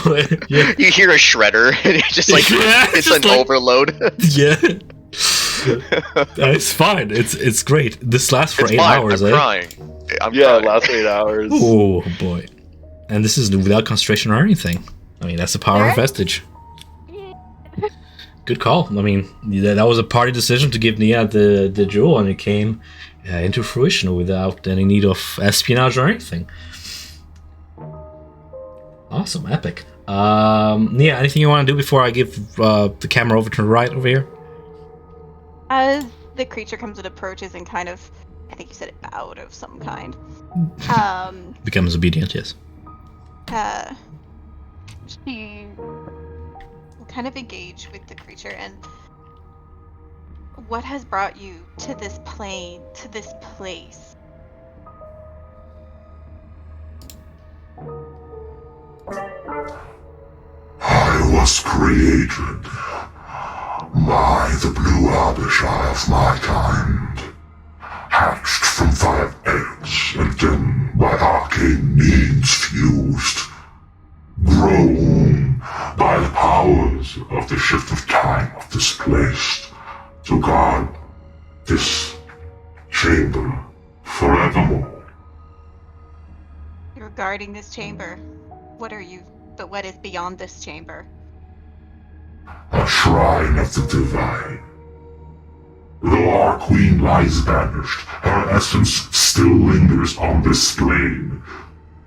Speaker 3: Yeah.
Speaker 1: You hear a shredder, and it's just like
Speaker 3: Yeah,
Speaker 1: it's
Speaker 3: just
Speaker 1: an
Speaker 3: like-
Speaker 1: overload.
Speaker 3: Yeah. It's fine. It's great. This lasts for
Speaker 1: It's
Speaker 3: 8
Speaker 1: fine.
Speaker 3: hours,
Speaker 1: I'm
Speaker 3: eh?
Speaker 1: crying. I'm
Speaker 4: Yeah,
Speaker 1: crying.
Speaker 4: last 8 hours.
Speaker 3: Oh boy. And this is without concentration or anything. I mean, that's the power of
Speaker 5: Alright.
Speaker 3: vestige. Good call. I mean, that was a party decision to give Nia the jewel, and it came into fruition without any need of espionage or anything. Awesome, epic. Nia, anything you want to do before I give the camera over to the right over here?
Speaker 5: As the creature comes and approaches and kind of, I think you said it bowed of some kind.
Speaker 3: Becomes obedient, yes.
Speaker 5: She will kind of engage with the creature and what has brought you to this plane, to this place?
Speaker 7: I was created by the blue Abishai of my kind, hatched from 5 eggs and then by arcane means fused, grown by the powers of the shift of time of this place to guard this chamber forevermore.
Speaker 5: Regarding this chamber, what are you? But what is beyond this chamber?
Speaker 7: A shrine of the divine. Though our queen lies banished, her essence still lingers on this plane.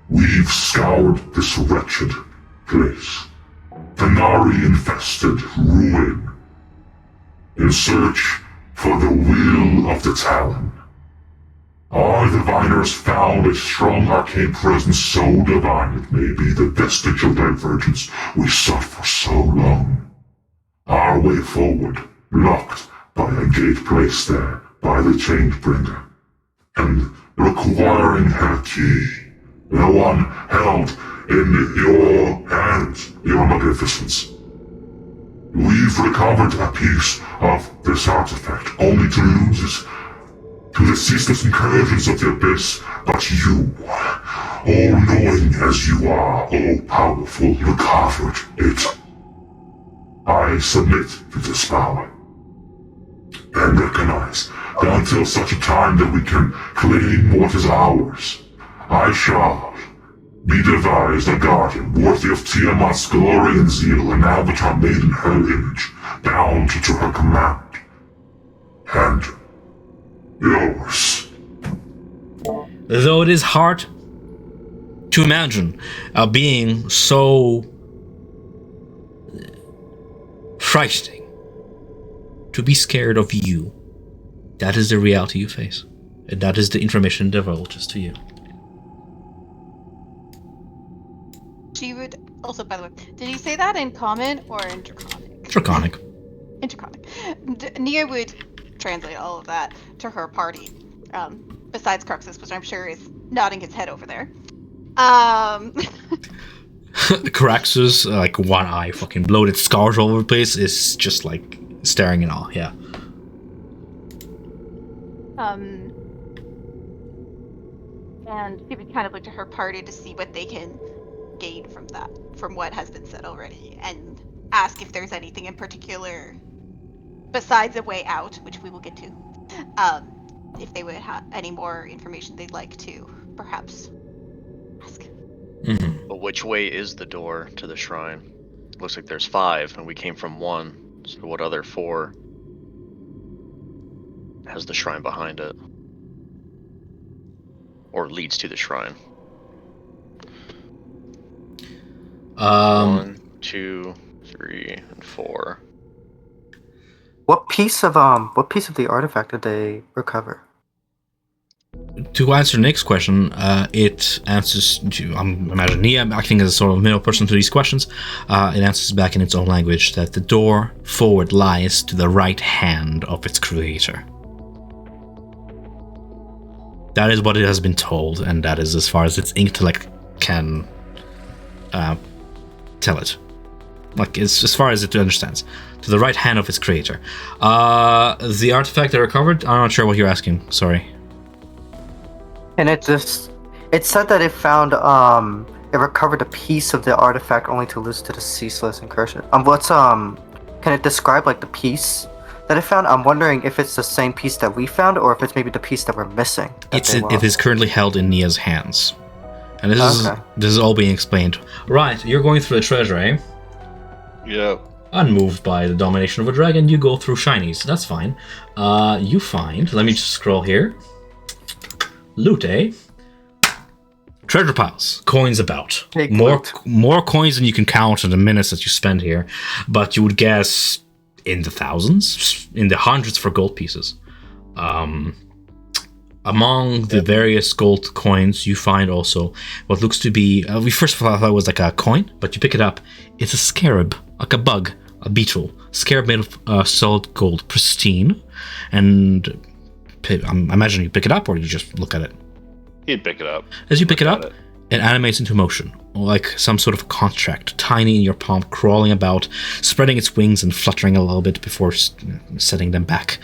Speaker 7: We've scoured this wretched place, Venari-infested ruin, in search for the will of the Talon. Our diviners found a strong arcane presence so divine it may be the vestige of divergence we sought for so long. Our way forward, blocked by a gate placed there by the Changebringer, and requiring her key, the one held in your hands, your magnificence. We've recovered a piece of this artifact, only to lose it to the ceaseless incursions of the abyss, but you, all-knowing as you are, all-powerful, recovered it. I submit to this power, and recognize that until such a time that we can claim what is ours, I shall be devised a guardian worthy of Tiamat's glory and zeal, an avatar made in her image, bound to her command. And yours.
Speaker 3: Though it is hard to imagine a being so frightening to be scared of you, that is the reality you face. And that is the information divulges to you.
Speaker 5: She would also, by the way, did you say that in common or in Draconic?
Speaker 3: Draconic.
Speaker 5: In Draconic. Nia would translate all of that to her party. Besides Cruxus, which I'm sure is nodding his head over there.
Speaker 3: Caraxus, like one eye, fucking bloated scars all over the place, is just like staring in awe, yeah.
Speaker 5: And she would kind of look to her party to see what they can gain from that, from what has been said already, and ask if there's anything in particular besides a way out, which we will get to. If they would have any more information they'd like to perhaps ask.
Speaker 3: Mm-hmm.
Speaker 1: But which way is the door to the shrine? Looks like there's 5, and we came from 1. So what other 4 has the shrine behind it? Or leads to the shrine? 1, 2, 3, and 4.
Speaker 6: What piece of the artifact did they recover?
Speaker 3: To answer Nick's question, it answers to, imagine Nia acting as a sort of middle person to these questions. It answers back in its own language that the door forward lies to the right hand of its creator. That is what it has been told, and that is as far as its intellect can tell it. Like, it's as far as it understands. To the right hand of its creator. The artifact they recovered, I'm not sure what you're asking, sorry.
Speaker 6: And it said that it found it recovered a piece of the artifact only to lose to the ceaseless incursion. Can it describe like the piece that it found? I'm wondering if it's the same piece that we found or if it's maybe the piece that we're missing.
Speaker 3: It is currently held in Nia's hands. And this is all being explained. Right, you're going through the treasure, eh?
Speaker 4: Yeah.
Speaker 3: Unmoved by the domination of a dragon, you go through shinies. That's fine. You find, let me just scroll here. Loot, eh? Treasure piles, coins about. More coins than you can count in the minutes that you spend here, but you would guess in the thousands, in the hundreds for gold pieces. Among the various gold coins, you find also what looks to be, we first thought it was like a coin, but you pick it up, it's a scarab, like a bug, a beetle. Scarab made of solid gold, pristine, and I imagine you pick it up or you just look at it.
Speaker 4: He'd pick it up.
Speaker 3: As you pick it up, it animates into motion, like some sort of construct, tiny in your palm, crawling about, spreading its wings and fluttering a little bit before setting them back,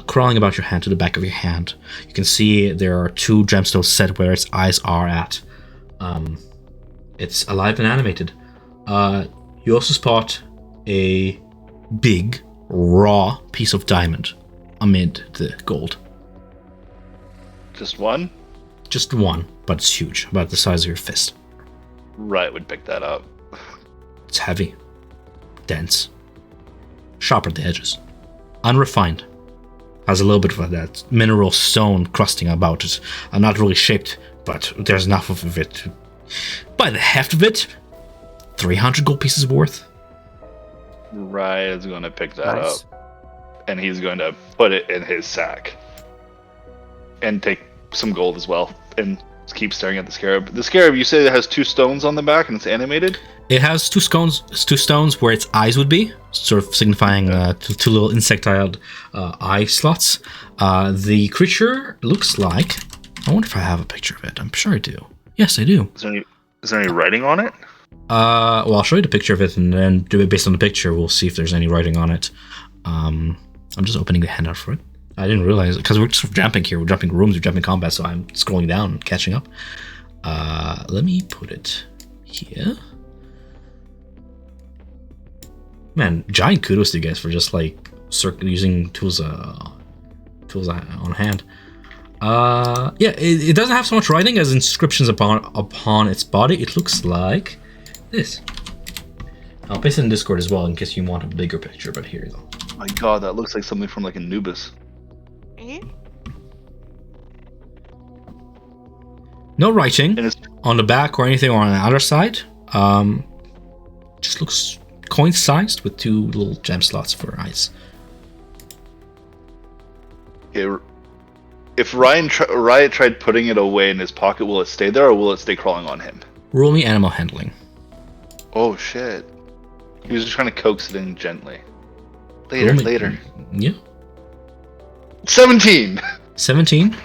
Speaker 3: crawling about your hand to the back of your hand. You can see there are 2 gemstones set where its eyes are at. It's alive and animated. You also spot a big, raw piece of diamond amid the gold.
Speaker 4: Just one?
Speaker 3: Just one, but it's huge, about the size of your fist.
Speaker 4: Right would pick that up.
Speaker 3: It's heavy, dense, sharp at the edges, unrefined. Has a little bit of that mineral stone crusting about it. Not really shaped, but there's enough of it to, by the heft of it, 300 gold pieces worth.
Speaker 4: Right is going to pick that
Speaker 6: Nice.
Speaker 4: up, and he's going to put it in his sack, and take some gold as well, and keep staring at the scarab. The scarab, you say it has 2 stones on the back, and it's animated?
Speaker 3: It has 2 stones where its eyes would be, sort of signifying 2 little insectile eye slots. The creature looks like, I wonder if I have a picture of it. I'm sure I do. Yes, I do.
Speaker 4: Is there any writing on it?
Speaker 3: Well, I'll show you the picture of it, and then do it based on the picture. We'll see if there's any writing on it. I'm just opening the handout for it. I didn't realize, because we're just jumping here. We're jumping rooms, we're jumping combat, so I'm scrolling down and catching up. Let me put it here. Man, giant kudos to you guys for just like using tools on hand. Yeah, it doesn't have so much writing as inscriptions upon its body. It looks like this. I'll paste it in Discord as well in case you want a bigger picture, but here you go.
Speaker 4: My god, that looks like something from like Anubis.
Speaker 3: No writing
Speaker 4: And it's
Speaker 3: on the back or anything on the other side. Just looks coin-sized with 2 little gem slots for eyes.
Speaker 4: If Riot tried putting it away in his pocket, will it stay there or will it stay crawling on him?
Speaker 3: Roll me animal handling.
Speaker 4: Oh shit. He was just trying to coax it in gently.
Speaker 3: Roll me-
Speaker 4: Later.
Speaker 3: Yeah.
Speaker 4: 17!
Speaker 3: 17.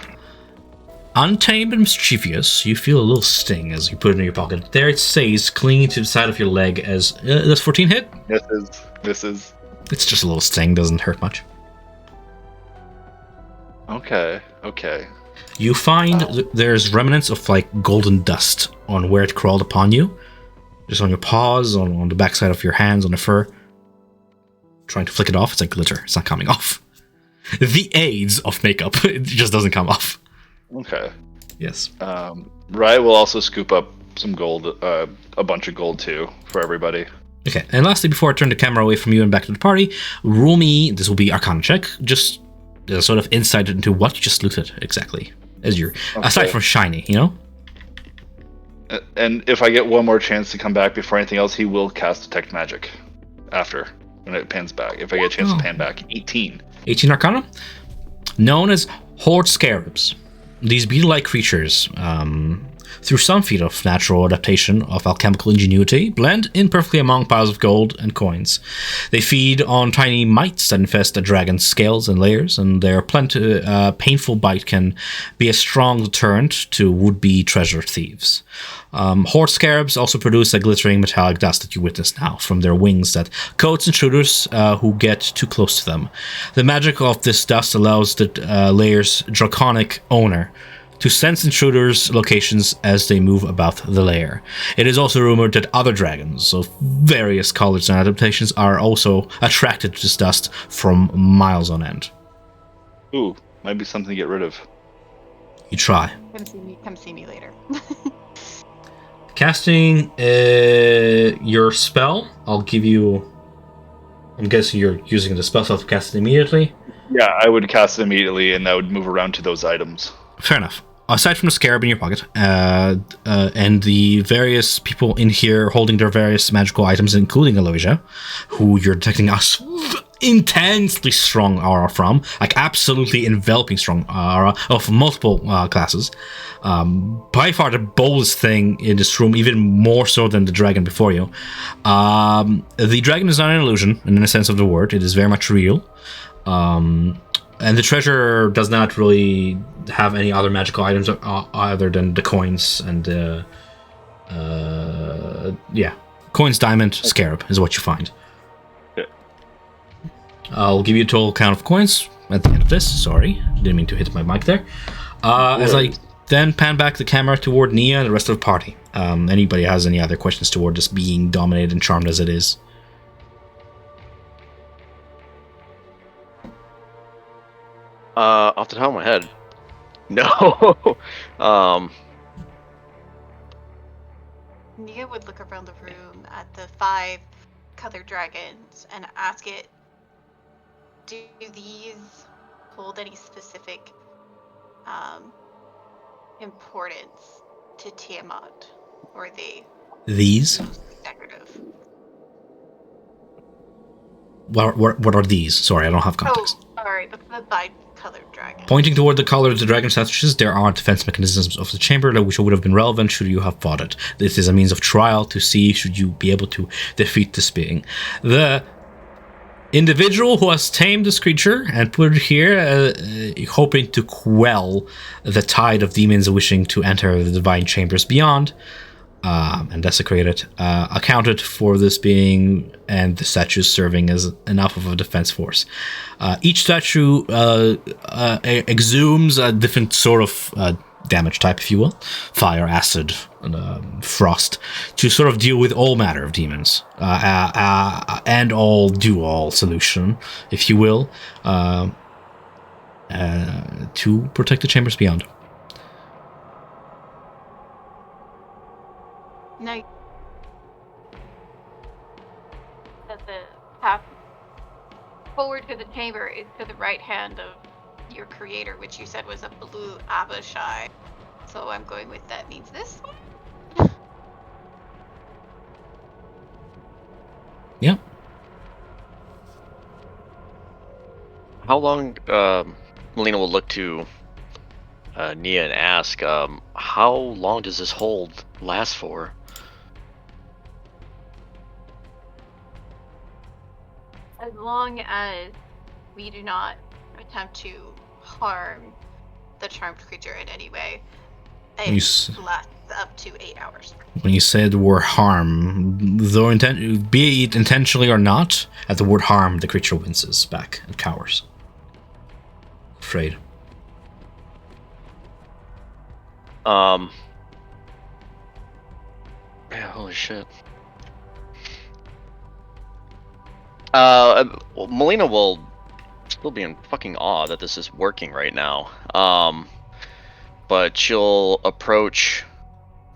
Speaker 3: Untamed and mischievous, you feel a little sting as you put it in your pocket. There it stays, clinging to the side of your leg as... does 14 hit?
Speaker 4: This is...
Speaker 3: It's just a little sting, doesn't hurt much.
Speaker 4: Okay.
Speaker 3: You find there's remnants of like golden dust on where it crawled upon you. Just on your paws, on the backside of your hands, on the fur. Trying to flick it off, it's like glitter. It's not coming off. The aids of makeup, it just doesn't come off.
Speaker 4: Okay.
Speaker 3: Yes.
Speaker 4: Riot will also scoop up some gold, a bunch of gold too, for everybody.
Speaker 3: Okay, and lastly, before I turn the camera away from you and back to the party, roll me, this will be Arcana check, just a sort of insight into what you just looted exactly. As you're, aside from shiny, you know?
Speaker 4: And if I get one more chance to come back before anything else, he will cast Detect Magic after. when it pans back. If I get a chance to pan back, 18.
Speaker 3: 18 Arcana? Known as Horde Scarabs. These beetle-like creatures, through some feat of natural adaptation of alchemical ingenuity, blend in perfectly among piles of gold and coins. They feed on tiny mites that infest a dragon's scales and layers, and their painful bite can be a strong deterrent to would-be treasure thieves. Horde scarabs also produce a glittering metallic dust that you witness now from their wings that coats intruders who get too close to them. The magic of this dust allows the layer's draconic owner to sense intruders' locations as they move about the lair. It is also rumored that other dragons of various colors and adaptations are also attracted to this dust from miles on end.
Speaker 4: Ooh, might be something to get rid of.
Speaker 3: You try.
Speaker 5: Come see me later.
Speaker 3: Casting your spell, I'll give you... I'm guessing you're using the spell slot to cast it immediately?
Speaker 4: Yeah, I would cast it immediately, and I would move around to those items.
Speaker 3: Fair enough. Aside from the scarab in your pocket, and the various people in here holding their various magical items, including Aloysia, who you're detecting a intensely strong aura from, like absolutely enveloping strong aura of multiple classes. By far the boldest thing in this room, even more so than the dragon before you. The dragon is not an illusion, in the sense of the word. It is very much real. And the treasure does not really have any other magical items other than the coins and coins, diamond, scarab is what you find.
Speaker 4: Yeah.
Speaker 3: I'll give you a total count of coins at the end of this. Sorry, didn't mean to hit my mic there. As I then pan back the camera toward Nia and the rest of the party. Anybody has any other questions toward this being dominated and charmed as it is?
Speaker 1: Off the top of my head, no.
Speaker 5: Nia would look around the room at the 5 colored dragons and ask it, do these hold any specific importance to Tiamat? Or are they
Speaker 3: These?
Speaker 5: decorative?
Speaker 3: What are these? Sorry, I don't have context.
Speaker 5: Oh, sorry, the 5 colored dragon.
Speaker 3: Pointing toward the color of the dragon statues, there are defense mechanisms of the chamber which would have been relevant should you have fought it. This is a means of trial to see should you be able to defeat this being. The individual who has tamed this creature and put it here, hoping to quell the tide of demons wishing to enter the divine chambers beyond, and desecrate it, accounted for this being and the statues serving as enough of a defense force. Each statue exhumes a different sort of damage type, if you will, fire, acid, frost, to sort of deal with all manner of demons, and all do-all solution, if you will, to protect the chambers beyond.
Speaker 5: Now, that the path forward to the chamber is to the right hand of your creator, which you said was a blue Abishai. So I'm going with that means this one.
Speaker 3: Yep.
Speaker 1: How long, Melina will look to Nia and ask, how long does this hold last for?
Speaker 5: As long as we do not attempt to harm the charmed creature in any way, it lasts up to 8 hours.
Speaker 3: When you say the word harm, though be it intentionally or not, at the word harm, the creature winces back and cowers. Afraid.
Speaker 1: Yeah, holy shit. Melina will still be in fucking awe that this is working right now. But she'll approach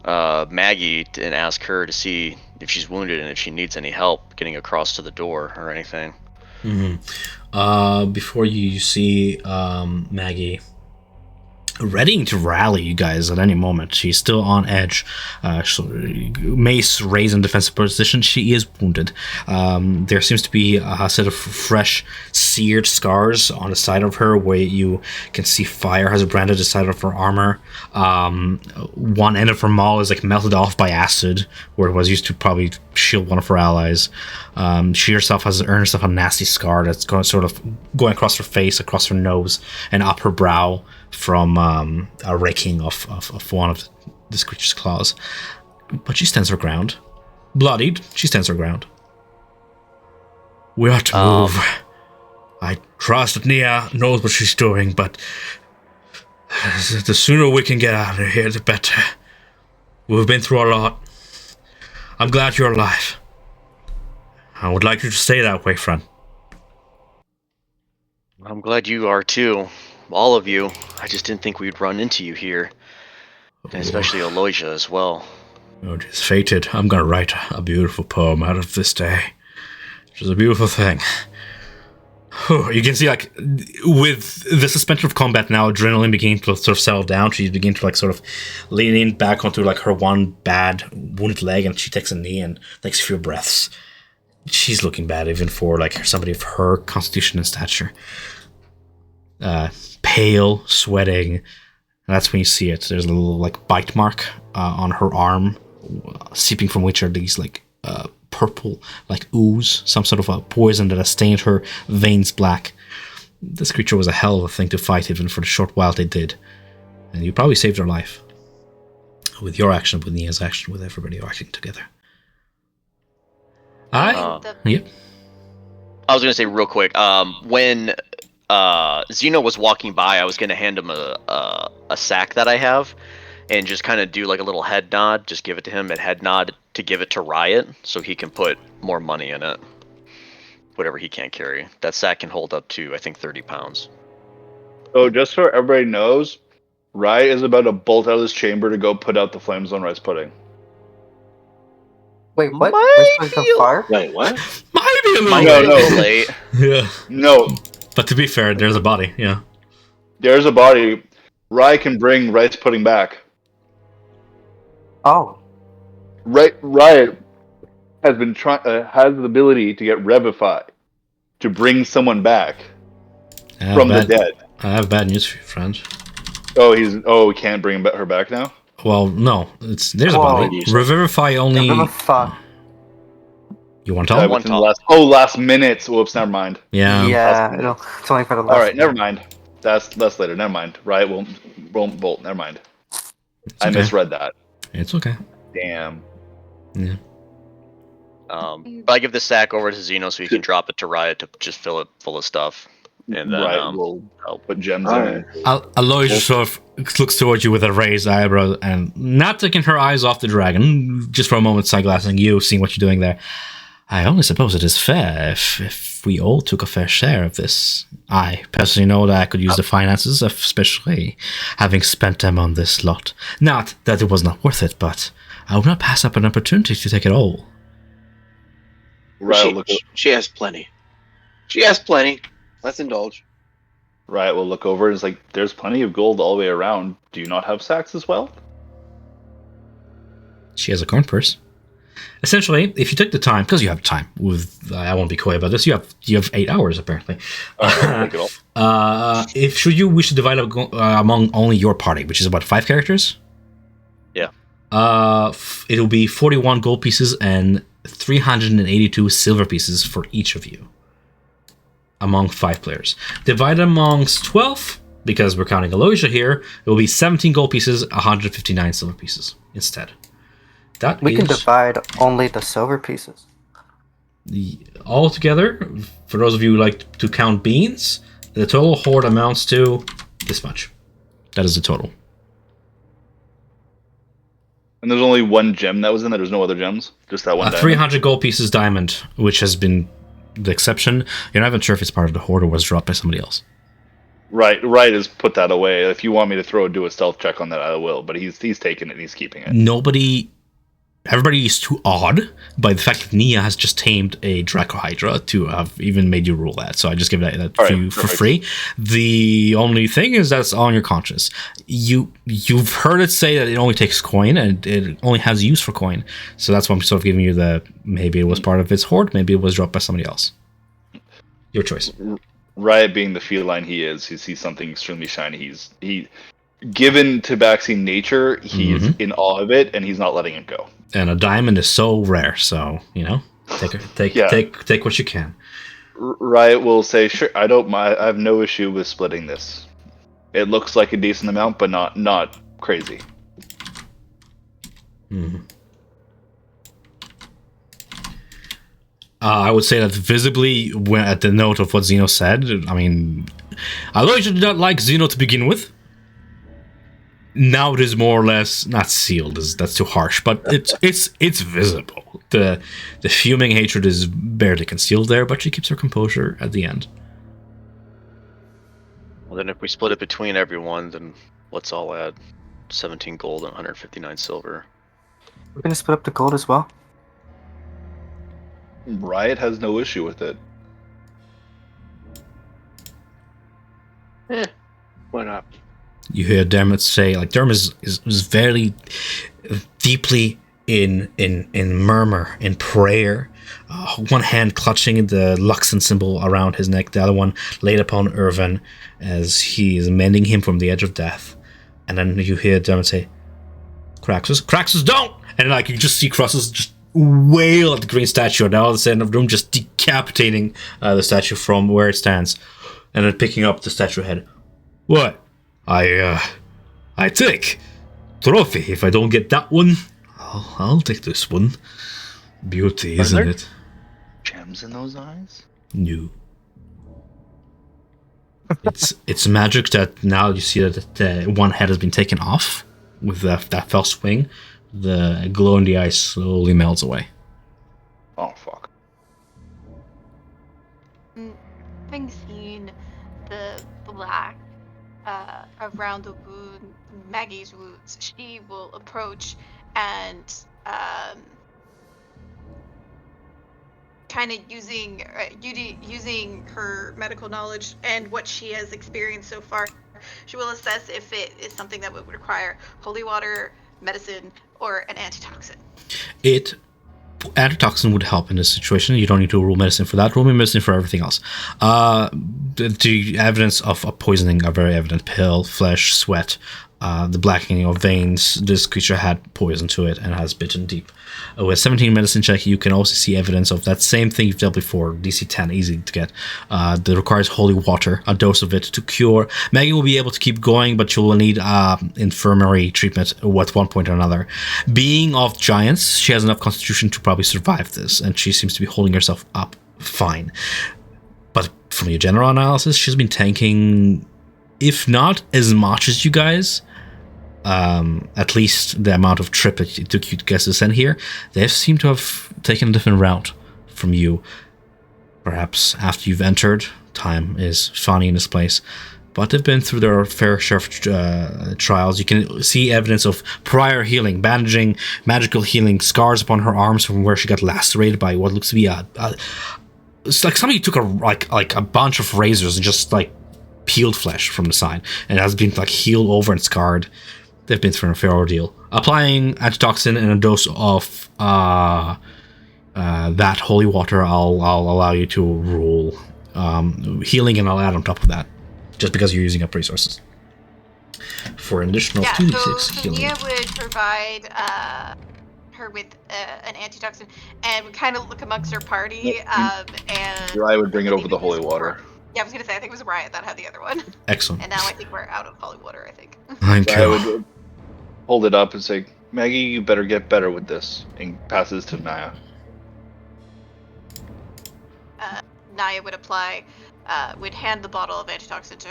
Speaker 1: Maggie and ask her to see if she's wounded and if she needs any help getting across to the door or anything.
Speaker 3: Mm-hmm. Before you see Maggie, readying to rally you guys at any moment. She's still on edge. Mace raised in defensive position. She is wounded. There seems to be a set of fresh seared scars on the side of her where you can see fire has branded the side of her armor. One end of her maul is like melted off by acid, where it was used to probably shield one of her allies. She herself has earned herself a nasty scar that's going going across her face, across her nose, and up her brow from a raking of one of this creature's claws. But she stands her ground. Bloodied, she stands her ground. We ought to move. I trust that Nia knows what she's doing, but the sooner we can get out of here, the better. We've been through a lot. I'm glad you're alive. I would like you to stay that way, friend.
Speaker 1: I'm glad you are too. All of you. I just didn't think we'd run into you here. And especially Aloysia as well.
Speaker 3: Oh, it is fated. I'm gonna write a beautiful poem out of this day. Which is a beautiful thing. You can see, like, with the suspension of combat now, adrenaline beginning to sort of settle down. She's beginning to, like, sort of lean in back onto, like, her one bad wounded leg, and she takes a knee and takes a few breaths. She's looking bad, even for, like, somebody of her constitution and stature. Pale, sweating. And that's when you see it. There's a little, like, bite mark on her arm, seeping from which are these, like, purple, like ooze, some sort of a poison that has stained her veins black. This creature was a hell of a thing to fight, even for the short while they did. And you probably saved her life. With your action, with Nia's action, with everybody acting together. Yep.
Speaker 1: I was going to say real quick, when Zeno was walking by, I was going to hand him a sack that I have and just kind of do like a little head nod, just give it to him and head nod to give it to Riot so he can put more money in it. Whatever he can't carry. That sack can hold up to, I think, 30 pounds.
Speaker 4: So just so everybody knows, Riot is about to bolt out of this chamber to go put out the flames on rice pudding.
Speaker 6: Wait, what?
Speaker 1: Might
Speaker 6: We're
Speaker 1: be
Speaker 6: supposed to fire?
Speaker 2: Wait, what?
Speaker 3: Might be a little
Speaker 1: Might
Speaker 3: late.
Speaker 1: be a bit late.
Speaker 3: Yeah.
Speaker 4: No,
Speaker 3: But to be fair, there's a body, yeah.
Speaker 4: there's a body. Riot can bring rice pudding back.
Speaker 6: Oh,
Speaker 4: Riot has been has the ability to get Revify, to bring someone back from the dead.
Speaker 3: I have bad news for you, friend.
Speaker 4: We can't bring her back now.
Speaker 3: Well, no, there's a
Speaker 6: Whoa.
Speaker 3: body. Revivify only.
Speaker 6: fuck.
Speaker 3: You want to
Speaker 4: Uh,
Speaker 3: tell?
Speaker 1: one
Speaker 4: within the
Speaker 1: top.
Speaker 4: last minute. Whoops, never mind.
Speaker 3: Yeah.
Speaker 6: Yeah, no, it's only for the last.
Speaker 4: All right, never mind. That's later. Never mind. Riot won't bolt. Never mind. I
Speaker 3: okay.
Speaker 4: misread that.
Speaker 3: It's okay.
Speaker 4: Damn.
Speaker 3: Yeah.
Speaker 1: But I give the sack over to Zeno so he can drop it to Riot to just fill it full of stuff. And then,
Speaker 4: Riot will put gems in
Speaker 2: Alright.
Speaker 4: it.
Speaker 3: Aloysia sort of looks towards you with a raised eyebrow and not taking her eyes off the dragon, just for a moment side-glassing you, seeing what you're doing there. I only suppose it is fair if we all took a fair share of this. I personally know that I could use the finances, especially having spent them on this lot. Not that it was not worth it, but I would not pass up an opportunity to take it all.
Speaker 4: Riot
Speaker 2: She has plenty. She has plenty. Let's indulge.
Speaker 4: Riot will look over and is like, "There's plenty of gold all the way around. Do you not have sacks as well?"
Speaker 3: She has a coin purse. Essentially, if you take the time, because you have time, I won't be coy about this. You have 8 hours apparently.
Speaker 4: Take it all.
Speaker 3: If should you wish to divide up among only your party, which is about 5 characters.
Speaker 1: Yeah.
Speaker 3: It'll be 41 gold pieces and 382 silver pieces for each of you. Among 5 players. Divided amongst 12, because we're counting Aloysia here, it will be 17 gold pieces, 159 silver pieces instead.
Speaker 6: We can divide only the silver pieces.
Speaker 3: All together, for those of you who like to count beans, the total hoard amounts to this much. That is the total.
Speaker 4: And there's only one gem that was in there. There's no other gems. Just that one. Diamond.
Speaker 3: 300 gold pieces diamond, which has been the exception. You're not even sure if it's part of the hoard or was dropped by somebody else.
Speaker 4: Right has put that away. If you want me to do a stealth check on that, I will. But he's taking it and he's keeping it.
Speaker 3: Nobody everybody is too awed by the fact that Nia has just tamed a Dracohydra to have even made you rule that. So I just give that
Speaker 4: All
Speaker 3: to
Speaker 4: right,
Speaker 3: you for
Speaker 4: perfect.
Speaker 3: free. The only thing is that's on your conscience. You've heard it say that it only takes coin and it only has use for coin. So that's why I'm sort of giving you the maybe it was part of its hoard, maybe it was dropped by somebody else. Your choice.
Speaker 4: Riot being the feline he sees something extremely shiny. He given Tabaxi nature, he is in awe of it, and he's not letting it go.
Speaker 3: And a diamond is so rare, so take what you can.
Speaker 4: Riot will say, "Sure, I don't mind. I have no issue with splitting this. It looks like a decent amount, but not crazy."
Speaker 3: I would say that visibly, when at the note of what Zeno said, I mean, although you did not like Zeno to begin with, now it is more or less not sealed. That's too harsh, but it's visible. The fuming hatred is barely concealed there, but she keeps her composure at the end.
Speaker 1: Well, then if we split it between everyone, then let's all add 17 gold and 159 silver.
Speaker 6: We're gonna split up the gold as well.
Speaker 4: Riot has no issue with it.
Speaker 2: Why not?
Speaker 3: You hear Dermot say, like, Dermot is very deeply in murmur, in prayer. One hand clutching the Luxon symbol around his neck, the other one laid upon Irvin as he is mending him from the edge of death. And then you hear Dermot say, Craxus, don't! And like you just see Crosses just wail at the green statue, and all of a sudden of the room just decapitating the statue from where it stands, and then picking up the statue head. What? I take trophy. If I don't get that one, I'll take this one. Beauty, isn't
Speaker 4: there
Speaker 3: it?
Speaker 4: Gems in those eyes?
Speaker 3: No. It's magic that now you see that one head has been taken off with that fell swing. The glow in the eye slowly melts away.
Speaker 4: Oh fuck.
Speaker 5: Having seen the black around the wound, Maggie's wounds, she will approach and kind of using her medical knowledge and what she has experienced so far, she will assess if it is something that would require holy water, medicine, or an antitoxin.
Speaker 3: Antitoxin would help in this situation. You don't need to rule medicine for that. Rule medicine for everything else. The evidence of a poisoning are very evident. Pale, flesh, sweat, the blackening of veins. This creature had poison to it and has bitten deep. With 17 medicine check, you can also see evidence of that same thing you've dealt before. DC 10, easy to get. That requires holy water, a dose of it to cure. Maggie will be able to keep going, but she will need infirmary treatment at one point or another. Being of giants, she has enough constitution to probably survive this, and she seems to be holding herself up fine. But from your general analysis, she's been tanking, if not as much as you guys, at least the amount of trip that it took you to guess this in here, they seem to have taken a different route from you. Perhaps after you've entered, time is funny in this place, but they've been through their fair share of trials. You can see evidence of prior healing, bandaging, magical healing, scars upon her arms from where she got lacerated by what looks to be it's like somebody took a bunch of razors and just like peeled flesh from the side, and it has been like healed over and scarred. They've been through a fair ordeal. Applying antitoxin and a dose of that holy water, I'll allow you to rule healing, and I'll add on top of that, just because you're using up resources for an additional 2d6 healing.
Speaker 5: Nia would provide her with an antitoxin and would kind of look amongst her party, and
Speaker 4: Riot would bring it over the holy water.
Speaker 5: Yeah, I was gonna say I think it was Riot that had the other one.
Speaker 3: Excellent.
Speaker 5: And now I think we're out of holy water. I think.
Speaker 3: Thank
Speaker 4: Riot
Speaker 3: you.
Speaker 4: would hold it up and say, "Maggie, you better get better with this," and passes to Naya.
Speaker 5: Naya would apply, would hand the bottle of antitoxin to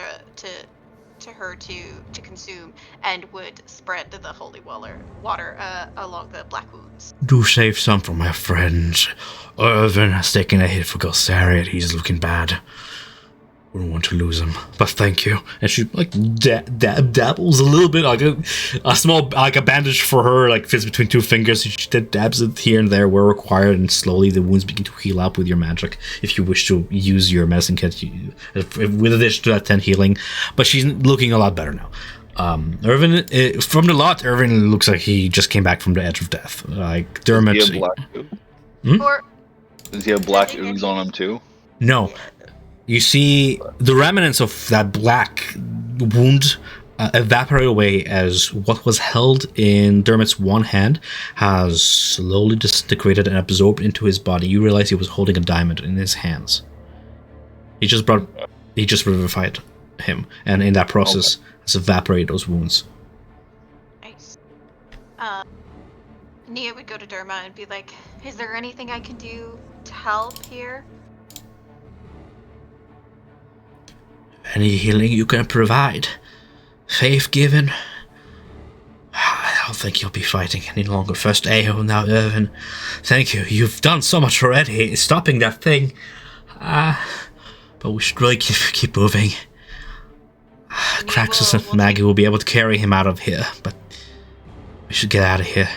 Speaker 5: her to consume, and would spread the holy water along the black wounds.
Speaker 3: Do save some for my friends. Irvin has taken a hit for Gulsariad. He's looking bad. Wouldn't want to lose him, but thank you. And she like dabbles a little bit, like a small, like a bandage for her, like fits between two fingers. She dabs it here and there where required, and slowly the wounds begin to heal up with your magic. If you wish to use your medicine kit, with addition to that 10 healing, but she's looking a lot better now. Irvin, from the lot, Irvin looks like he just came back from the edge of death. Like Dermot.
Speaker 4: Does he have black ooze?
Speaker 5: Or
Speaker 4: Does he have black ooze on him too?
Speaker 3: No. You see the remnants of that black wound evaporate away as what was held in Dermot's one hand has slowly disintegrated and absorbed into his body. You realize he was holding a diamond in his hands. He just revivified him, and in that process has evaporated those wounds.
Speaker 5: Nice. Nia would go to Derma and be like, "Is there anything I can do to help here?"
Speaker 3: Any healing you can provide, faith given. I don't think you'll be fighting any longer. First Aho, now Irvin. Thank you. You've done so much already, stopping that thing. But we should really keep moving. Kraxus and Maggie will be able to carry him out of here, but we should get out of here.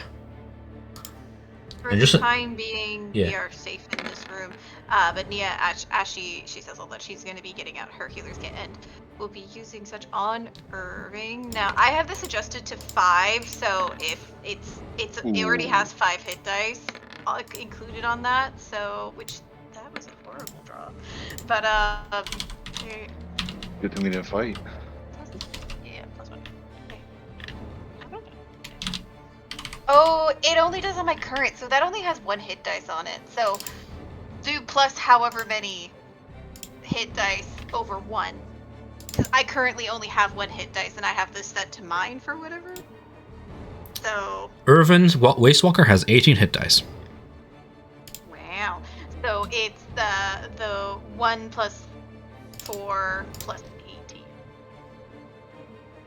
Speaker 5: For the time being, we are safe in this room. But Nia, as she says all that, she's going to be getting out her healer's kit, and we'll be using such on Irving. Now, I have this adjusted to 5, so if it already has 5 hit dice included on that, so that was a horrible draw. But
Speaker 4: good thing we didn't fight.
Speaker 5: +1. Okay. I don't know. Oh, it only does on my current, so that only has 1 hit dice on it. So do plus however many hit dice over 1. Because I currently only have 1 hit dice, and I have this set to mine for whatever. So
Speaker 3: Irvin's Wastewalker has 18 hit dice.
Speaker 5: Wow. So it's the 1 plus 4 plus 18.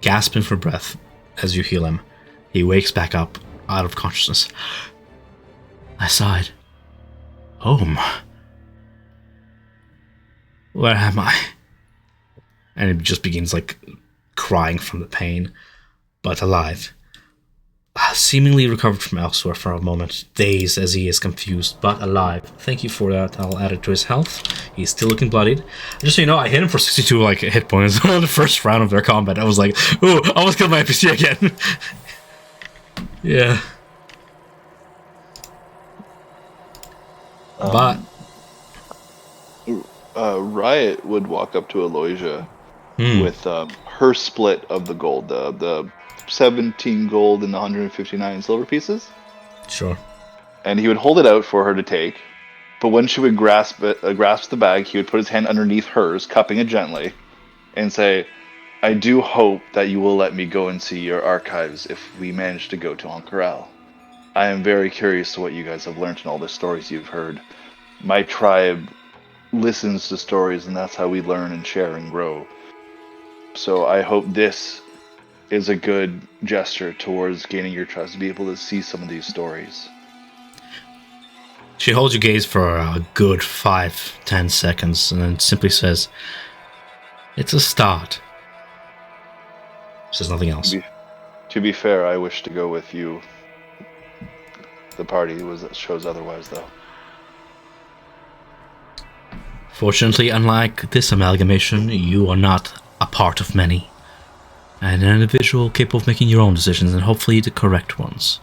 Speaker 3: Gasping for breath as you heal him, he wakes back up out of consciousness. I sighed. Home. Where am I? And it just begins like crying from the pain, but alive. Seemingly recovered from elsewhere for a moment, dazed as he is confused, but alive. Thank you for that. I'll add it to his health. He's still looking bloodied. Just so you know, I hit him for 62 like hit points on the first round of their combat. I was like, ooh, I almost killed my NPC again. Yeah. But
Speaker 4: Riot would walk up to Aloysia with her split of the gold, the 17 gold and the 159 silver pieces.
Speaker 3: Sure.
Speaker 4: And he would hold it out for her to take, but when she would grasp the bag, he would put his hand underneath hers, cupping it gently, and say, "I do hope that you will let me go and see your archives if we manage to go to Ank'Harel. I am very curious to what you guys have learned in all the stories you've heard. My tribe listens to stories, and that's how we learn and share and grow. So I hope this is a good gesture towards gaining your trust to be able to see some of these stories."
Speaker 3: She holds your gaze for a good 5-10 seconds and then simply says, "It's a start." Says nothing else.
Speaker 4: To be fair, I wish to go with you. The party shows otherwise, though.
Speaker 3: Fortunately, unlike this amalgamation, you are not a part of many. And an individual capable of making your own decisions, and hopefully the correct ones.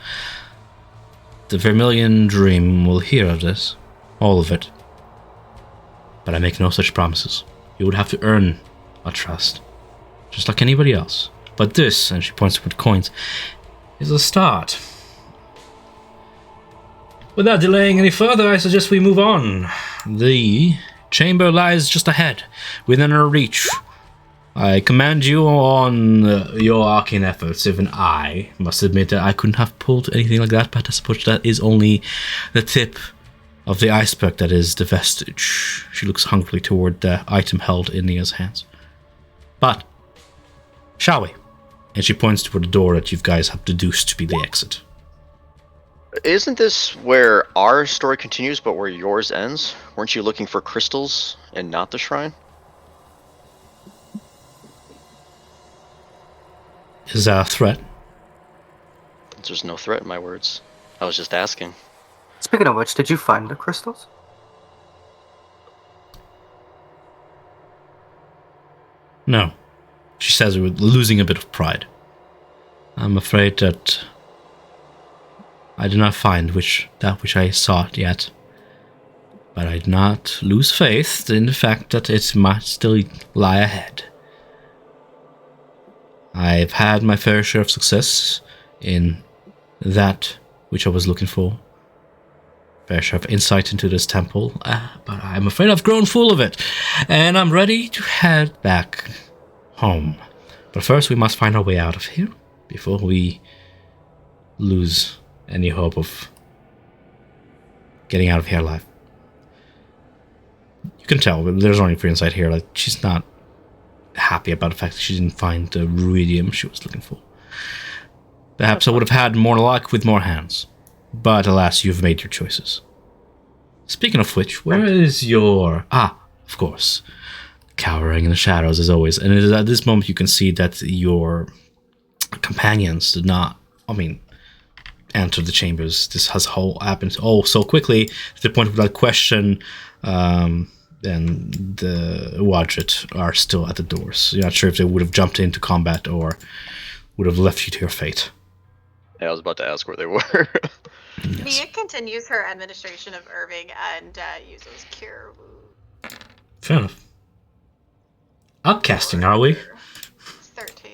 Speaker 3: The Vermilion Dream will hear of this. All of it. But I make no such promises. You would have to earn a trust. Just like anybody else. But this, and she points to the coins, is a start. Without delaying any further, I suggest we move on. The chamber lies just ahead, within our reach. I commend you on your arcane efforts. Even I must admit that I couldn't have pulled anything like that, but I suppose that is only the tip of the iceberg that is the vestige. She looks hungrily toward the item held in Nia's hands. But, shall we? And she points toward the door that you guys have deduced to be the exit.
Speaker 1: Isn't this where our story continues, but where yours ends? Weren't you looking for crystals and not the shrine?
Speaker 3: Is that a threat?
Speaker 1: There's no threat in my words. I was just asking.
Speaker 6: Speaking of which, did you find the crystals?
Speaker 3: No. She says with losing a bit of pride. I'm afraid that I did not find that which I sought yet. But I do not lose faith in the fact that it might still lie ahead. I've had my fair share of success in that which I was looking for. Fair share of insight into this temple, but I'm afraid I've grown full of it, and I'm ready to head back home. But first we must find our way out of here before we lose any hope of getting out of here alive. You can tell, there's only free insight here, like she's not happy about the fact that she didn't find the ruidium she was looking for. Perhaps I would have had more luck with more hands. But alas, you've made your choices. Speaking of which, where is your... Ah, of course. Cowering in the shadows as always. And it is at this moment you can see that your companions did not, enter the chambers. This has happened so quickly to the point without question, and the Wadjet are still at the doors. You're not sure if they would have jumped into combat or would have left you to your fate.
Speaker 1: Yeah, I was about to ask where they were.
Speaker 3: Yes.
Speaker 5: Nia continues her administration of Irving and uses Cure Wound.
Speaker 3: Fair enough. Upcasting, are we?
Speaker 5: 13.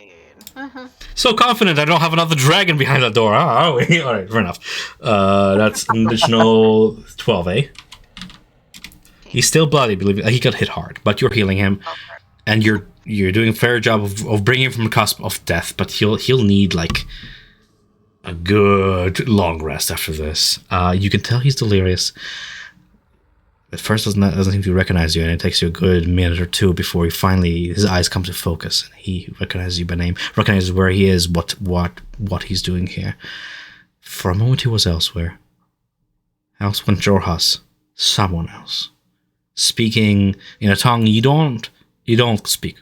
Speaker 3: So confident I don't have another dragon behind that door, huh? Are we? Alright, fair enough. That's an additional 12, eh? He's still bloody, believe me. He got hit hard, but you're healing him. And you're doing a fair job of bringing him from the cusp of death, but he'll need, like, a good long rest after this. You can tell he's delirious. At first doesn't seem to recognize you, and it takes you a good minute or two before his eyes come to focus. And he recognizes you by name, recognizes where he is, what he's doing here. For a moment he was elsewhere. Else went Jorhas, someone else, speaking in a tongue you don't speak.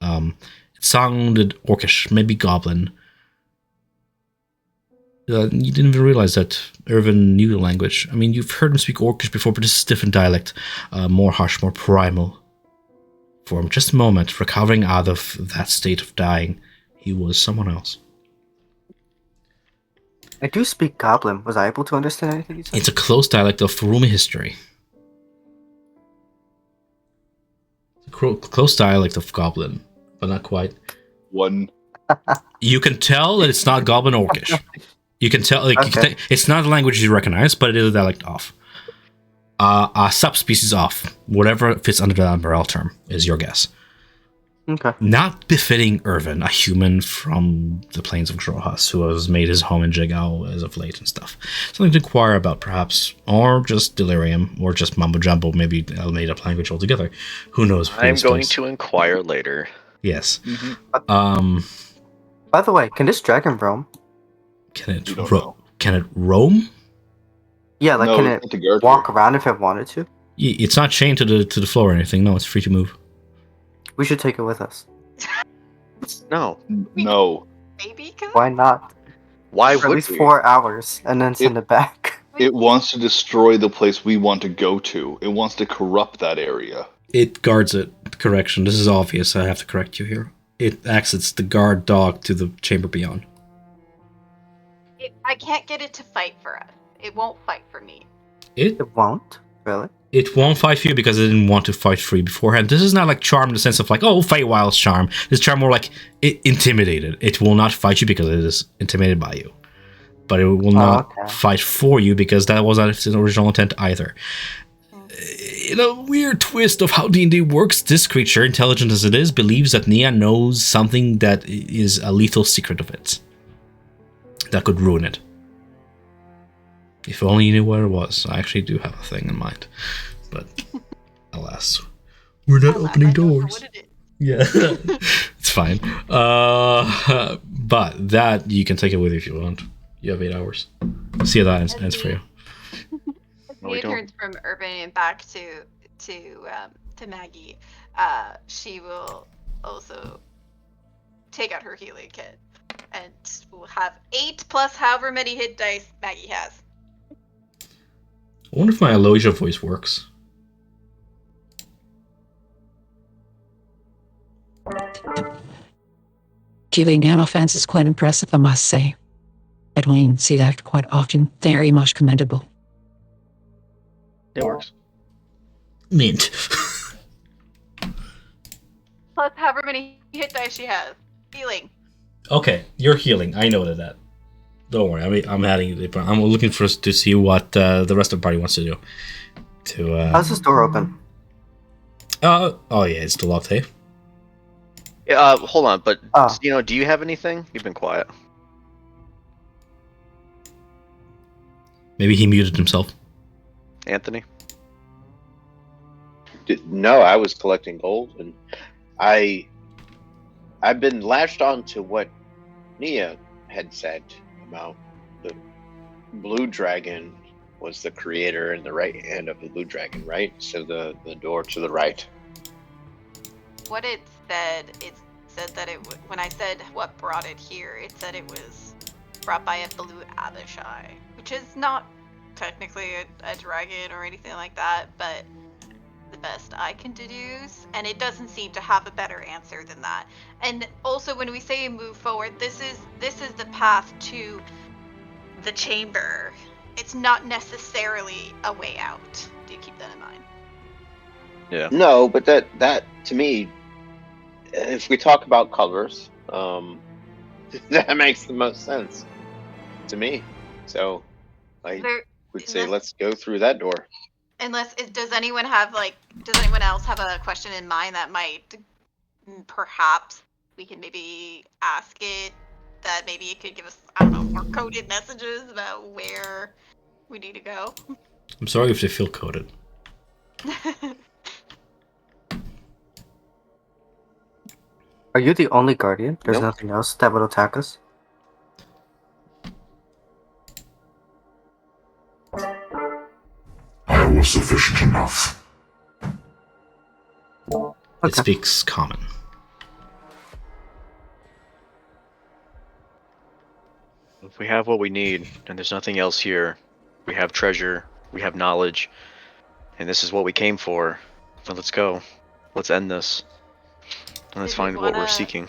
Speaker 3: It sounded orcish, maybe goblin. You didn't even realize that Irvin knew the language. I mean, you've heard him speak Orcish before, but this is a different dialect. More harsh, more primal. For just a moment, recovering out of that state of dying, he was someone else.
Speaker 6: I do speak Goblin. Was I able to understand anything you said?
Speaker 3: It's a close dialect of Rumi history. It's a close dialect of Goblin, but not quite.
Speaker 4: One.
Speaker 3: You can tell that it's not Goblin Orcish. You can tell, it's not a language you recognize, but it is a dialect of. A subspecies of. Whatever fits under that umbrella term is your guess.
Speaker 6: Okay.
Speaker 3: Not befitting Irvin, a human from the plains of Jorhas, who has made his home in Jigao as of late and stuff. Something to inquire about, perhaps. Or just delirium, or just mumbo-jumbo, maybe a made-up language altogether. Who knows?
Speaker 1: I'm going to inquire later.
Speaker 3: Yes.
Speaker 4: Mm-hmm.
Speaker 6: By the way, can this dragon roam?
Speaker 3: Can it
Speaker 4: don't know.
Speaker 3: Can it roam?
Speaker 6: Yeah, like
Speaker 4: No,
Speaker 6: can
Speaker 4: it's
Speaker 6: it
Speaker 4: not the guard
Speaker 6: walk
Speaker 4: here.
Speaker 6: around if it wanted to?
Speaker 3: It's not chained to the floor or anything. No, it's free to move.
Speaker 6: We should take it with us.
Speaker 1: No.
Speaker 4: No.
Speaker 5: Baby could?
Speaker 6: Why not?
Speaker 1: Why
Speaker 6: For at
Speaker 1: would
Speaker 6: least
Speaker 1: we?
Speaker 6: 4 hours and then send it back.
Speaker 4: It wants to destroy the place we want to go to. It wants to corrupt that area.
Speaker 3: It guards it. Correction. This is obvious. I have to correct you here. It acts as the guard dog to the chamber beyond.
Speaker 5: I can't get it to fight for us. It won't fight for me.
Speaker 6: It won't? Really?
Speaker 3: It won't fight for you because it didn't want to fight for you beforehand. This is not like charm in the sense of like, oh, Feywild's charm. This charm more like it intimidated. It will not fight you because it is intimidated by you. But it will not fight for you because that was not its original intent either. In a weird twist of how D&D works, this creature, intelligent as it is, believes that Nia knows something that is a lethal secret of it. That could ruin it. If only you knew what it was. I actually do have a thing in mind. But, alas. We're not opening doors. Yeah. It's fine. But that, you can take it with you if you want. You have 8 hours. See how that ends for you.
Speaker 5: Nia turns from Urban back to Maggie. She will also take out her healing kit. and we'll have 8 plus however many hit dice Maggie has.
Speaker 3: I wonder if my Aloysia voice works.
Speaker 8: Keeping down offense is quite impressive, I must say. I don't even see that quite often. Very much commendable.
Speaker 1: It works.
Speaker 3: Mint.
Speaker 5: Plus however many hit dice she has. Healing.
Speaker 3: Okay, you're healing. I noted that. Don't worry. I'm adding it. I'm looking for us to see what the rest of the party wants to do.
Speaker 6: How's this door open?
Speaker 3: Oh yeah, it's still locked. Hey.
Speaker 1: Yeah, hold on, but
Speaker 6: Oh.
Speaker 1: do you have anything? You've been quiet.
Speaker 3: Maybe he muted himself.
Speaker 1: Anthony?
Speaker 2: No, I was collecting gold, and I've been latched on to what Nia had said about the blue dragon was the creator and the right hand of the blue dragon, right? So the door to the right.
Speaker 5: What it said that when I said what brought it here, it said it was brought by a blue Abishai, which is not technically a dragon or anything like that, but the best I can deduce, and it doesn't seem to have a better answer than that. And also, when we say move forward, this is the path to the chamber. It's not necessarily a way out. Do you keep that in mind?
Speaker 1: Yeah.
Speaker 2: No, but that to me, if we talk about colors, that makes the most sense to me. So I would say let's go through that door.
Speaker 5: Does anyone else have a question in mind that might perhaps we can maybe ask it, that maybe it could give us, I don't know, more coded messages about where we need to go?
Speaker 3: I'm sorry if they feel coded.
Speaker 6: Are you the only guardian? There's
Speaker 2: Nope.
Speaker 6: nothing else that would attack us?
Speaker 7: I was sufficient enough.
Speaker 3: It
Speaker 6: Okay.
Speaker 3: speaks common.
Speaker 1: If we have what we need, and there's nothing else here, we have treasure, we have knowledge, and this is what we came for. So let's go. Let's end this. And let's
Speaker 5: Did we
Speaker 1: find what we're
Speaker 5: wanna-
Speaker 1: seeking.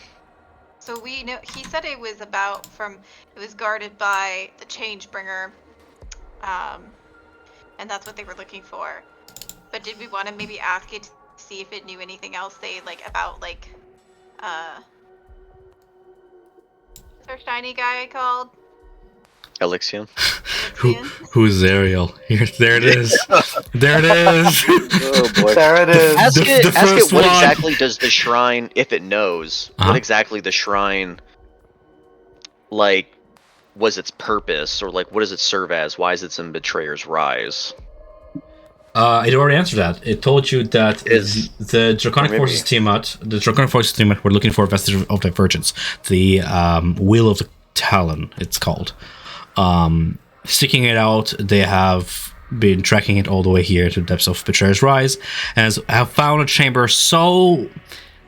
Speaker 5: So we know he said it was it was guarded by the Changebringer, and that's what they were looking for. But did we want to maybe ask it to see if it knew anything else, about what's our shiny guy called?
Speaker 1: Elixion.
Speaker 3: Who's Ariel? There it is. There it is.
Speaker 2: Oh boy.
Speaker 6: There it is.
Speaker 1: Ask
Speaker 3: The
Speaker 1: it
Speaker 3: first
Speaker 1: what
Speaker 3: one.
Speaker 1: exactly does the shrine, if it knows,
Speaker 3: Uh-huh.
Speaker 1: what exactly the shrine, was its purpose, or what does it serve as? Why is it in Betrayer's Rise?
Speaker 3: It already answered that. It told you that the Draconic
Speaker 1: Or maybe-
Speaker 3: Forces Tiamat, were looking for a vestige of divergence. The Will of the Talon, it's called. Sticking it out, they have been tracking it all the way here to the depths of Betrayer's Rise, and have found a chamber so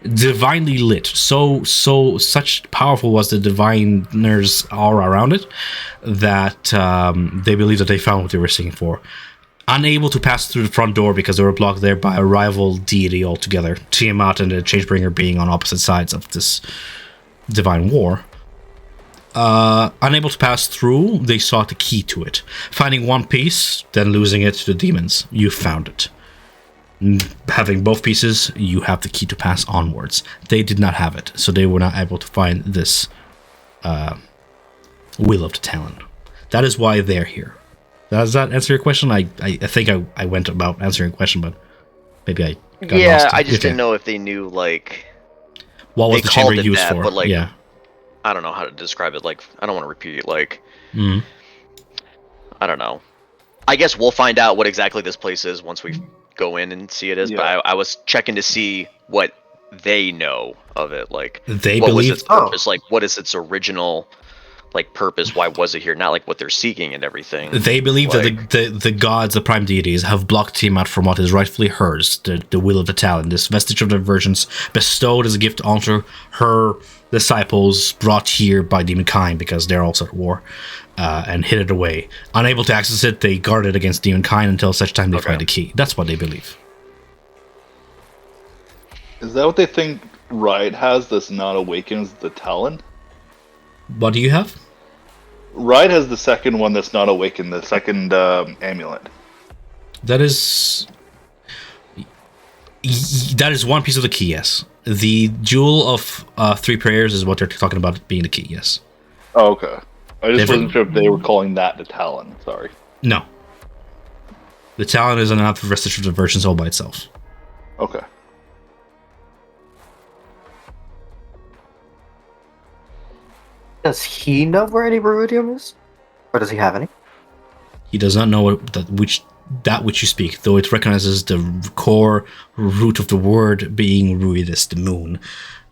Speaker 3: divinely lit, such powerful was the diviner's aura around it, that they believe that they found what they were seeking for. Unable to pass through the front door because they were blocked there by a rival deity altogether, Tiamat and the Changebringer being on opposite sides of this divine war. Unable to pass through, they sought the key to it. Finding one piece, then losing it to the demons. You found it. Having both pieces, you have the key to pass onwards. They did not have it, so they were not able to find this Will of the Talon. That is why they're here. Does that answer your question? I think I went about answering your question, but maybe I got lost.
Speaker 1: I just
Speaker 3: Okay.
Speaker 1: didn't know if they knew,
Speaker 3: What was
Speaker 1: they
Speaker 3: the chamber
Speaker 1: called it
Speaker 3: used
Speaker 1: that,
Speaker 3: for?
Speaker 1: but,
Speaker 3: Yeah.
Speaker 1: I don't know how to describe it. I don't want to repeat,
Speaker 3: Mhm.
Speaker 1: I don't know. I guess we'll find out what exactly this place is once we go in and see it is,
Speaker 4: Yeah.
Speaker 1: but I was checking to see what they know of it.
Speaker 3: They
Speaker 1: what was
Speaker 3: believe.
Speaker 1: its purpose? What is its original, like purpose. Why was it here? Not like what they're seeking and everything.
Speaker 3: They believe
Speaker 1: Like-
Speaker 3: that the gods, the prime deities, have blocked Tiamat from what is rightfully hers, the will of the Talon, this vestige of divergence bestowed as a gift onto her disciples, brought here by demonkind because they're also at war, and hid it away. Unable to access it, they guard it against demonkind until such time they find the key. That's what they believe.
Speaker 4: Is that what they think Riot has that's not awakens the Talon?
Speaker 3: What do you have?
Speaker 4: Riot has the second one that's not awakened, the second amulet.
Speaker 3: That is one piece of the key, yes. The jewel of 3 prayers is what they're talking about being the key, yes.
Speaker 4: Oh, okay. I just
Speaker 3: Different-
Speaker 4: wasn't sure if they were calling that the Talon. Sorry.
Speaker 3: No. The Talon is an enough vestige of divergence all by itself.
Speaker 4: Okay.
Speaker 6: Does he know where any Ruidium is? Or does he have any?
Speaker 3: He does not know that which you speak, though it recognizes the core root of the word being Ruidus, the moon.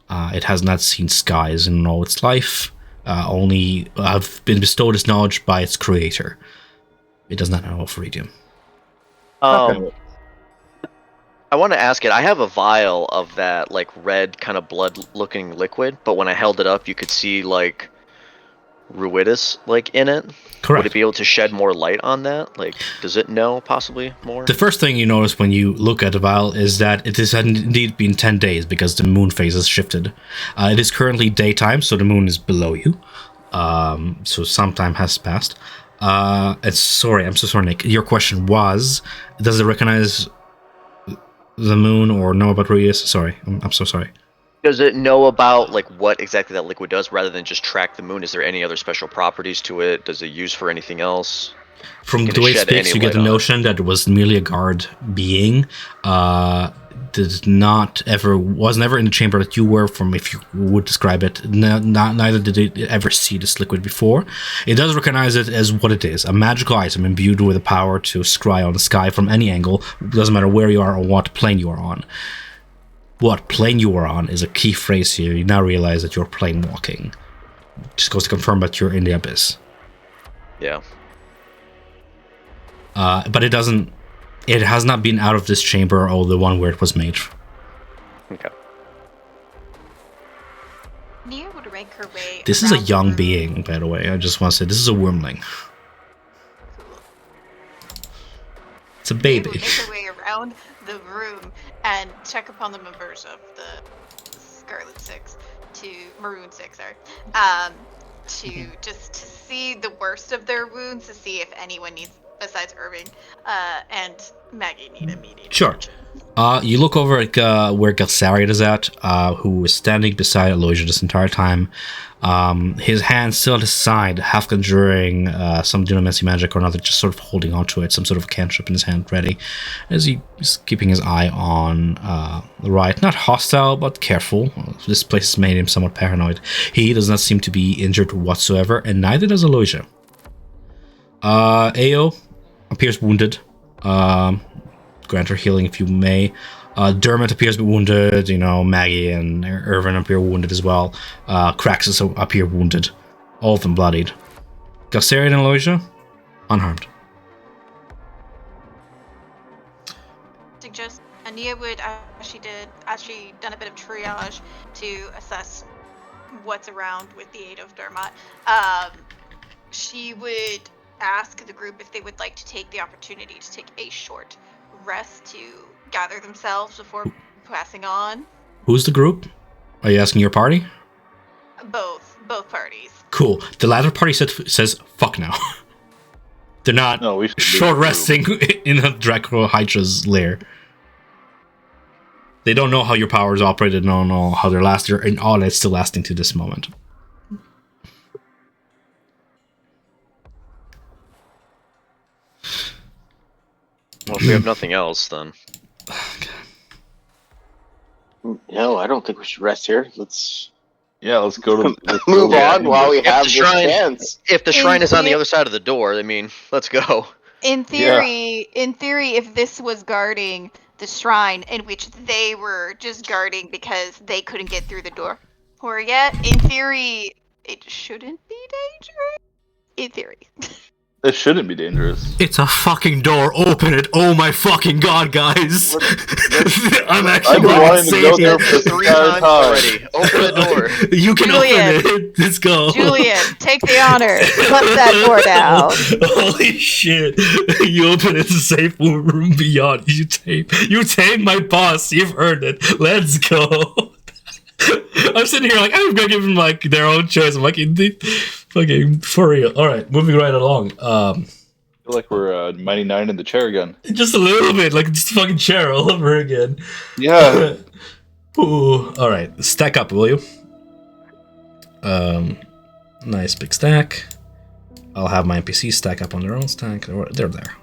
Speaker 3: It has not seen skies in all its life, only have been bestowed its knowledge by its creator. It does not know of Ruidium.
Speaker 1: I want to ask it. I have a vial of that like red kind of blood-looking liquid, but when I held it up, you could see like Ruidus like in it.
Speaker 3: Correct.
Speaker 1: Would it be able to shed more light on that? Like, does it know possibly more?
Speaker 3: The first thing you notice when you look at the vial is that it has indeed been 10 days because the moon phase has shifted. It is currently daytime, so the moon is below you. So some time has passed. And sorry, I'm so sorry, Nick. Your question was, does it recognize the moon or know about Ruidus? Sorry, I'm so sorry.
Speaker 1: Does it know about like what exactly that liquid does rather than just track the moon? Is there any other special properties to it? Does it use for anything else?
Speaker 3: From
Speaker 1: Can
Speaker 3: the
Speaker 1: it
Speaker 3: way it
Speaker 1: shed
Speaker 3: speaks,
Speaker 1: any
Speaker 3: you get
Speaker 1: light
Speaker 3: the
Speaker 1: on it?
Speaker 3: notion that it was merely a guard being. Did not ever was never in the chamber that you were from, if you would describe it. Neither did it ever see this liquid before. It does recognize it as what it is: a magical item imbued with the power to scry on the sky from any angle. Doesn't matter where you are or what plane you are on. What plane you are on is a key phrase here. You now realize that you're plane walking. Just goes to confirm that you're in the abyss.
Speaker 1: Yeah.
Speaker 3: But it doesn't. It has not been out of this chamber or the one where it was made.
Speaker 1: Okay.
Speaker 5: Nia would make her way.
Speaker 3: This is a
Speaker 5: around the
Speaker 3: young
Speaker 5: room.
Speaker 3: being, by the way. I just want to say this is a wormling. It's a
Speaker 5: Nia
Speaker 3: baby.
Speaker 5: would make her way around the room and check upon the members of the Scarlet Six to Maroon Six, sorry. To just to see the worst of their wounds, to see if anyone needs, besides Irving, and Maggie need immediate
Speaker 3: Sure.
Speaker 5: attention.
Speaker 3: You look over at where Gelsariot is at, who is standing beside Aloysia this entire time. His hand still at his side, half conjuring some dunamancy magic or another, just sort of holding onto it, some sort of cantrip in his hand ready, as he is keeping his eye on the riot. Not hostile, but careful. This place has made him somewhat paranoid. He does not seem to be injured whatsoever, and neither does Aloysia. Ao appears wounded. Grant her healing if you may. Dermot appears to be wounded. You know, Maggie and Irvin appear wounded as well. Craxus appear wounded. All of them bloodied. Gelsariot and Aloysia, unharmed.
Speaker 5: Suggest Ania would, as she done a bit of triage to assess what's around with the aid of Dermot. She would ask the group if they would like to take the opportunity to take a short rest to gather themselves before passing on.
Speaker 3: Who's the group? Are you asking your party?
Speaker 5: Both parties.
Speaker 3: Cool. The latter party says fuck now. They're not
Speaker 4: No, we should do
Speaker 3: short
Speaker 4: the group.
Speaker 3: resting in a Draco Hydra's lair. They don't know how your powers operated, don't know how they're lasting, and all it's still lasting to this moment.
Speaker 1: Well, if we have nothing else, then
Speaker 2: No, I don't think we should rest here. Let's
Speaker 4: Yeah, let's go to let's
Speaker 2: move
Speaker 4: go
Speaker 2: on while we have
Speaker 1: the
Speaker 2: this
Speaker 1: shrine-
Speaker 2: chance.
Speaker 1: if the
Speaker 5: In
Speaker 1: shrine is on the
Speaker 5: the-
Speaker 1: other side of the door, I mean, let's go.
Speaker 5: In theory, if this was guarding the shrine, in which they were just guarding because they couldn't get through the door or yet, in theory, it shouldn't be dangerous. In theory.
Speaker 4: It shouldn't be dangerous.
Speaker 3: It's a fucking door. Open it. Oh my fucking god, guys. I'm
Speaker 4: I've
Speaker 3: actually
Speaker 4: been wanting to go there
Speaker 1: Said
Speaker 4: for
Speaker 1: it
Speaker 4: the
Speaker 1: 3
Speaker 4: entire
Speaker 1: times
Speaker 4: time.
Speaker 1: already. Open the door.
Speaker 3: You can
Speaker 5: Julian.
Speaker 3: open it. Let's go.
Speaker 5: Julian, take the honors. Bust that door down.
Speaker 3: Holy shit. You open it to safe room beyond. You tame my boss. You've heard it. Let's go. I'm sitting here like, I'm gonna give them like their own choice. I'm like, fucking for real. Alright, moving right along.
Speaker 4: I feel like we're Mighty Nine in the chair again.
Speaker 3: Just a little bit, like just a fucking chair all over again.
Speaker 4: Yeah.
Speaker 3: Ooh, alright, stack up, will you? Nice big stack. I'll have my NPCs stack up on their own stack. They're there.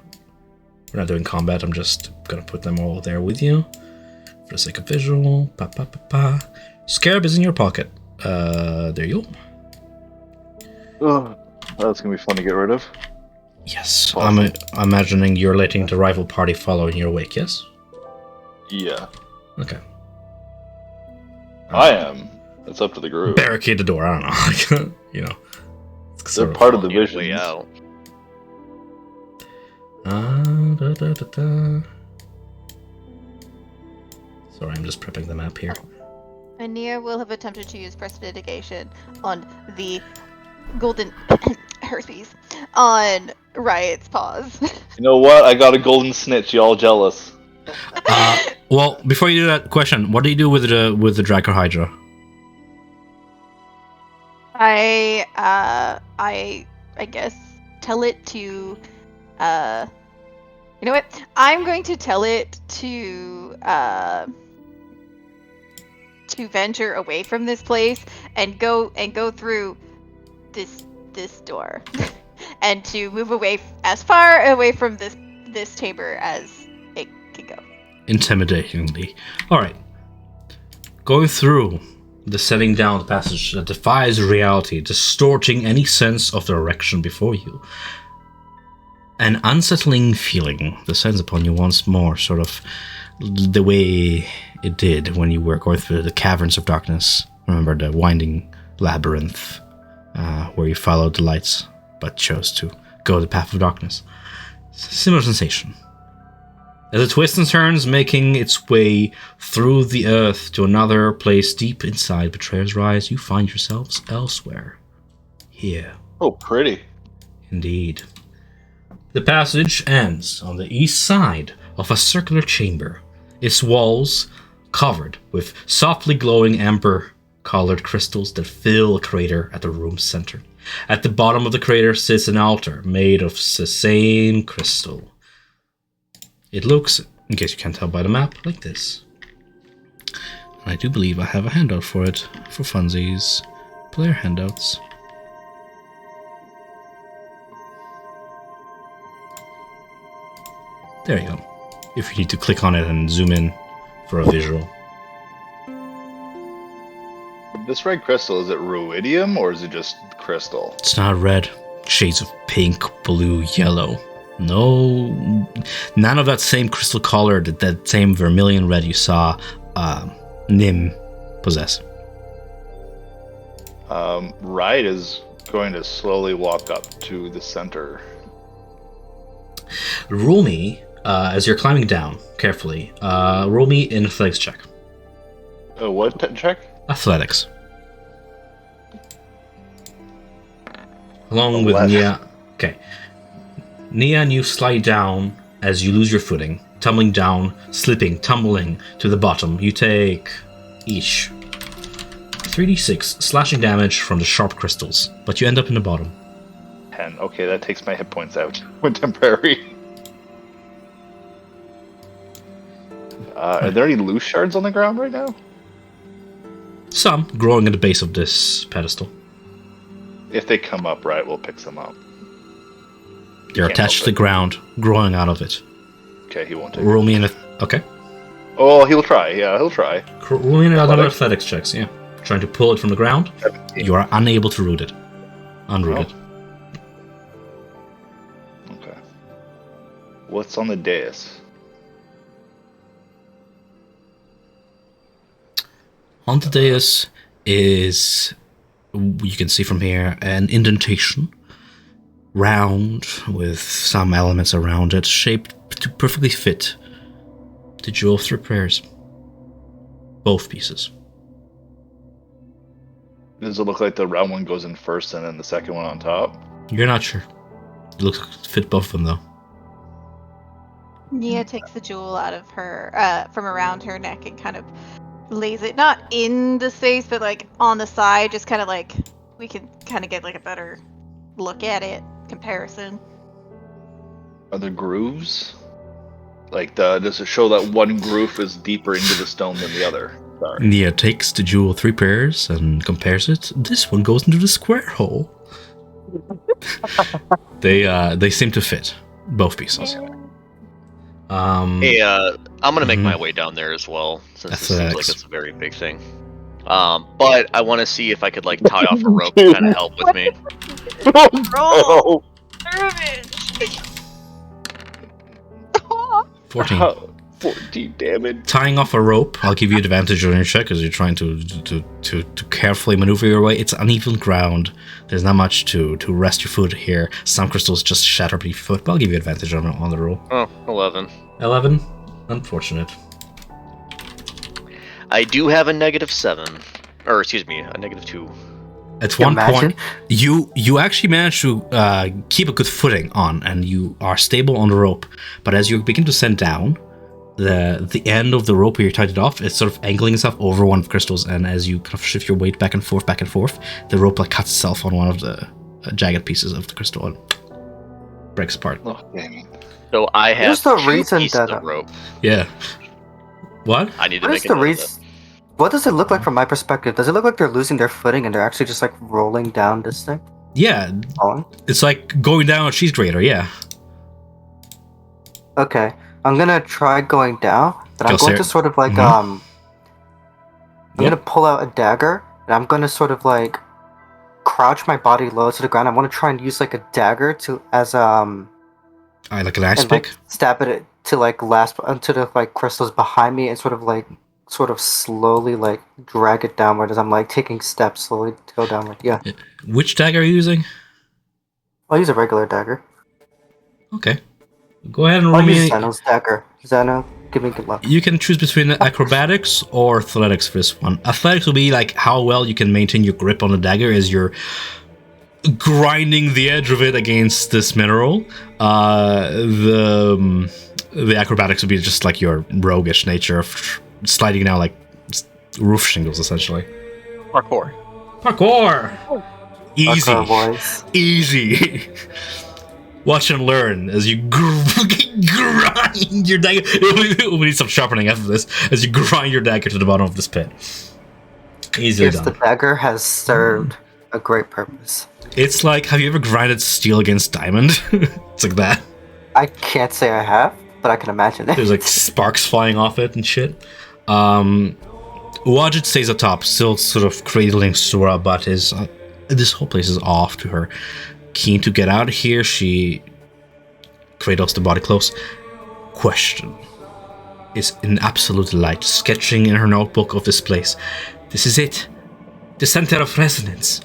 Speaker 3: We're not doing combat, I'm just gonna put them all there with you. For the sake of visual. Pa pa pa pa. Scarab is in your pocket. There you go.
Speaker 4: Oh, that's gonna be fun to get rid of.
Speaker 3: Yes,
Speaker 4: Awesome.
Speaker 3: I'm imagining you're letting the rival party follow in your wake, yes?
Speaker 4: Yeah.
Speaker 3: Okay.
Speaker 4: I am. It's up to the group.
Speaker 3: Barricade the door, I don't know. You know. It's
Speaker 4: They're
Speaker 3: sort
Speaker 4: part of the
Speaker 1: Way
Speaker 4: vision.
Speaker 1: out.
Speaker 3: Da, da, da, da. Sorry, I'm just prepping the map here.
Speaker 5: Ania will have attempted to use prestidigitation on the golden herpes on Riot's paws.
Speaker 4: You know what? I got a golden snitch. Y'all jealous?
Speaker 3: Well, before you do that, question: what do you do with the Draco Hydra?
Speaker 5: I guess tell it to you know what? I'm going to tell it to venture away from this place and go through this door and to move away as far away from this chamber as it can go.
Speaker 3: Intimidatingly. Alright. Going through the setting down the passage that defies reality, distorting any sense of the direction before you. An unsettling feeling descends upon you once more, sort of the way it did when you were going through the caverns of darkness. Remember the winding labyrinth where you followed the lights but chose to go the path of darkness. Similar sensation. As it twists and turns, making its way through the earth to another place deep inside Betrayer's Rise, you find yourselves elsewhere. Here.
Speaker 4: Oh, pretty.
Speaker 3: Indeed. The passage ends on the east side of a circular chamber, its walls covered with softly glowing amber-colored crystals that fill a crater at the room's center. At the bottom of the crater sits an altar made of the same crystal. It looks, in case you can't tell by the map, like this. And I do believe I have a handout for it, for funsies. Player handouts. There you go. If you need to click on it and zoom in for a visual.
Speaker 4: This red crystal, is it ruidium or is it just crystal?
Speaker 3: It's not red. Shades of pink, blue, yellow. No, none of that same crystal color, that same vermilion red you saw Nim possess.
Speaker 4: Riot is going to slowly walk up to the center.
Speaker 3: Roll me, as you're climbing down carefully, roll me an athletics check.
Speaker 4: Oh, what check?
Speaker 3: Athletics. Along with
Speaker 4: 11.
Speaker 3: Nia. Okay. Nia and you slide down as you lose your footing, tumbling down, slipping, tumbling to the bottom. You take each 3d6 slashing damage from the sharp crystals, but you end up in the bottom.
Speaker 4: 10. Okay, that takes my hit points out. When temporary. Are there any loose shards on the ground right now?
Speaker 3: Some growing at the base of this pedestal.
Speaker 4: If they come up, Riot will pick some up.
Speaker 3: They're
Speaker 4: Can't
Speaker 3: attached to
Speaker 4: help
Speaker 3: the
Speaker 4: it.
Speaker 3: ground, growing out of it.
Speaker 4: Okay, he won't take
Speaker 3: Roll
Speaker 4: it.
Speaker 3: me an okay.
Speaker 4: Oh, he'll try. Yeah, he'll try.
Speaker 3: Roll me another
Speaker 4: Athletics?
Speaker 3: athletics checks. Yeah, trying to pull it from the ground.
Speaker 4: 17.
Speaker 3: You are unable to root it. Unroot it.
Speaker 4: Okay. What's on the dais?
Speaker 3: On the dais is you can see from here an indentation, round with some elements around it, shaped to perfectly fit the Jewel of Three Prayers. Both pieces.
Speaker 4: Does it look like the round one goes in first and then the second one on top?
Speaker 3: You're not sure. It looks like it fit both of them, though.
Speaker 5: Nia takes the jewel out of her, from around her neck and kind of lays it, not in the space, but like on the side, just kind of like, we can kind of get like a better look at it, comparison.
Speaker 4: Are there grooves? Like, does it show that one groove is deeper into the stone than the other? Sorry.
Speaker 3: Nia takes the Jewel of Three Prayers and compares it. This one goes into the square hole. They seem to fit, both pieces.
Speaker 1: Hey, I'm gonna make my way down there as well, since this seems like
Speaker 3: Athletics.
Speaker 1: it's a very big thing. But I want to see if I could like tie off a rope to kind of help with me.
Speaker 5: Roll! Damage!
Speaker 3: 14.
Speaker 2: 14 damage.
Speaker 3: Tying off a rope, I'll give you advantage on your check because you're trying to carefully maneuver your way. It's uneven ground. There's not much to rest your foot here. Some crystals just shatter beneath your foot, but I'll give you advantage on the roll.
Speaker 1: Oh, 11.
Speaker 3: 11? Unfortunate.
Speaker 1: I do have a -7. Or, excuse me, a -2.
Speaker 3: At one
Speaker 6: Imagine.
Speaker 3: point, you actually manage to keep a good footing on, and you are stable on the rope. But as you begin to send down, the end of the rope where you tied it off, it's sort of angling itself over one of the crystals, and as you kind of shift your weight back and forth, the rope like cuts itself on one of the jagged pieces of the crystal and breaks apart.
Speaker 4: Oh, dang it.
Speaker 1: So I have
Speaker 6: What's the
Speaker 1: 2
Speaker 6: reason
Speaker 1: pieces
Speaker 6: that-
Speaker 1: of rope.
Speaker 3: Yeah. What?
Speaker 1: I need to
Speaker 6: What
Speaker 1: make
Speaker 6: is the
Speaker 1: a note of
Speaker 6: reason? What does it look like from my perspective? Does it look like they're losing their footing and they're actually just like rolling down this thing?
Speaker 3: Yeah,
Speaker 6: Falling?
Speaker 3: it's like going down a cheese grater. Yeah.
Speaker 6: Okay, I'm gonna try going down, but I'm
Speaker 3: Go,
Speaker 6: going
Speaker 3: sir.
Speaker 6: to sort of like
Speaker 3: Mhm.
Speaker 6: I'm
Speaker 3: Yep.
Speaker 6: gonna pull out a dagger and I'm gonna sort of like crouch my body low to the ground. I want to try and use like a dagger to as
Speaker 3: I like an ice
Speaker 6: and like
Speaker 3: pick.
Speaker 6: stab at it to like last onto the like crystals behind me and sort of slowly like drag it downward as I'm like taking steps slowly to go downward. Yeah,
Speaker 3: Which dagger are you using?
Speaker 6: I'll use a regular dagger.
Speaker 3: Okay. Go ahead and
Speaker 6: I'll
Speaker 3: roll me.
Speaker 6: use Zeno's dagger. Zeno, give me good luck.
Speaker 3: You can choose between acrobatics or athletics for this one. Athletics will be like how well you can maintain your grip on the dagger as you're grinding the edge of it against this mineral. The acrobatics would be just like your roguish nature of sliding down like roof shingles, essentially.
Speaker 1: Parkour.
Speaker 3: Parkour! Easy.
Speaker 6: Parkour boys.
Speaker 3: Easy. Watch and learn as you grind your dagger. We need some sharpening after this as you grind your dagger to the bottom of this pit. Easily
Speaker 6: Yes, the
Speaker 3: done.
Speaker 6: dagger has served a great purpose.
Speaker 3: It's like, have you ever grinded steel against diamond? It's like that.
Speaker 6: I can't say I have, but I can imagine it.
Speaker 3: There's like sparks flying off it and shit. Wadjet stays atop, still sort of cradling Sora, but this whole place is off to her. Keen to get out of here, she cradles the body close. Question is in absolute light, sketching in her notebook of this place. This is it. The center of resonance.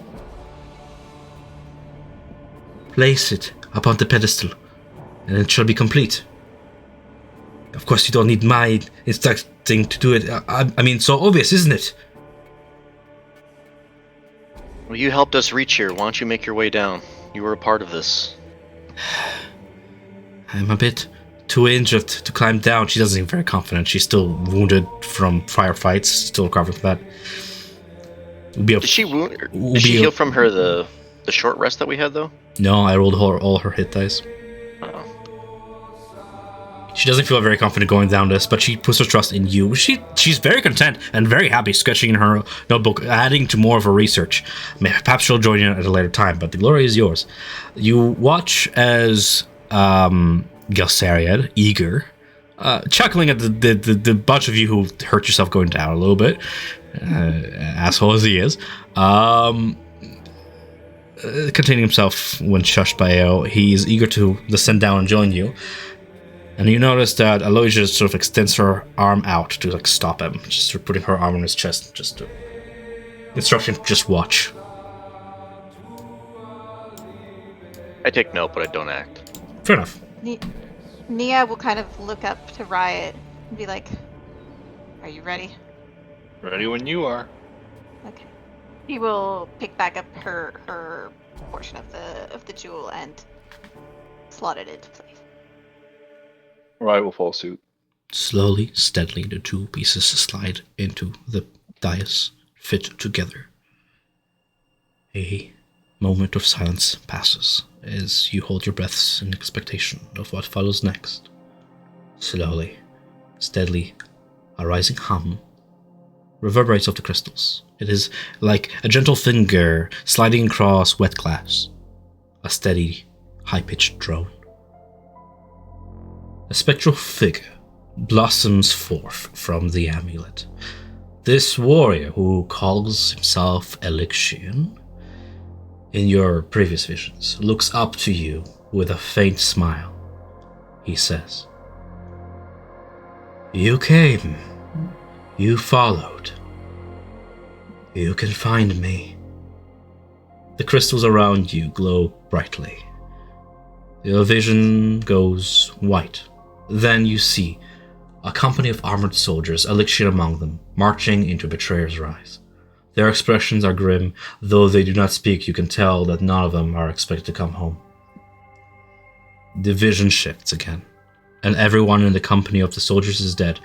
Speaker 3: Place it upon the pedestal, and it shall be complete. Of course, you don't need my instructing to do it. I mean, so obvious, isn't it?
Speaker 1: Well, you helped us reach here. Why don't you make your way down? You were a part of this.
Speaker 3: I'm a bit too injured to climb down. She doesn't seem very confident. She's still wounded from firefights, still recovering from that.
Speaker 1: Did she wound? Did she heal from her the short rest that we had though?
Speaker 3: No, I rolled all her hit dice.
Speaker 1: Oh.
Speaker 3: She doesn't feel very confident going down this, but she puts her trust in you. She's very content and very happy sketching in her notebook, adding to more of her research. Perhaps she'll join you at a later time, but the glory is yours. You watch as Gelsariad, eager, chuckling at the bunch of you who hurt yourself going down a little bit, asshole as he is, containing himself when shushed by Ao. He is eager to descend down and join you. And you notice that Aloysia sort of extends her arm out to like stop him, just sort of putting her arm on his chest, just to instruction, just watch.
Speaker 1: I take note, but I don't act.
Speaker 3: Fair enough.
Speaker 5: Nia will kind of look up to Riot and be like, "Are you ready?"
Speaker 4: Ready when you are.
Speaker 5: Okay. She will pick back up her portion of the jewel and slot it into place.
Speaker 4: Riot will follow suit.
Speaker 3: Slowly, steadily, the two pieces slide into the dais, fit together. A moment of silence passes as you hold your breaths in expectation of what follows next. Slowly, steadily, a rising hum reverberates off the crystals. It is like a gentle finger sliding across wet glass. A steady, high-pitched drone. A spectral figure blossoms forth from the amulet. This warrior who calls himself Elixion, in your previous visions, looks up to you with a faint smile. He says, "You came. You followed. You can find me." The crystals around you glow brightly. Your vision goes white. Then you see a company of armored soldiers, Elixion among them, marching into Betrayer's Rise. Their expressions are grim. Though they do not speak, you can tell that none of them are expected to come home. The vision shifts again, and everyone in the company of the soldiers is dead,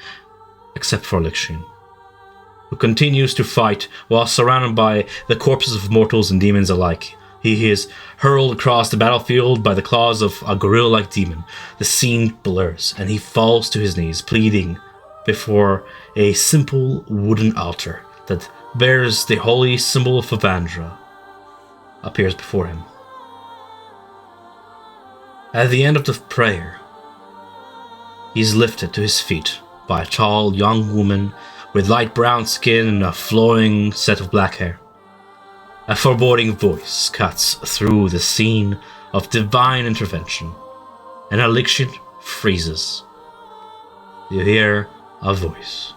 Speaker 3: except for Elixion, who continues to fight while surrounded by the corpses of mortals and demons alike. He is hurled across the battlefield by the claws of a gorilla-like demon. The scene blurs, and he falls to his knees, pleading before a simple wooden altar that bears the holy symbol of Avandra, appears before him. At the end of the prayer, he is lifted to his feet by a tall young woman with light brown skin and a flowing set of black hair. A foreboding voice cuts through the scene of divine intervention, and Elixion freezes. You hear a voice.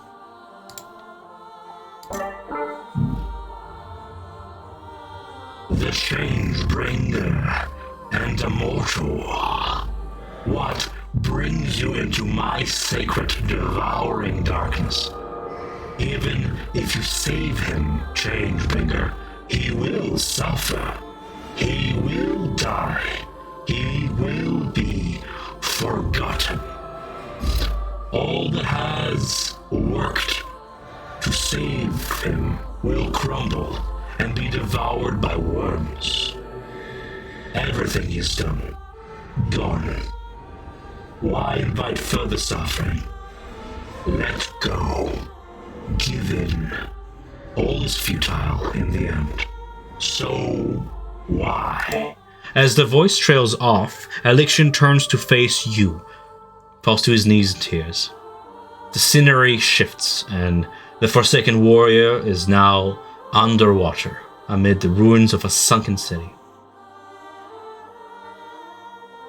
Speaker 7: The Changebringer and Immortal. What brings you into my sacred devouring darkness? Even if you save him, Changebringer, he will suffer. He will die. He will be forgotten. All that has worked to save him will crumble and be devoured by worms. Everything he's done, gone. Why invite further suffering? Let go. Give in. All is futile in the end. So, why?
Speaker 3: As the voice trails off, Elixion turns to face you, falls to his knees in tears. The scenery shifts, and the Forsaken Warrior is now underwater, amid the ruins of a sunken city.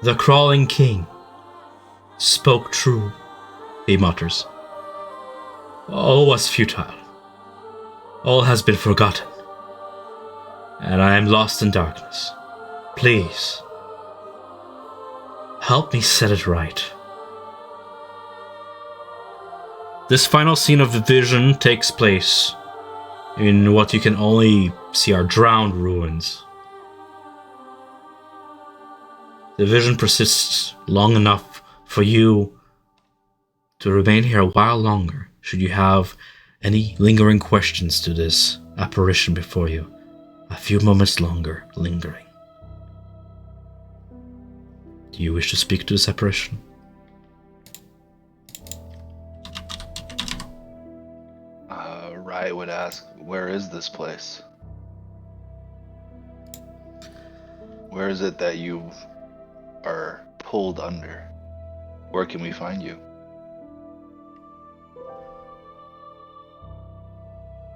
Speaker 3: The crawling king spoke true, he mutters. All was futile. All has been forgotten. And I am lost in darkness. Please, help me set it right. This final scene of the vision takes place in what you can only see are drowned ruins. The vision persists long enough for you to remain here a while longer, should you have any lingering questions to this apparition before you. A few moments longer lingering. Do you wish to speak to this apparition?
Speaker 4: Riot would ask, where is this place? Where is it that you are pulled under? Where can we find you?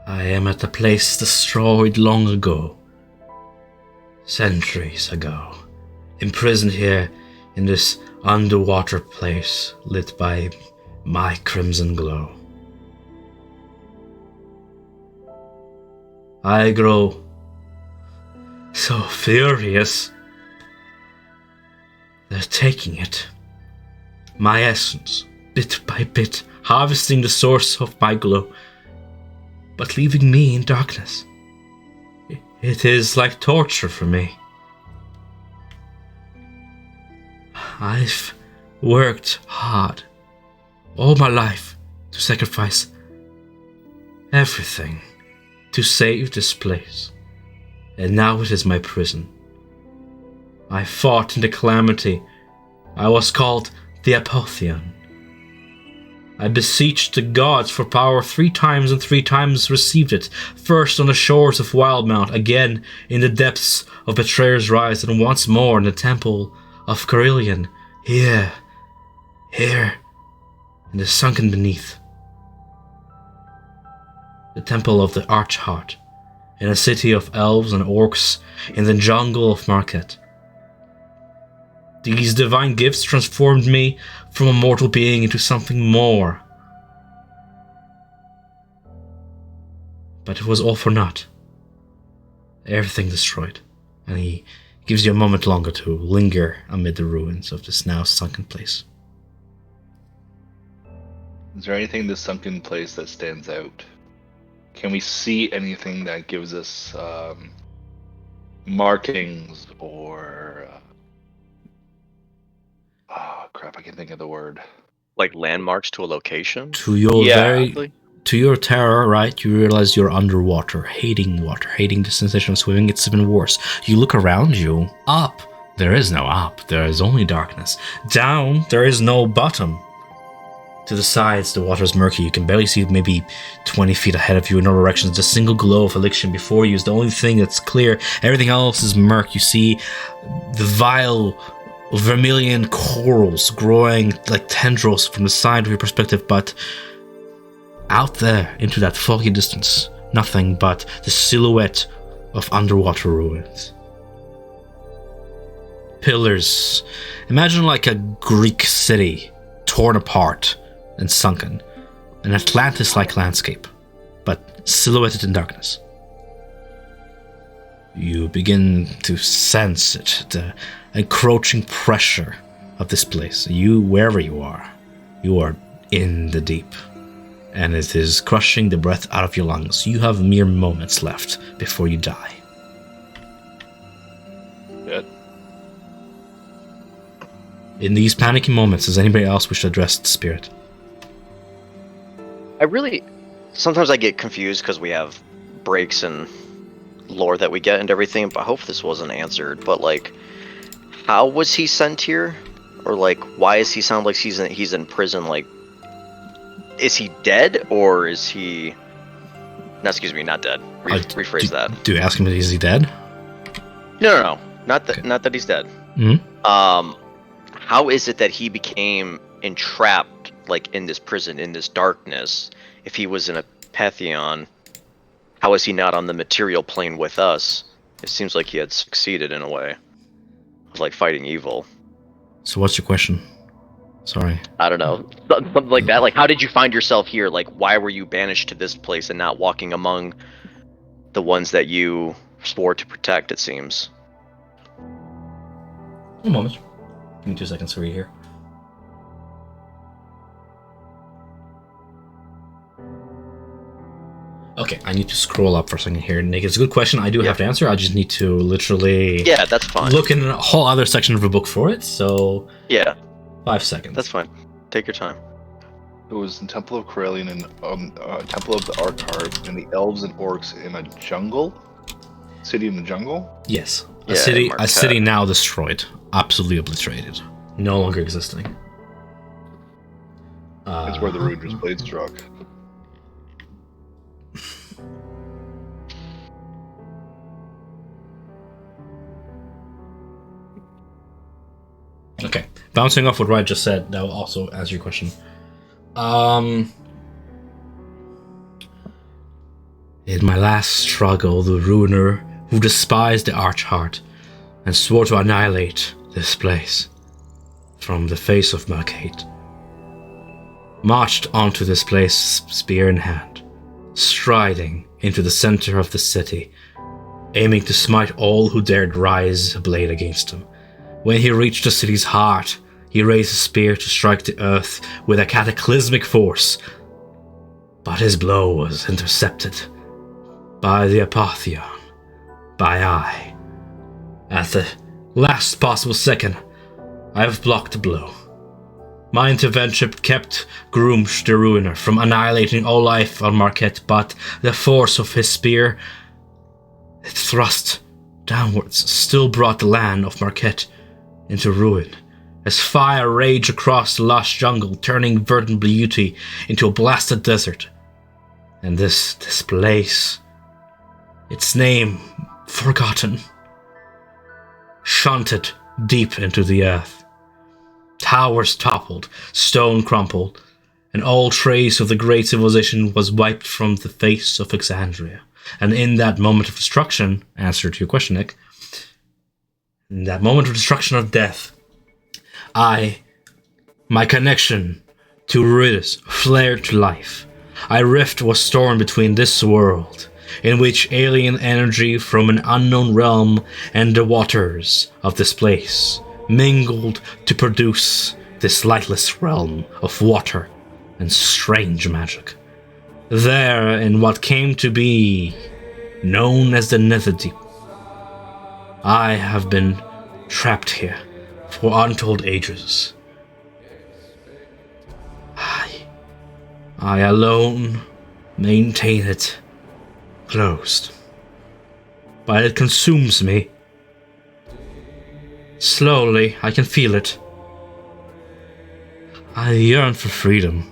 Speaker 3: I am at a place destroyed long ago. Centuries ago. Imprisoned here in this underwater place lit by my crimson glow. I grow so furious They're taking it. My essence, bit by bit, harvesting the source of my glow, but leaving me in darkness. It is like torture for me. I've worked hard all my life to sacrifice everything to save this place, and now it is my prison. I fought in the calamity. I was called the Apotheon. I beseeched the gods for power 3 times and 3 times received it, first on the shores of Wildmount, again in the depths of Betrayer's Rise, and once more in the temple of Carillion, here, in the sunken beneath. The temple of the Archheart, in a city of elves and orcs, in the jungle of Marquette. These divine gifts transformed me from a mortal being into something more. But it was all for naught. Everything destroyed, and he gives you a moment longer to linger amid the ruins of this now sunken place.
Speaker 4: Is there anything in this sunken place that stands out? Can we see anything that gives us markings or... oh, crap, I can't think of the word.
Speaker 1: Like landmarks to a location?
Speaker 3: To your
Speaker 4: Yeah.
Speaker 3: to your terror, right, you realize you're underwater, hating the sensation of swimming. It's even worse. You look around you. Up, there is no up. There is only darkness. Down, there is no bottom. To the sides, the water is murky. You can barely see maybe 20 feet ahead of you in all directions. The single glow of Elixir before you is the only thing that's clear. Everything else is murk. You see the vile vermilion corals growing like tendrils from the side of your perspective, but out there into that foggy distance, nothing but the silhouette of underwater ruins. Pillars. Imagine like a Greek city torn apart and sunken. An Atlantis-like landscape, but silhouetted in darkness. You begin to sense it, the encroaching pressure of this place. You, wherever you are in the deep, and it is crushing the breath out of your lungs. You have mere moments left before you die.
Speaker 4: Good.
Speaker 3: In these panicky moments, does anybody else wish to address the spirit?
Speaker 1: Sometimes I get confused because we have breaks in lore that we get and everything, but I hope this wasn't answered. But like, how was he sent here? Or like, why does he sound like he's in prison? Like, is he dead or is he? No, excuse me, not dead. Rephrase that.
Speaker 3: Do you ask him, is he dead?
Speaker 1: No, not that he's dead.
Speaker 3: Mm-hmm.
Speaker 1: How is it that he became entrapped, like in this prison, in this darkness? If he was in a Pantheon, how is he not on the material plane with us? It seems like he had succeeded in a way of like fighting evil.
Speaker 3: So what's your question? Sorry.
Speaker 1: I don't know, something like that. Like, how did you find yourself here? Like, why were you banished to this place and not walking among the ones that you swore to protect? It seems.
Speaker 3: A moment. Give me 2 seconds to read here. Okay, I need to scroll up for a second here. Nick, it's a good question. I do have to answer. I just need to literally...
Speaker 1: Yeah, that's fine.
Speaker 3: Look in a whole other section of the book for it, so...
Speaker 1: Yeah.
Speaker 3: 5 seconds.
Speaker 1: That's fine. Take your time.
Speaker 4: It was in Temple of Carillion and Temple of the Archheart and the elves and orcs in a jungle? City in the jungle?
Speaker 3: Yes.
Speaker 1: Yeah,
Speaker 3: A city now destroyed. Absolutely obliterated. No longer existing.
Speaker 4: That's where the Ruder's blade struck.
Speaker 3: Okay. Bouncing off what Ryan just said, that will also answer your question. In my last struggle, the ruiner who despised the Archheart and swore to annihilate this place from the face of Mercate, marched onto this place spear in hand, striding into the center of the city, aiming to smite all who dared rise a blade against him. When he reached the city's heart, he raised his spear to strike the earth with a cataclysmic force. But his blow was intercepted by the Apotheon, by I. At the last possible second, I have blocked the blow. My intervention kept Grumsh the Ruiner from annihilating all life on Marquette, but the force of his spear, it thrust downwards, still brought the land of Marquette into ruin, as fire raged across the lush jungle, turning verdant beauty into a blasted desert. And this place, its name forgotten, shunted deep into the earth. Towers toppled, stone crumpled, and all trace of the great civilization was wiped from the face of Exandria. And in that moment of destruction, answer to your question, Nick, in that moment of destruction of death, my connection to Ruidus flared to life. A rift was torn between this world, in which alien energy from an unknown realm and the waters of this place mingled to produce this lightless realm of water and strange magic. There, in what came to be known as the Netherdeep, I have been trapped here for untold ages. I alone maintain it closed, but it consumes me. Slowly, I can feel it. I yearn for freedom.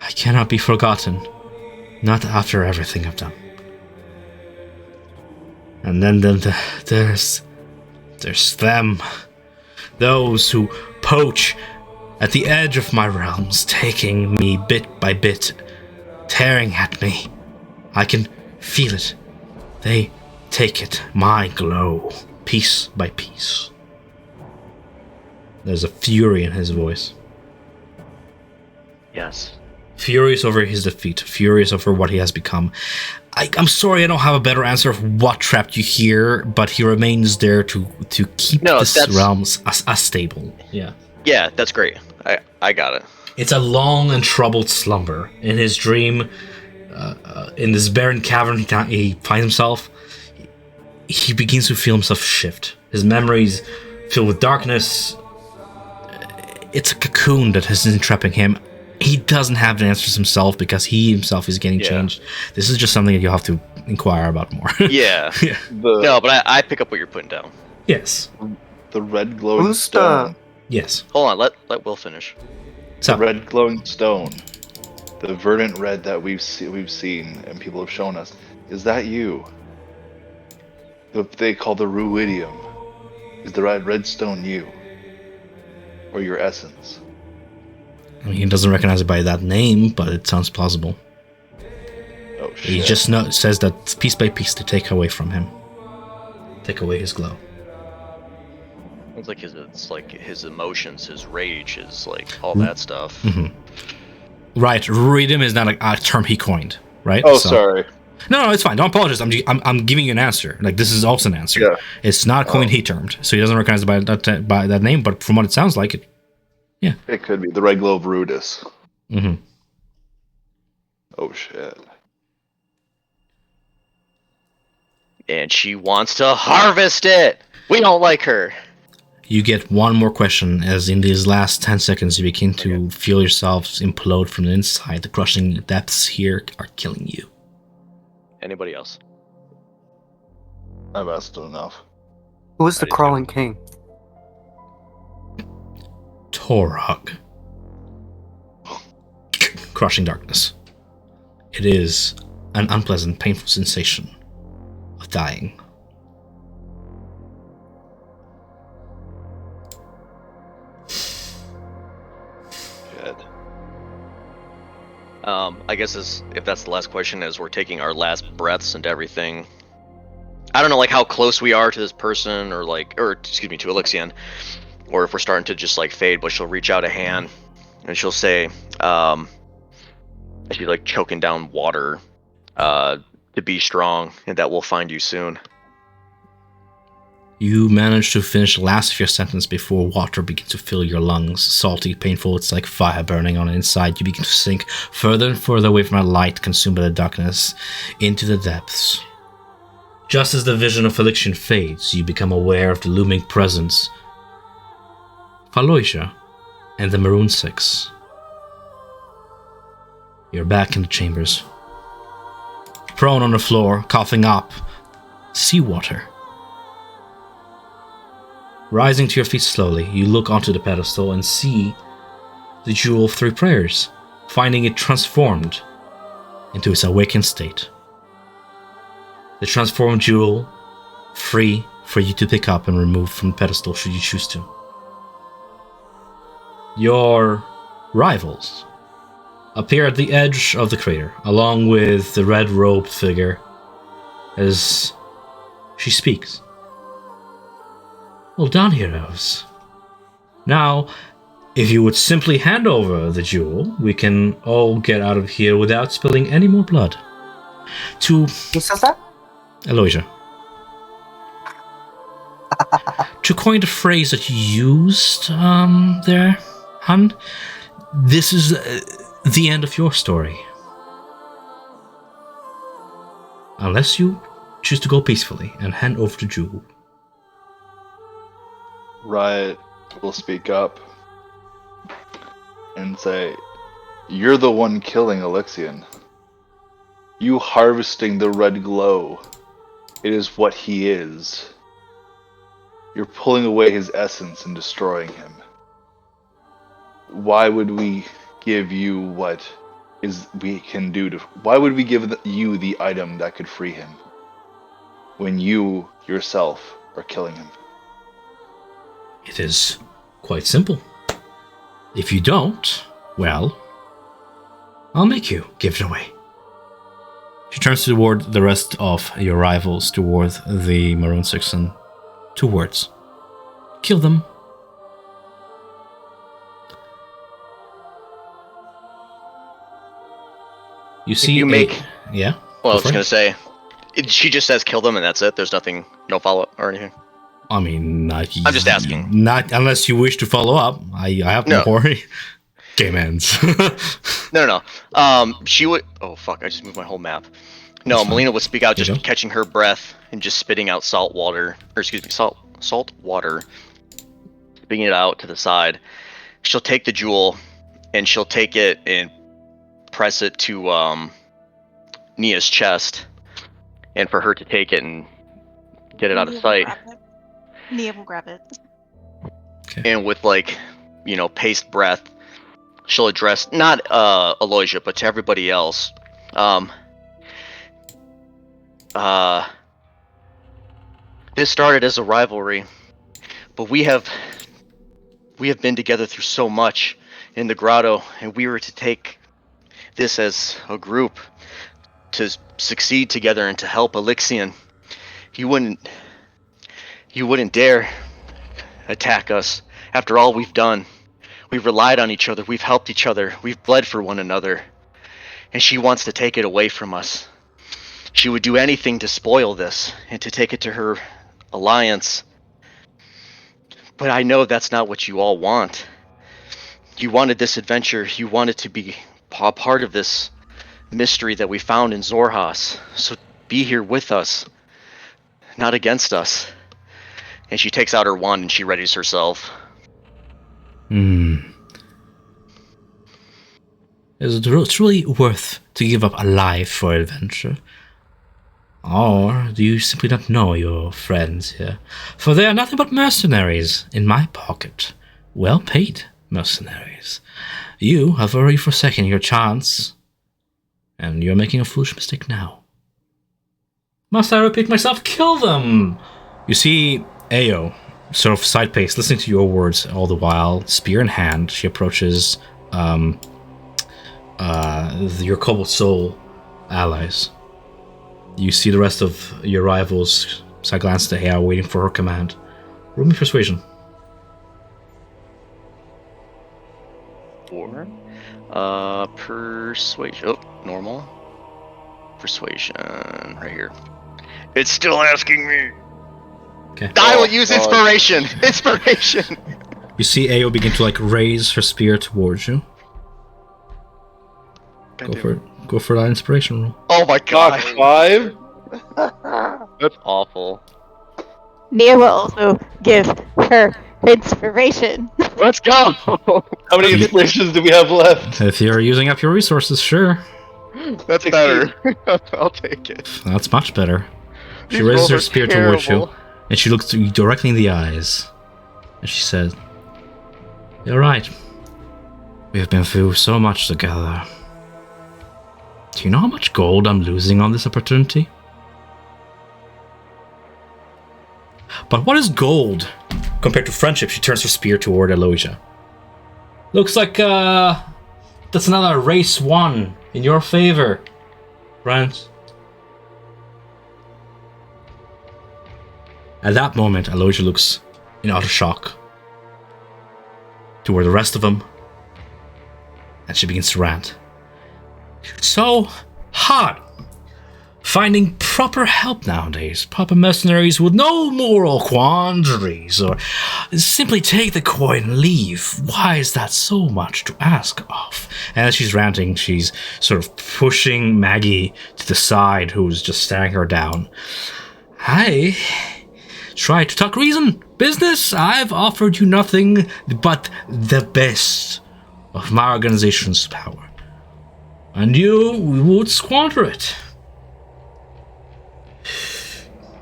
Speaker 3: I cannot be forgotten, not after everything I've done. And then there's them, those who poach at the edge of my realms, taking me bit by bit, tearing at me. I can feel it. They take it, my glow, piece by piece. There's a fury in his voice.
Speaker 1: Yes.
Speaker 3: Furious over his defeat, furious over what he has become. I'm sorry I don't have a better answer of what trapped you here, but he remains there to keep this realm as stable. Yeah.
Speaker 1: Yeah, that's great. I got it.
Speaker 3: It's a long and troubled slumber. In his dream, in this barren cavern he finds himself, he begins to feel himself shift. His memories filled with darkness. It's a cocoon that is entrapping him. He doesn't have the answers himself because he himself is getting changed. This is just something that you'll have to inquire about more.
Speaker 1: Yeah. No, but I pick up what you're putting down.
Speaker 3: Yes.
Speaker 4: The red glowing stone.
Speaker 3: Yes.
Speaker 1: Hold on, let Will finish.
Speaker 4: The red glowing stone. The verdant red that we've seen and people have shown us. Is that you? They call the ruidium. Is the red stone you? Or your essence?
Speaker 3: I mean, he doesn't recognize it by that name, but it sounds plausible.
Speaker 4: Oh shit.
Speaker 3: He just says that piece by piece they take away from him. Take away his glow.
Speaker 1: It's like his emotions, his rage, his like all that stuff.
Speaker 3: Mm-hmm. Right, ruidium is not a term he coined, right?
Speaker 4: Oh, sorry.
Speaker 3: No, it's fine. Don't apologize. I'm giving you an answer. Like, this is also an answer.
Speaker 4: Yeah.
Speaker 3: It's not coined he termed, so he doesn't recognize it by that name. But from what it sounds like,
Speaker 4: it could be the red glow of Rudis.
Speaker 3: Mm-hmm.
Speaker 4: Oh shit.
Speaker 1: And she wants to harvest it. We don't like her.
Speaker 3: You get one more question, as in these last 10 seconds you begin to feel yourselves implode from the inside. The crushing depths here are killing you.
Speaker 1: Anybody else?
Speaker 4: I've asked enough.
Speaker 6: Who is the crawling king?
Speaker 3: Torog. Crushing darkness. It is an unpleasant, painful sensation of dying.
Speaker 1: Good. I guess if that's the last question, as we're taking our last breaths and everything. I don't know, like how close we are to this person, or excuse me, to Elixion, or if we're starting to just like fade. But she'll reach out a hand, and she'll say, as she's like choking down water, to be strong, and that we'll find you soon.
Speaker 3: You manage to finish the last of your sentence before water begins to fill your lungs. Salty, painful, it's like fire burning on the inside. You begin to sink further and further away from the light, consumed by the darkness, into the depths. Just as the vision of Elixion fades, you become aware of the looming presence of Aloysia and the Maroon Six. You're back in the chambers. Prone on the floor, coughing up seawater. Rising to your feet slowly, you look onto the pedestal and see the Jewel of Three Prayers, finding it transformed into its awakened state. The transformed jewel, free for you to pick up and remove from the pedestal should you choose to. Your rivals appear at the edge of the crater, along with the red-robed figure, as she speaks. Well done, heroes. Now, if you would simply hand over the jewel, we can all get out of here without spilling any more blood. To
Speaker 6: Who says that?
Speaker 3: Aloysia. To coin the phrase that you used there, hun, this is the end of your story. Unless you choose to go peacefully and hand over the jewel.
Speaker 4: Riot will speak up and say, "You're the one killing Elixion. You harvesting the red glow. It is what he is. You're pulling away his essence and destroying him. Why would we give you what we can do to... Why would we give you the item that could free him when you yourself are killing him?"
Speaker 3: It is quite simple. If you don't, well, I'll make you give it away. She turns toward the rest of your rivals, toward the Maroon Six, and 2 words. Kill them. You see
Speaker 1: you make...
Speaker 3: Yeah?
Speaker 1: Well, I was
Speaker 3: for it.
Speaker 1: going to say, she just says kill them and that's it. There's nothing, no follow-up or anything.
Speaker 3: I mean,
Speaker 1: I'm just asking.
Speaker 3: Not unless you wish to follow up. I have no worry. Game ends.
Speaker 1: No. She would... Oh, fuck, I just moved my whole map. No, Melina would speak out, just catching her breath and just spitting out salt water. Or, excuse me, salt water. Spitting it out to the side. She'll take the jewel, and she'll take it and press it to Nia's chest. And for her to take it and get it out of sight.
Speaker 5: Nia will grab it.
Speaker 3: Okay.
Speaker 1: And with, like, paced breath, she'll address, not Aloysia, but to everybody else. This started as a rivalry, but we have been together through so much in the grotto, and we were to take this as a group to succeed together and to help Elixion. You wouldn't dare attack us after all we've done. We've relied on each other, we've helped each other, we've bled for one another, and she wants to take it away from us. She would do anything to spoil this and to take it to her alliance. But I know that's not what you all want. You wanted this adventure, you wanted to be a part of this mystery that we found in Zorhas. So be here with us, not against us. And she takes out her wand and she readies herself.
Speaker 3: Is it truly worth to give up a life for adventure? Or do you simply not know your friends here? For they are nothing but mercenaries in my pocket. Well-paid mercenaries. You have already forsaken your chance, and you're making a foolish mistake now. Must I repeat myself? Kill them! You see Ao, sort of side-paced, listening to your words all the while, spear in hand. She approaches your Cobalt Soul allies. You see the rest of your rivals side glance to Ao, waiting for her command. Roll me persuasion.
Speaker 1: 4. Persuasion. Oh, normal. Persuasion, right here. It's still asking me. I will use
Speaker 4: God.
Speaker 1: inspiration. Inspiration.
Speaker 3: You see Ao begin to like raise her spear towards you. Go for that inspiration roll.
Speaker 1: Oh my
Speaker 4: Knock
Speaker 1: god.
Speaker 4: 5.
Speaker 1: That's awful.
Speaker 5: Nia will also give her inspiration.
Speaker 1: Let's go.
Speaker 4: How many inspirations do we have left?
Speaker 3: If you're using up your resources, sure.
Speaker 1: That's
Speaker 4: 16.
Speaker 1: better. I'll take it.
Speaker 3: That's much better. She
Speaker 1: These
Speaker 3: raises
Speaker 1: rolls
Speaker 3: her
Speaker 1: are
Speaker 3: spear towards you,
Speaker 1: terrible.
Speaker 3: and she looks you directly in the eyes. And she says, "You're right. We have been through so much together. Do you know how much gold I'm losing on this opportunity? But what is gold compared to friendship?" She turns her spear toward Aloysia. Looks like that's another race won in your favor, friends. At that moment, Aloysia looks in utter shock toward the rest of them, and she begins to rant. So hard finding proper help nowadays. Proper mercenaries with no moral quandaries, or simply take the coin and leave. Why is that so much to ask of? And as she's ranting, she's sort of pushing Maggie to the side, who's just staring her down. I try to talk reason, business. I've offered you nothing but the best of my organization's power, and you would squander it.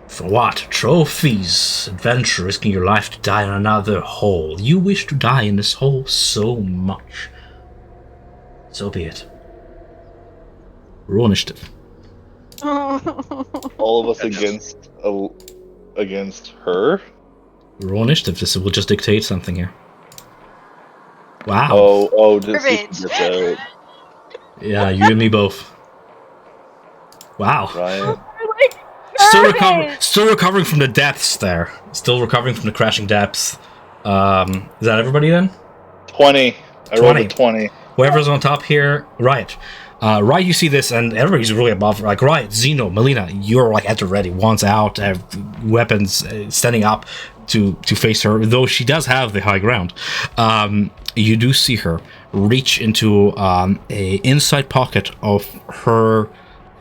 Speaker 3: For what? Trophies, adventure, risking your life to die in another hole. You wish to die in this hole so much. So be it. Roll initiative.
Speaker 4: All of us against her.
Speaker 3: Roll initiative. This will just dictate something here. Wow.
Speaker 4: Oh, just
Speaker 5: Garbage.
Speaker 4: this out.
Speaker 3: Yeah, you and me both. Wow.
Speaker 4: Right.
Speaker 3: Still recovering from the depths there. Still recovering from the crashing depths. Is that everybody then?
Speaker 4: 20. I rolled a 20.
Speaker 3: Whoever's on top here, right. Right, you see this, and everybody's really above. Like, right, Zeno, Melina, you're like at the ready. One's out, weapons standing up to face her, though she does have the high ground. You do see her reach into a inside pocket of her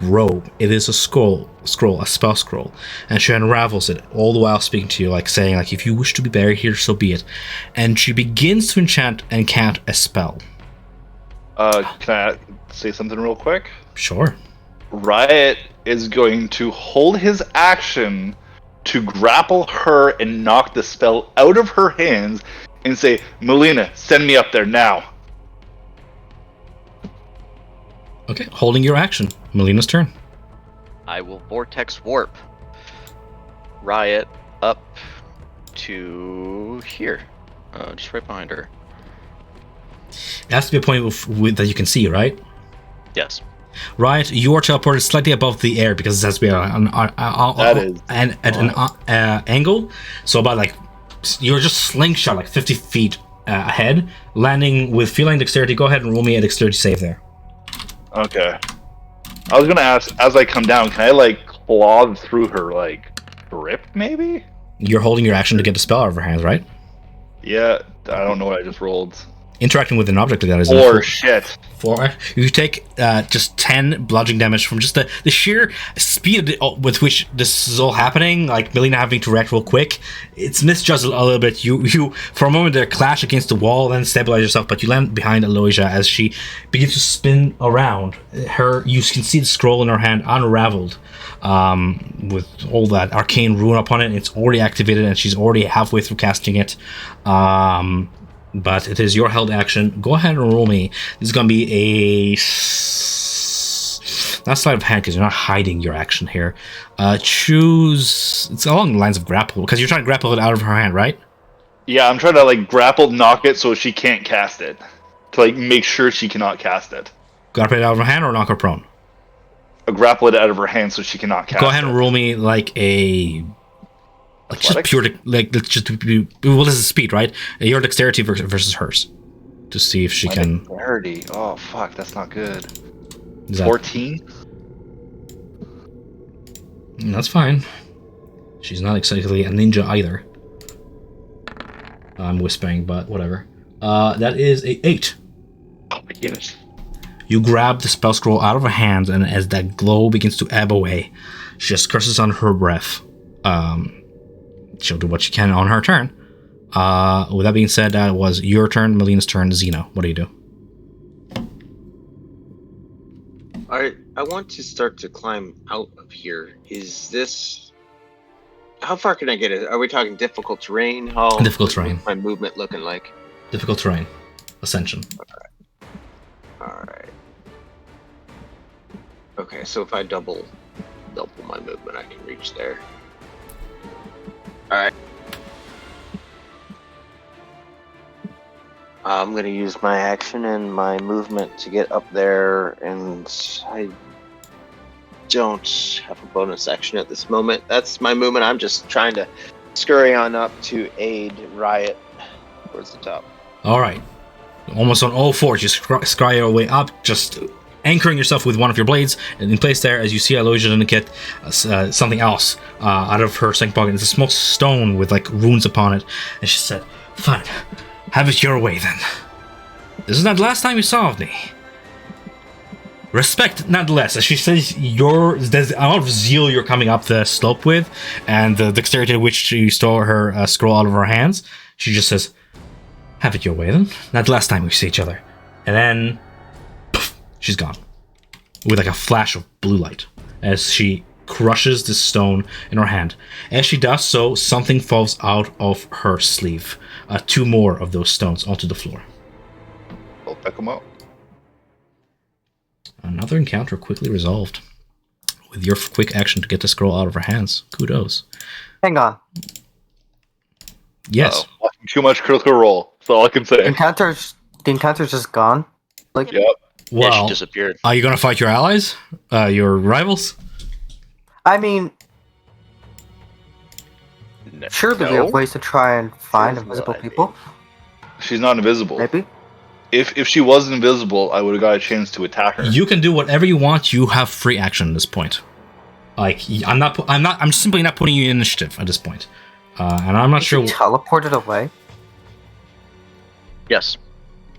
Speaker 3: robe. It is a scroll, a spell scroll, and she unravels it, all the while speaking to you, like saying, like, if you wish to be buried here, so be it. And she begins to enchant and cast a spell.
Speaker 4: Can I say something real quick?
Speaker 3: Sure.
Speaker 4: Riot is going to hold his action to grapple her and knock the spell out of her hands and say, Melina, send me up there now.
Speaker 3: Okay, holding your action. Melina's turn.
Speaker 1: I will vortex warp Riot up to here, just right behind her.
Speaker 3: It has to be a point that you can see, right?
Speaker 1: Yes.
Speaker 3: Right, you are teleported slightly above the air because it has to be an angle. So about like you're just slingshot like 50 feet ahead, landing with feline dexterity. Go ahead and roll me a dexterity save there.
Speaker 4: Okay. I was gonna ask, as I come down, can I like claw through her like grip maybe?
Speaker 3: You're holding your action to get the spell out of her hands, right?
Speaker 4: Yeah, I don't know what I just rolled.
Speaker 3: Interacting with an object like that is
Speaker 4: Shit.
Speaker 3: 4. You take just 10 bludgeoning damage from just the sheer speed with which this is all happening. Like Melina having to react real quick. It's misjudged a little bit. You for a moment there clash against the wall, then stabilize yourself, but you land behind Aloysia as she begins to spin around. You can see the scroll in her hand unraveled, with all that arcane rune upon it. It's already activated, and she's already halfway through casting it. But it is your held action. Go ahead and roll me. This is going to be not sleight of hand because you're not hiding your action here. Choose. It's along the lines of grapple because you're trying to grapple it out of her hand, right?
Speaker 4: Yeah, I'm trying to like grapple knock it so she can't cast it. To like make sure she cannot cast it.
Speaker 3: Grapple it out of her hand or knock her prone?
Speaker 4: Grapple it out of her hand so she cannot cast it.
Speaker 3: Go ahead and roll me like a. Like just pure, let's just be, well, this is speed, right? Your dexterity versus hers, to see if she can.
Speaker 4: Dexterity. Oh fuck, that's not good. 14.
Speaker 3: That's fine. She's not exactly a ninja either. I'm whispering, but whatever. That is a 8.
Speaker 4: Oh my goodness.
Speaker 3: You grab the spell scroll out of her hand, and as that glow begins to ebb away, she just curses on her breath. She'll do what she can on her turn. With that being said, that was your turn, Melina's turn. Xeno, what do you do?
Speaker 2: I want to start to climb out of here. Is this... How far can I get it? Are we talking difficult terrain?
Speaker 3: Difficult terrain.
Speaker 2: What's my movement looking like?
Speaker 3: Difficult terrain. Ascension.
Speaker 2: Alright. Okay, so if I double my movement, I can reach there. Alright. I'm going to use my action and my movement to get up there, and I don't have a bonus action at this moment. That's my movement. I'm just trying to scurry on up to aid Riot towards the top.
Speaker 3: All right. Almost on all fours, you scry your way up, just anchoring yourself with one of your blades in place there as you see Aloysia get something else out of her second pocket. It's a small stone with like runes upon it. And she said, "Fine. Have it your way, then. This is not the last time you saw of me. Respect, nonetheless." As she says, there's a lot of zeal you're coming up the slope with, and the dexterity at which you stole her scroll out of her hands. She just says, "Have it your way, then. Not the last time we see each other." And then, poof, she's gone. With like a flash of blue light, as she crushes the stone in her hand. As she does so, something falls out of her sleeve. 2 more of those stones onto the floor.
Speaker 4: I'll pick them up.
Speaker 3: Another encounter quickly resolved. With your quick action to get the scroll out of her hands. Kudos.
Speaker 6: Hang on.
Speaker 3: Yes.
Speaker 4: Too much critical roll. That's all I can say.
Speaker 6: The encounter's just gone. Like,
Speaker 4: Yep.
Speaker 1: Yeah,
Speaker 3: Well,
Speaker 1: she disappeared.
Speaker 3: are you going to fight your allies? Your rivals?
Speaker 6: I mean, surely we have ways to try and find invisible people.
Speaker 4: She's not invisible.
Speaker 6: Maybe.
Speaker 4: If she was invisible, I would have got a chance to attack her.
Speaker 3: You can do whatever you want. You have free action at this point. Like, I'm simply not putting you in initiative at this point. And I'm not sure.
Speaker 6: Teleported away.
Speaker 1: Yes.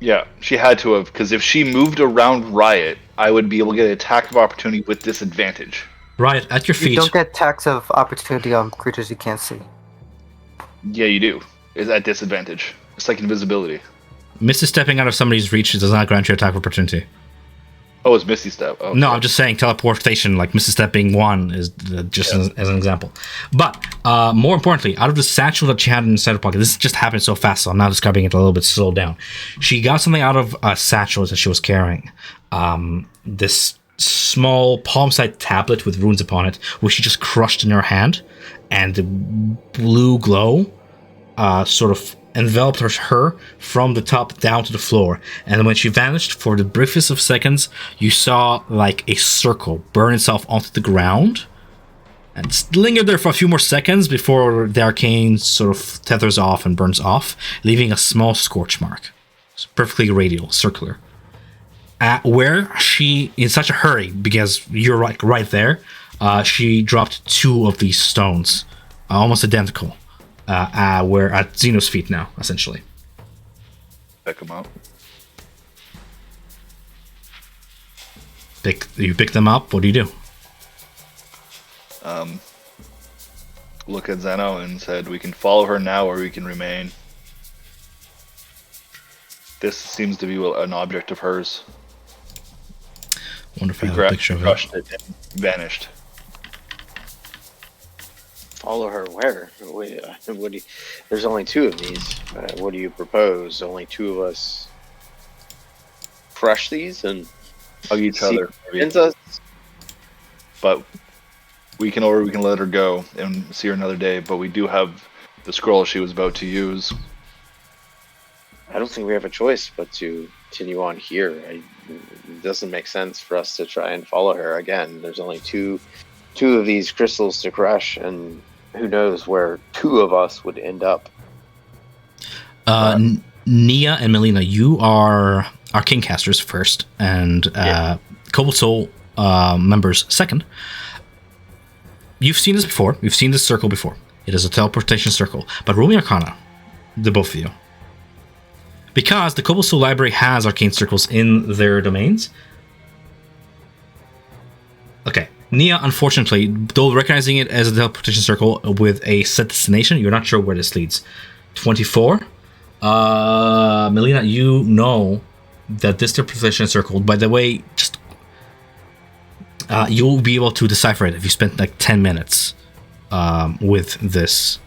Speaker 4: Yeah, she had to have, because if she moved around Riot, I would be able to get an attack of opportunity with disadvantage.
Speaker 3: Right, at your feet.
Speaker 6: You don't get attacks of opportunity on creatures you can't see.
Speaker 4: Yeah, you do. It's at disadvantage. It's like invisibility.
Speaker 3: Misty stepping out of somebody's reach does not grant you attack of opportunity.
Speaker 4: Oh, it's Misty Step. Oh,
Speaker 3: No, I'm just saying teleportation, like Misty Step being one, is just as an example. But more importantly, out of the satchel that she had in the center pocket, this just happened so fast, so I'm now describing it a little bit slowed down. She got something out of a satchel that she was carrying. This small palm-sized tablet with runes upon it, which she just crushed in her hand, and the blue glow sort of enveloped her from the top down to the floor. And when she vanished for the briefest of seconds, you saw like a circle burn itself onto the ground and lingered there for a few more seconds before the arcane sort of tethers off and burns off, leaving a small scorch mark. It's perfectly radial, circular. Where she, in such a hurry, because you're right there, she dropped 2 of these stones, almost identical. We're at Xeno's feet now, essentially.
Speaker 4: Pick them up.
Speaker 3: You pick them up, what do you do?
Speaker 4: Look at Zeno and said, "We can follow her now or we can remain." This seems to be an object of hers.
Speaker 3: Wonder if I
Speaker 4: He
Speaker 3: have a picture of it.
Speaker 4: crushed it and vanished.
Speaker 2: Follow her where? There's only 2 of these. What do you propose? Only 2 of us crush these and
Speaker 4: Hug each other.
Speaker 2: ends us?
Speaker 4: But we can let her go and see her another day. But we do have the scroll she was about to use.
Speaker 2: I don't think we have a choice but to continue on here. It doesn't make sense for us to try and follow her again. There's only two of these crystals to crush, and who knows where 2 of us would end up.
Speaker 3: Nia and Melina, you are arcane casters first, and Cobalt Soul members second. you've seen this before. You've seen this circle before. It is a teleportation circle. But roll me Arcana, the both of you. Because the Cobblestone Library has arcane circles in their domains. Okay. Nia, unfortunately, though recognizing it as a teleportation circle with a set destination, you're not sure where this leads. 24. Melina, you know that this teleportation circle, by the way, just you'll be able to decipher it if you spend like 10 minutes with this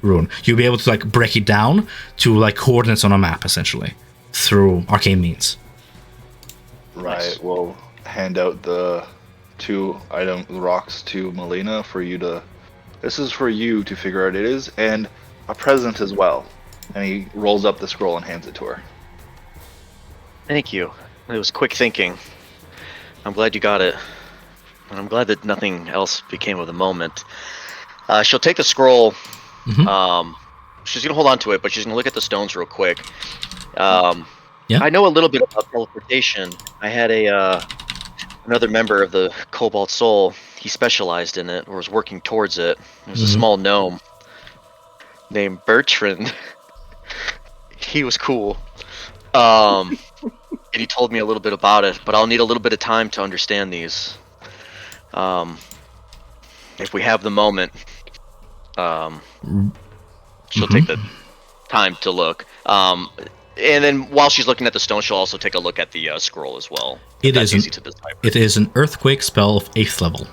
Speaker 3: rune. You'll be able to like break it down to like coordinates on a map, essentially, through arcane means.
Speaker 4: Right. We'll hand out the 2 rocks to Melina for you to. This is for you to figure out it is, and a present as well. And he rolls up the scroll and hands it to her.
Speaker 1: Thank you. It was quick thinking. I'm glad you got it. And I'm glad that nothing else became of the moment. She'll take the scroll.
Speaker 3: Mm-hmm.
Speaker 1: She's going to hold on to it, but she's going to look at the stones real quick.
Speaker 3: Yeah.
Speaker 1: I know a little bit about teleportation. I had another member of the Cobalt Soul. He specialized in it, or was working towards it. It was a small gnome named Bertrand. He was cool. And he told me a little bit about it, but I'll need a little bit of time to understand these. If we have the moment, she'll take the time to look. And then while she's looking at the stone, she'll also take a look at the scroll as well.
Speaker 3: It is an earthquake spell of 8th level.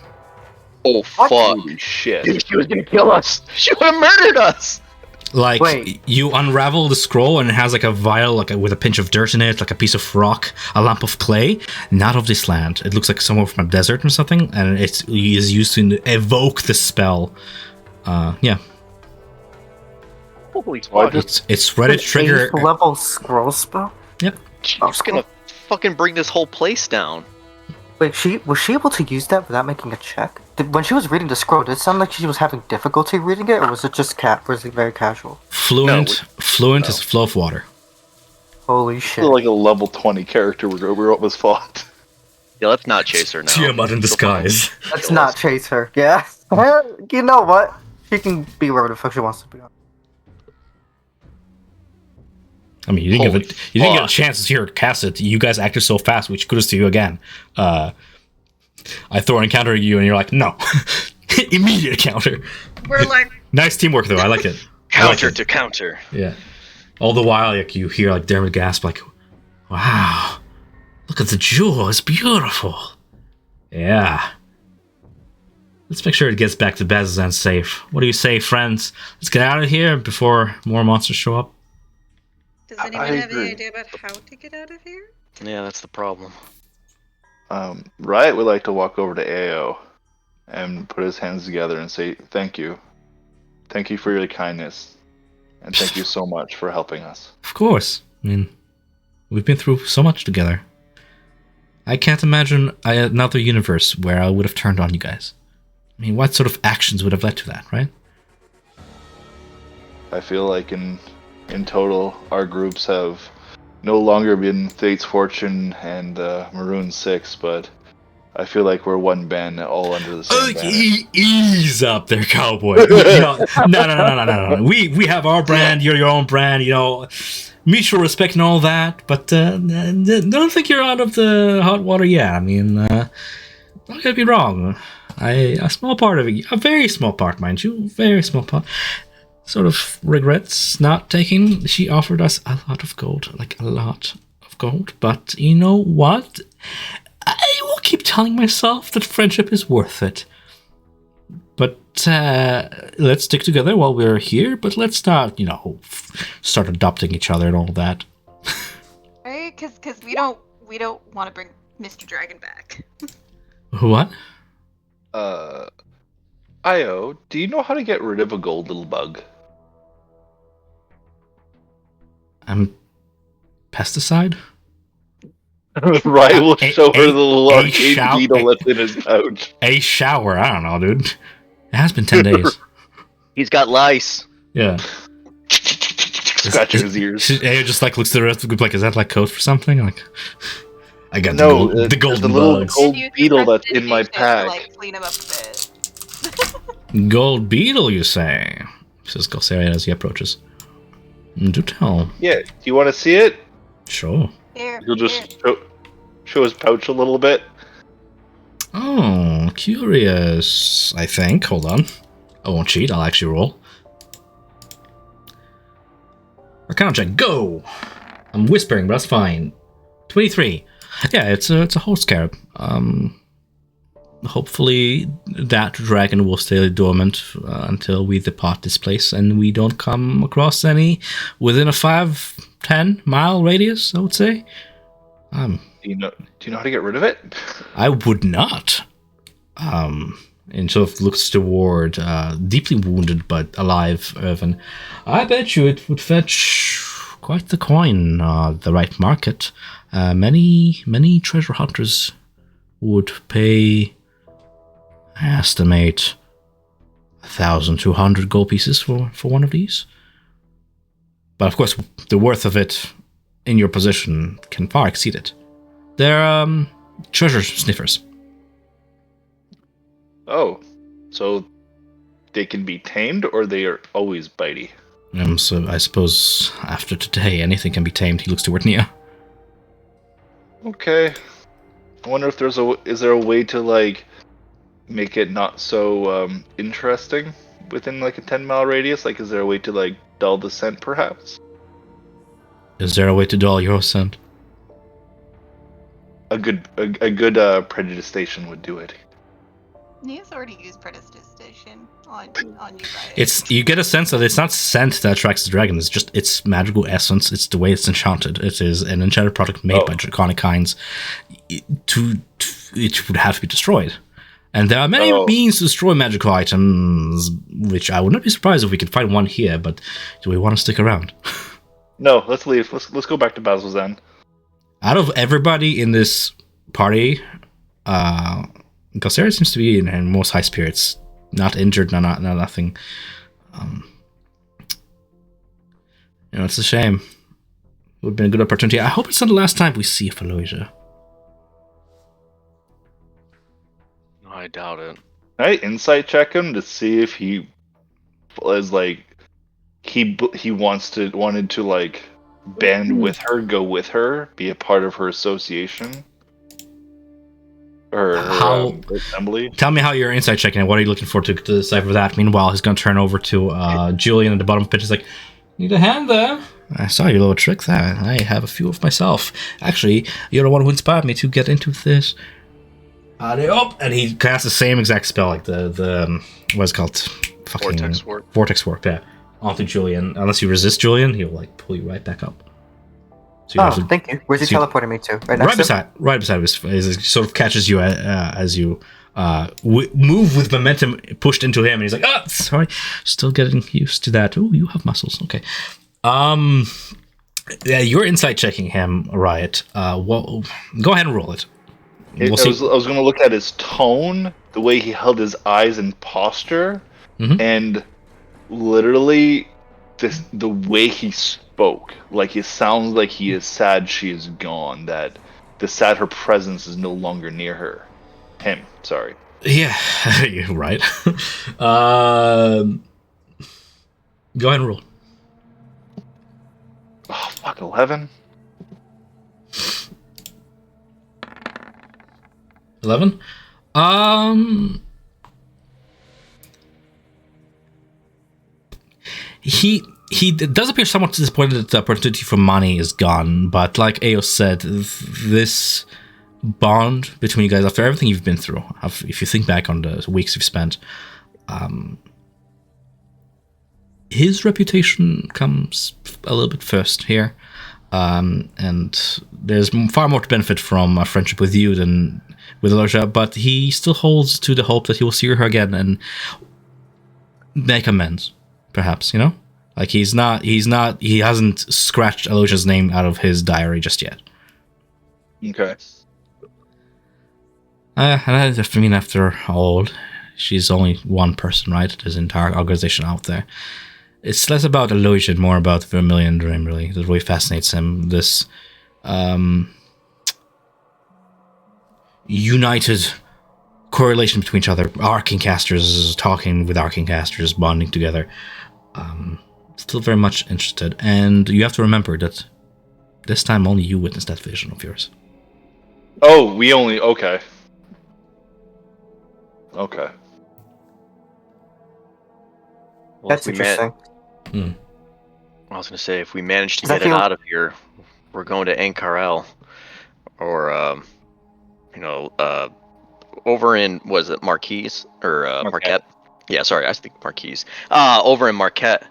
Speaker 1: Oh, fuck.
Speaker 4: Holy shit.
Speaker 1: Dude, she was going to kill us. She would have murdered us.
Speaker 3: Like,
Speaker 6: Wait.
Speaker 3: you unravel the scroll and it has like a vial like with a pinch of dirt in it, like a piece of rock, a lump of clay, not of this land. It looks like somewhere from a desert or something, and it is used to evoke the spell. Yeah.
Speaker 1: Holy fuck.
Speaker 3: It's ready to trigger.
Speaker 6: 8th level scroll spell?
Speaker 3: Yep.
Speaker 1: She's going to fucking bring this whole place down.
Speaker 6: Wait, was she able to use that without making a check? When she was reading the scroll, did it sound like she was having difficulty reading it, or was it just was it very casual?
Speaker 3: Fluent is flow of water.
Speaker 6: Holy
Speaker 4: I
Speaker 6: shit.
Speaker 4: feel like a level 20 character we're up was fought.
Speaker 1: Yeah, let's not chase her now.
Speaker 3: Tiamat in disguise.
Speaker 6: Let's not chase her, yeah? You know what? She can be wherever the fuck she wants to be.
Speaker 3: I mean, you didn't get a chance to hear her cast it. You guys acted so fast, which kudos to you again. I throw an encounter at you, and you're like, no. Immediate counter.
Speaker 5: We're like,
Speaker 3: Nice teamwork, though. I like it.
Speaker 1: Counter to counter.
Speaker 3: Yeah. All the while, like you hear like Dermot gasp, like, "Wow, look at the jewel! It's beautiful." Yeah. Let's make sure it gets back to Bazazan safe. What do you say, friends? Let's get out of here before more monsters show up.
Speaker 5: does anyone have any idea about how to get out of here?
Speaker 1: Yeah, that's the problem.
Speaker 4: Riot would like to walk over to AO and put his hands together and say, thank you. Thank you for your kindness. And thank you so much for helping us.
Speaker 3: Of course. I mean, we've been through so much together. I can't imagine another universe where I would have turned on you guys. I mean, what sort of actions would have led to that, right?
Speaker 4: I feel like in total, our groups have no longer been Fate's Fortune and Maroon 6, but I feel like we're one band all under the same banner.
Speaker 3: Ease up there, cowboy. No. We have our brand, you're your own brand, mutual respect and all that, but don't think you're out of the hot water yet. I mean, don't get me wrong. A small part of it, a very small part, mind you, very small part, sort of regrets not taking. She offered us a lot of gold, but you know what? I will keep telling myself that friendship is worth it. But let's stick together while we're here, but let's not, start adopting each other and all that.
Speaker 5: Right? Because we don't want to bring Mr. Dragon back.
Speaker 3: What?
Speaker 4: Io, do you know how to get rid of a gold little bug?
Speaker 3: Pesticide?
Speaker 4: Right, we'll show her the little arcade needle that's in his pouch.
Speaker 3: A shower, I don't know, dude. It has been 10 days.
Speaker 1: He's got lice.
Speaker 3: Yeah.
Speaker 4: Scratching his ears.
Speaker 3: Ayo just looks at the rest of the group like, is that like code for something? Like, I got
Speaker 4: the
Speaker 3: golden
Speaker 4: little
Speaker 3: bugs.
Speaker 4: gold beetle that's in my pack.
Speaker 5: To, clean him up a bit.
Speaker 3: Gold beetle, you say? Says Galsarian as he approaches. Do tell.
Speaker 4: Yeah. Do you want to see it?
Speaker 3: Sure.
Speaker 5: Here,
Speaker 4: He'll
Speaker 5: here.
Speaker 4: just show his pouch a little bit.
Speaker 3: Oh, curious, I think. Hold on. I won't cheat, I'll actually roll. Arcana check, go! I'm whispering, but that's fine. 23. Yeah, it's a whole scarab. Hopefully that dragon will stay dormant until we depart this place and we don't come across any within a 5-10 mile radius, I would say.
Speaker 4: Do you know how to get rid of it?
Speaker 3: I would not. And sort of looks toward deeply wounded but alive Irvin. I bet you it would fetch quite the coin, the right market. Many treasure hunters would pay, I estimate, 1,200 gold pieces for one of these. But of course, the worth of it in your position can far exceed it. They're treasure sniffers.
Speaker 4: Oh, so they can be tamed, or they are always bitey?
Speaker 3: So I suppose after today, anything can be tamed. He looks toward Nia.
Speaker 4: Okay. I wonder if is there a way to like make it not so interesting within like a 10-mile radius? Like, is there a way to like dull the scent, perhaps?
Speaker 3: Is there a way to dull your scent?
Speaker 4: A good prejudice station would do it.
Speaker 5: Nia's already used prestidigitation on you guys.
Speaker 3: It's, you get a sense that it's not scent that attracts the dragon. It's just its magical essence. It's the way it's enchanted. It is an enchanted product made by draconic kinds. It would have to be destroyed. And there are many means to destroy magical items, which I would not be surprised if we could find one here, but do we want to stick around?
Speaker 4: No, let's leave. Let's go back to Basil's End.
Speaker 3: Out of everybody in this party, Galsarian seems to be in most high spirits. Not injured, nothing. It's a shame. It would have been a good opportunity. I hope it's not the last time we see Faloja.
Speaker 1: I doubt it.
Speaker 4: I insight check him to see if he is like he wanted to like band with her, go with her, be a part of her association. Or assembly.
Speaker 3: Tell me how you're insight checking and what are you looking for to decipher that? Meanwhile, he's going to turn over to Julian at the bottom of the pitch. He's like, need a hand there? I saw your little trick there. I have a few of myself. Actually, you're the one who inspired me to get into this. And he casts the same exact spell, like the what's it called? Fucking
Speaker 1: Vortex Warp.
Speaker 3: Vortex Warp, yeah. Onto Julian. Unless you resist Julian, he'll like pull you right back up. So
Speaker 6: thank you. Where's he teleporting me to?
Speaker 3: Right beside his sort of catches you as you move with momentum pushed into him, and he's like, "Ah, sorry, still getting used to that." Oh, you have muscles, okay. Yeah, you're insight checking him, Riot. Well, go ahead and roll it.
Speaker 4: I was going to look at his tone, the way he held his eyes and posture, and literally the way he spoke. Like, it sounds like he is sad she is gone, that her presence is no longer near her. Him, sorry.
Speaker 3: Yeah, you're right. Go ahead and roll.
Speaker 4: Oh, fuck, 11?
Speaker 3: 11? He does appear somewhat disappointed that the opportunity for money is gone, but like Ayo said, this bond between you guys, after everything you've been through, if you think back on the weeks you've spent, his reputation comes a little bit first here, and there's far more to benefit from a friendship with you than with Aloja, but he still holds to the hope that he will see her again and make amends, perhaps, you know? Like, he hasn't scratched Aloja's name out of his diary just yet.
Speaker 4: Okay.
Speaker 3: And I mean, after all, she's only one person, right? There's an entire organization out there. It's less about Aloja and more about the Vermilion Dream, really. That really fascinates him. This united correlation between each other. Arcane casters talking with arcane casters, bonding together. Still very much interested. And you have to remember that this time only you witnessed that vision of yours.
Speaker 4: Oh, we only okay. Okay.
Speaker 1: Well,
Speaker 6: That's
Speaker 1: if we
Speaker 6: interesting.
Speaker 1: I was gonna say, if we manage to
Speaker 6: 'Cause I
Speaker 1: get it
Speaker 6: feel-
Speaker 1: out of here, we're going to Ankarel, or over in, was it Marquise or Marquette? Yeah, sorry, I speak Marquise. Over in Marquette.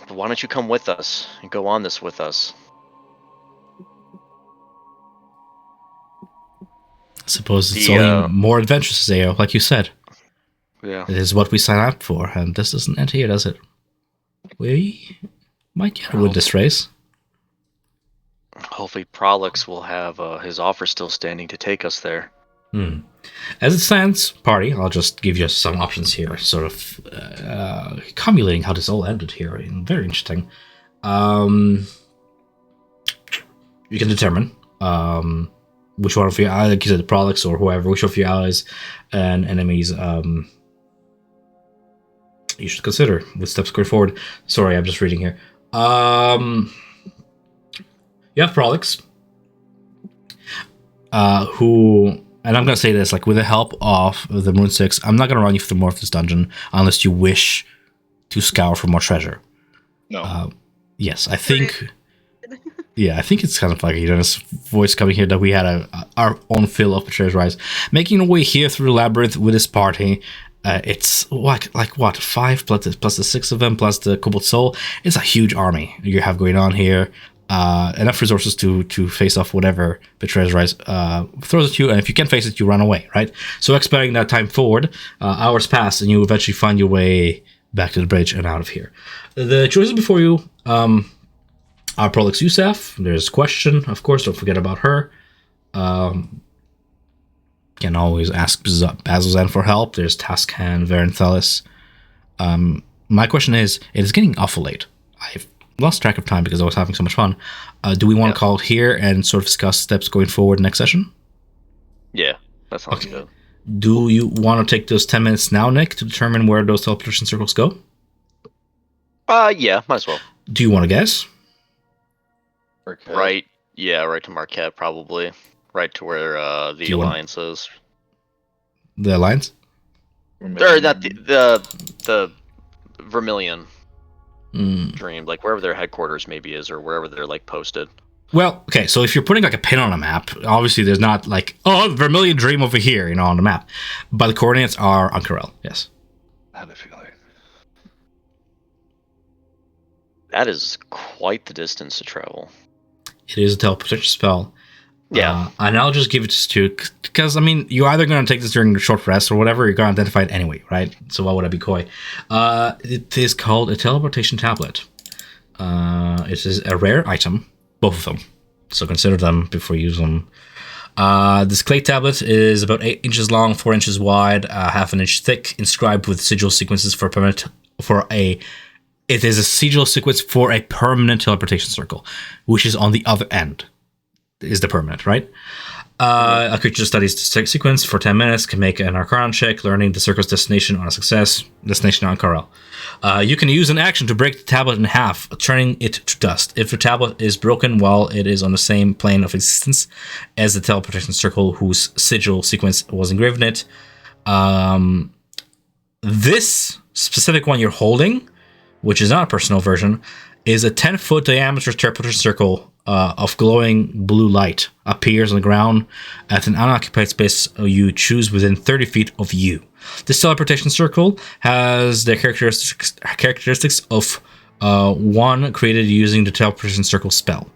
Speaker 1: But why don't you come with us and go on this with us?
Speaker 3: I suppose it's
Speaker 1: The,
Speaker 3: only more adventurous, Zayo, like you said.
Speaker 1: Yeah.
Speaker 3: It is what we sign up for, and this doesn't end here, does it? We might get win this race.
Speaker 1: Hopefully Prolix will have his offer still standing to take us there.
Speaker 3: As it stands, party, I'll just give you some options here, sort of accumulating how this all ended here. And very interesting. You can determine which one of your, like you said, the Prolix or whoever, which of your allies and enemies you should consider with steps going forward. Sorry, I'm just reading here. You have Prolix, who, and I'm gonna say this, like with the help of the Moon Six, I'm not gonna run you through more of this dungeon unless you wish to scour for more treasure.
Speaker 4: No.
Speaker 3: Yes, I think. Yeah, I think it's kind of like this voice coming here that we had our own fill of treasure rise, making our way here through the labyrinth with this party. It's what 5 plus the 6 of them plus the Cobalt Soul. It's a huge army you have going on here. Enough resources to face off whatever the treasure rise throws at you, and if you can't face it, you run away, right? So expediting that time forward, hours pass, and you eventually find your way back to the bridge and out of here. The choices before you are Prolix Yusef. There's Question, of course, don't forget about her. Can always ask Bazilzan for help. There's Taskan, Varenthelis. My question is, it is getting awful late. I've lost track of time because I was having so much fun. Do we want to call it here and sort of discuss steps going forward next session?
Speaker 1: Yeah, that sounds good.
Speaker 3: Do you want to take those 10 minutes now, Nick, to determine where those teleportation circles go?
Speaker 1: Yeah, might as well.
Speaker 3: Do you want to guess?
Speaker 4: Okay.
Speaker 1: Right, yeah, right to Marquette, probably. Right to where the Alliance is.
Speaker 3: The Alliance?
Speaker 1: Or not the Vermilion Dream, like wherever their headquarters maybe is, or wherever they're like posted.
Speaker 3: Well, okay, so if you're putting like a pin on a map, obviously there's not like, oh, Vermilion Dream over here, on the map. But the coordinates are Ankarel, yes.
Speaker 4: I had a feeling.
Speaker 1: That is quite the distance to travel.
Speaker 3: It is a teleportation spell.
Speaker 1: Yeah.
Speaker 3: And I'll just give it to you, because, I mean, you're either going to take this during a short rest or whatever, you're going to identify it anyway, right? So why would I be coy? It is called a teleportation tablet. It is a rare item, both of them. So consider them before you use them. This clay tablet is about 8 inches long, 4 inches wide, half an inch thick, inscribed with sigil sequences it is a sigil sequence for a permanent teleportation circle, which is on the other end. Is the permanent, right? A creature studies the sequence for 10 minutes, can make an Arcana check, learning the circle's destination on a success, destination on Karel. You can use an action to break the tablet in half, turning it to dust. If the tablet is broken while it is on the same plane of existence as the teleportation circle whose sigil sequence was engraved in it, this specific one you're holding, which is not a personal version, is a 10-foot diameter teleportation circle of glowing blue light, appears on the ground at an unoccupied space you choose within 30 feet of you. This teleportation circle has the characteristics of one created using the teleportation circle spell,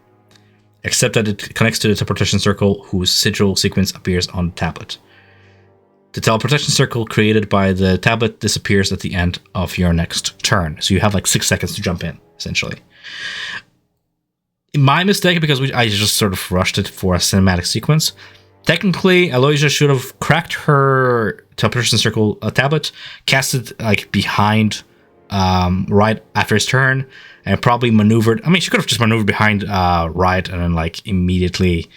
Speaker 3: except that it connects to the teleportation circle whose sigil sequence appears on the tablet. The teleportation circle created by the tablet disappears at the end of your next turn, so you have like 6 seconds to jump in, essentially. My mistake, because I just sort of rushed it for a cinematic sequence. Technically, Aloysia should have cracked her teleportation circle tablet, cast it like behind, right after his turn, and probably maneuvered. I mean, she could have just maneuvered behind right, and then like immediately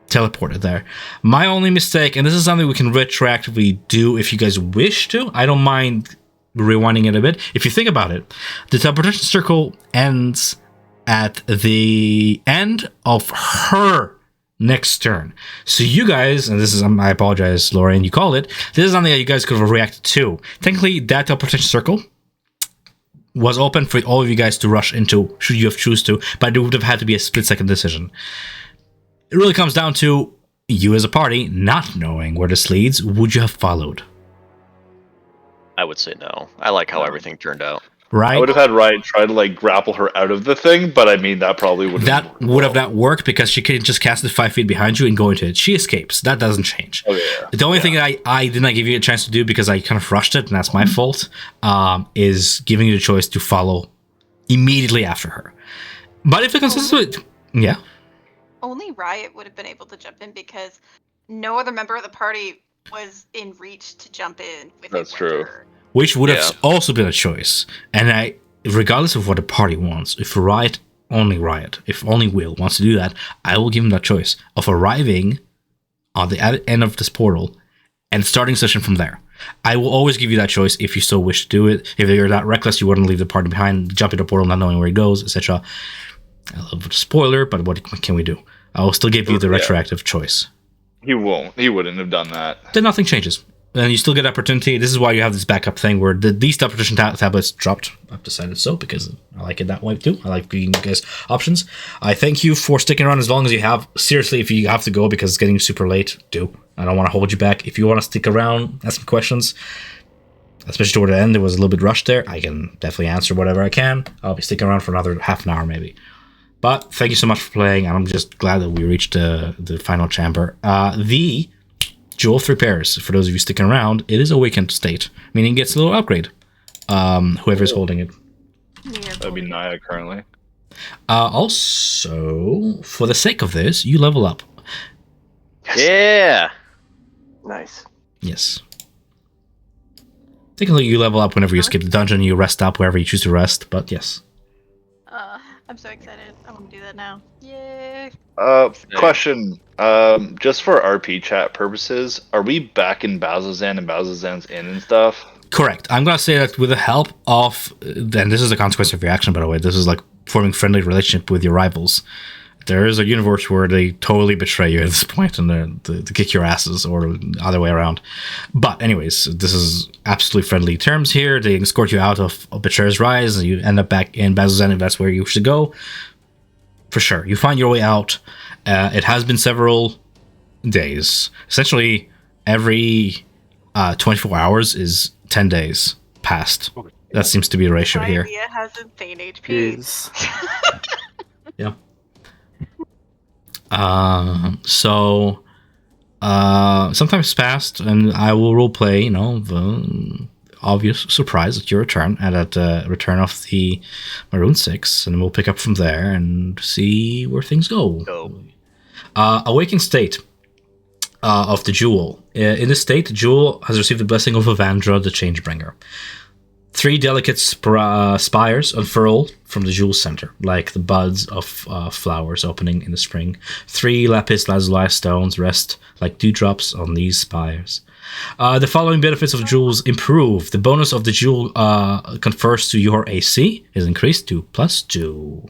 Speaker 3: teleported there. My only mistake, and this is something we can retroactively do if you guys wish to. I don't mind rewinding it a bit. If you think about it, the teleportation circle ends at the end of her next turn. So you guys, and this is, I apologize, Lorraine, you called it. This is something that you guys could have reacted to. Technically, that teleportation circle was open for all of you guys to rush into, should you have choose to, but it would have had to be a split-second decision. It really comes down to you as a party not knowing where this leads. Would you have followed?
Speaker 1: I would say no. I like how everything turned out.
Speaker 3: Right?
Speaker 4: I would have had Riot try to like grapple her out of the thing, but I mean that probably would have
Speaker 3: That would have not worked because she could just cast it 5 feet behind you and go into it. She escapes. That doesn't change.
Speaker 4: Oh, yeah.
Speaker 3: The only thing that I did not give you a chance to do because I kind of rushed it, and that's my fault, is giving you the choice to follow immediately after her. But if it consists with... Yeah?
Speaker 5: Only Riot would have been able to jump in because no other member of the party was in reach to jump in.
Speaker 4: That's true.
Speaker 5: Her.
Speaker 3: Which would have also been a choice. And regardless of what the party wants, if Riot, if only Will wants to do that, I will give him that choice of arriving on the end of this portal and starting session from there. I will always give you that choice if you still wish to do it. If you're that reckless, you wouldn't leave the party behind, jump into the portal not knowing where it goes, etc. A little bit of spoiler, but what can we do? I will still give you the retroactive choice.
Speaker 4: He won't. He wouldn't have done that.
Speaker 3: Then nothing changes. And you still get opportunity. This is why you have this backup thing where these teleportation tablets dropped. I've decided so because I like it that way too. I like giving you guys options. I thank you for sticking around as long as you have. Seriously, if you have to go because it's getting super late, do. I don't want to hold you back. If you want to stick around, ask some questions, especially toward the end, it was a little bit rushed there. I can definitely answer whatever I can. I'll be sticking around for another half an hour maybe. But thank you so much for playing. I'm just glad that we reached the final chamber. The Jewel of 3 pairs, for those of you sticking around, it is awakened state, meaning it gets a little upgrade. Whoever's holding it.
Speaker 4: That'd be Naya currently.
Speaker 3: Also, for the sake of this, you level up.
Speaker 1: Yeah.
Speaker 2: Nice.
Speaker 3: Yes. Technically, you level up whenever you skip the dungeon. You rest up wherever you choose to rest, but yes.
Speaker 5: I'm so excited. I want to do that now. Yay!
Speaker 4: Question. Just for RP chat purposes, are we back in Bazzoxan and Bazzoxan's Inn and stuff?
Speaker 3: Correct. I'm going to say that with the help of... And this is a consequence of your action, by the way. This is like forming friendly relationship with your rivals. There is a universe where they totally betray you at this point and they kick your asses, or the other way around. But anyways, this is absolutely friendly terms here. They escort you out of Betrayer's Rise, and you end up back in Bazzoxan if that's where you should go. For sure. You find your way out. It has been several days. Essentially, every 24 hours is 10 days past. That seems to be the ratio here.
Speaker 5: Idea has insane HP.
Speaker 6: Jeez.
Speaker 3: Yeah. Sometimes past, and I will roleplay, the obvious surprise at your return, and at the return of the Maroon 6, and we'll pick up from there and see where things go. Awakened state of the Jewel. In this state, the Jewel has received the blessing of Evandra, the Changebringer. 3 delicate spires unfurl from the jewel center, like the buds of flowers opening in the spring. 3 lapis lazuli stones rest like dewdrops on these spires. The following benefits of jewels improve. The bonus of the jewel confers to your AC is increased to +2.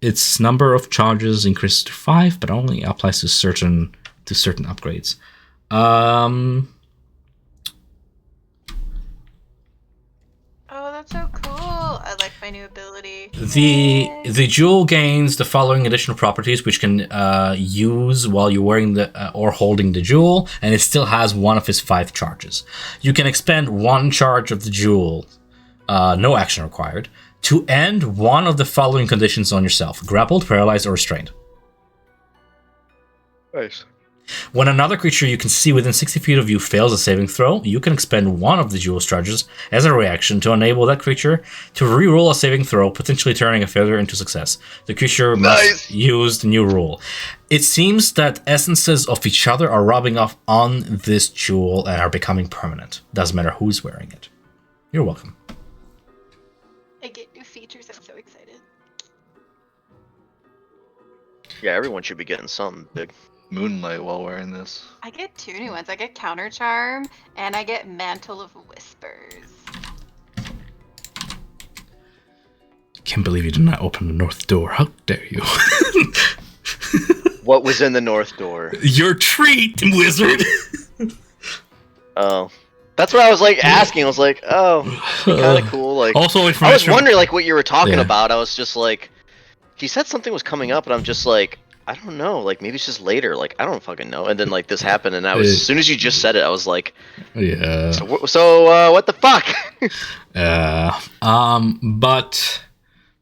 Speaker 3: Its number of charges increases to 5, but only applies to certain upgrades.
Speaker 5: Oh, that's so cool. I like my new ability.
Speaker 3: The jewel gains the following additional properties, which can use while you're wearing or holding the jewel, and it still has one of its 5 charges. You can expend 1 charge of the jewel, no action required, to end one of the following conditions on yourself: grappled, paralyzed, or restrained.
Speaker 4: Nice.
Speaker 3: When another creature you can see within 60 feet of you fails a saving throw, you can expend 1 of the jewel's charges as a reaction to enable that creature to re-roll a saving throw, potentially turning a failure into success. The creature must use the new rule. It seems that essences of each other are rubbing off on this jewel and are becoming permanent. Doesn't matter who's wearing it. You're welcome.
Speaker 5: I get new features. I'm so excited.
Speaker 1: Yeah, everyone should be getting something big.
Speaker 4: Moonlight while wearing this.
Speaker 5: I get 2 new ones. I get Counter Charm and I get Mantle of Whispers.
Speaker 3: Can't believe you did not open the north door. How dare you?
Speaker 1: What was in the north door?
Speaker 3: Your treat, wizard.
Speaker 1: Oh, that's what I was like asking. I was like, oh, kind of cool. Like,
Speaker 3: Also,
Speaker 1: I was
Speaker 3: information.
Speaker 1: wondering like what you were talking
Speaker 3: Yeah.
Speaker 1: about. I was just like, he said something was coming up, and I'm just like, I don't know. Like maybe it's just later. Like I don't fucking know. And then like this happened, and I was as soon as you just said it, I was like,
Speaker 3: Yeah.
Speaker 1: so what the fuck?
Speaker 3: But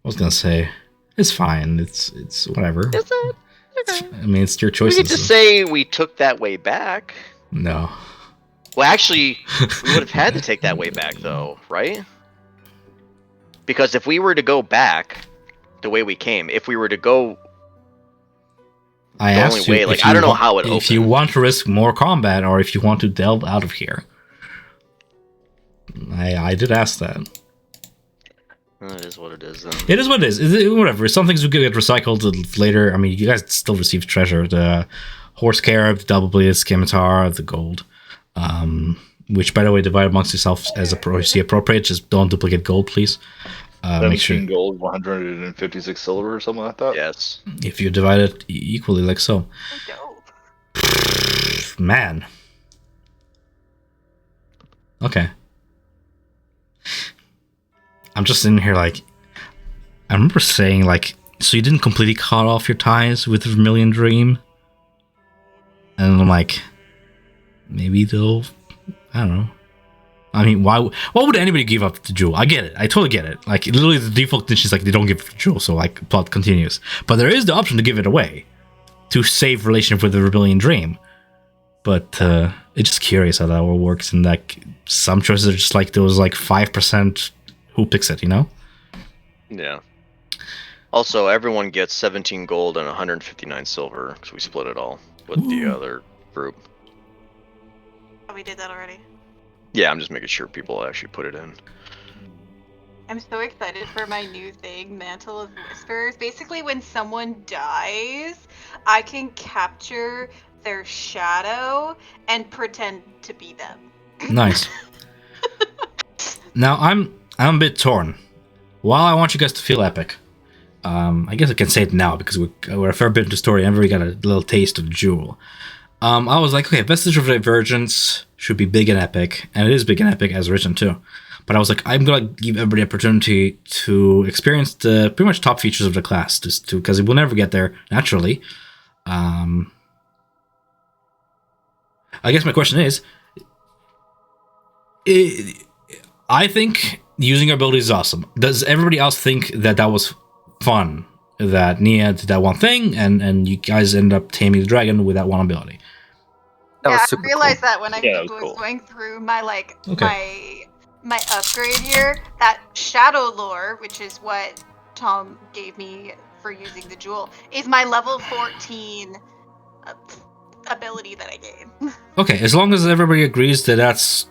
Speaker 3: I was gonna say it's fine. It's whatever.
Speaker 1: Is it?
Speaker 3: I mean, it's your
Speaker 1: We
Speaker 3: choice.
Speaker 1: could just say we took that way back.
Speaker 3: No.
Speaker 1: Well, actually, we would have had to take that way back, though, right? Because if we were to go back the way we came, if we were to go
Speaker 3: I
Speaker 1: the
Speaker 3: asked
Speaker 1: only
Speaker 3: you
Speaker 1: way,
Speaker 3: if
Speaker 1: like
Speaker 3: you
Speaker 1: I don't know
Speaker 3: want-
Speaker 1: how it
Speaker 3: if
Speaker 1: opened.
Speaker 3: you want to risk more combat or if you want to delve out of here. I did ask that.
Speaker 1: It is what it is. Then.
Speaker 3: It is what it is. Whatever. Some things will get recycled later. I mean, you guys still receive treasure. The horse carib, the double bladed scimitar, the gold. Which, by the way, divide amongst yourselves as you see appropriate. Just don't duplicate gold, please. Make
Speaker 4: 17
Speaker 3: sure
Speaker 4: gold, 156 silver, or something like that.
Speaker 1: Yes.
Speaker 3: if you divide it equally, like so.
Speaker 5: Dope.
Speaker 3: Man. Okay. I'm just in here like I remember saying like so you didn't completely cut off your ties with the Vermilion Dream? And I'm like maybe they'll I don't know. I mean why would anybody give up the jewel? I get it. I totally get it. Like literally the default condition is like they don't give the jewel, so like plot continues. But there is the option to give it away. To save relationship with the Vermilion Dream. But it's just curious how that all works and like some choices are just like those like 5% who picks it, you know?
Speaker 1: Yeah. Also, everyone gets 17 gold and 159 silver because we split it all with the other group.
Speaker 5: Oh, we did that already.
Speaker 1: Yeah, I'm just making sure people actually put it in.
Speaker 5: I'm so excited for my new thing, Mantle of Whispers. Basically, when someone dies, I can capture their shadow and pretend to be them.
Speaker 3: Nice. Now I'm a bit torn. While I want you guys to feel epic, I guess I can say it now because we're a fair bit into story and we got a little taste of the jewel. I was like, okay, Vestige of Divergence should be big and epic, and it is big and epic as written too. But I was like, I'm gonna give everybody opportunity to experience the pretty much top features of the class, just to because it will never get there naturally. I guess my question is, I think using your ability is awesome. Does everybody else think that was fun? That Nia did that one thing, and you guys end up taming the dragon with that one ability.
Speaker 6: That was
Speaker 5: I
Speaker 6: super
Speaker 5: realized
Speaker 6: cool.
Speaker 5: that when I
Speaker 2: Yeah, that was
Speaker 5: was
Speaker 2: cool.
Speaker 5: going through my
Speaker 3: Okay.
Speaker 5: my upgrade here, that shadow lore, which is what Tom gave me for using the jewel, is my level 14 ability that I gained.
Speaker 3: Okay, as long as everybody agrees that that's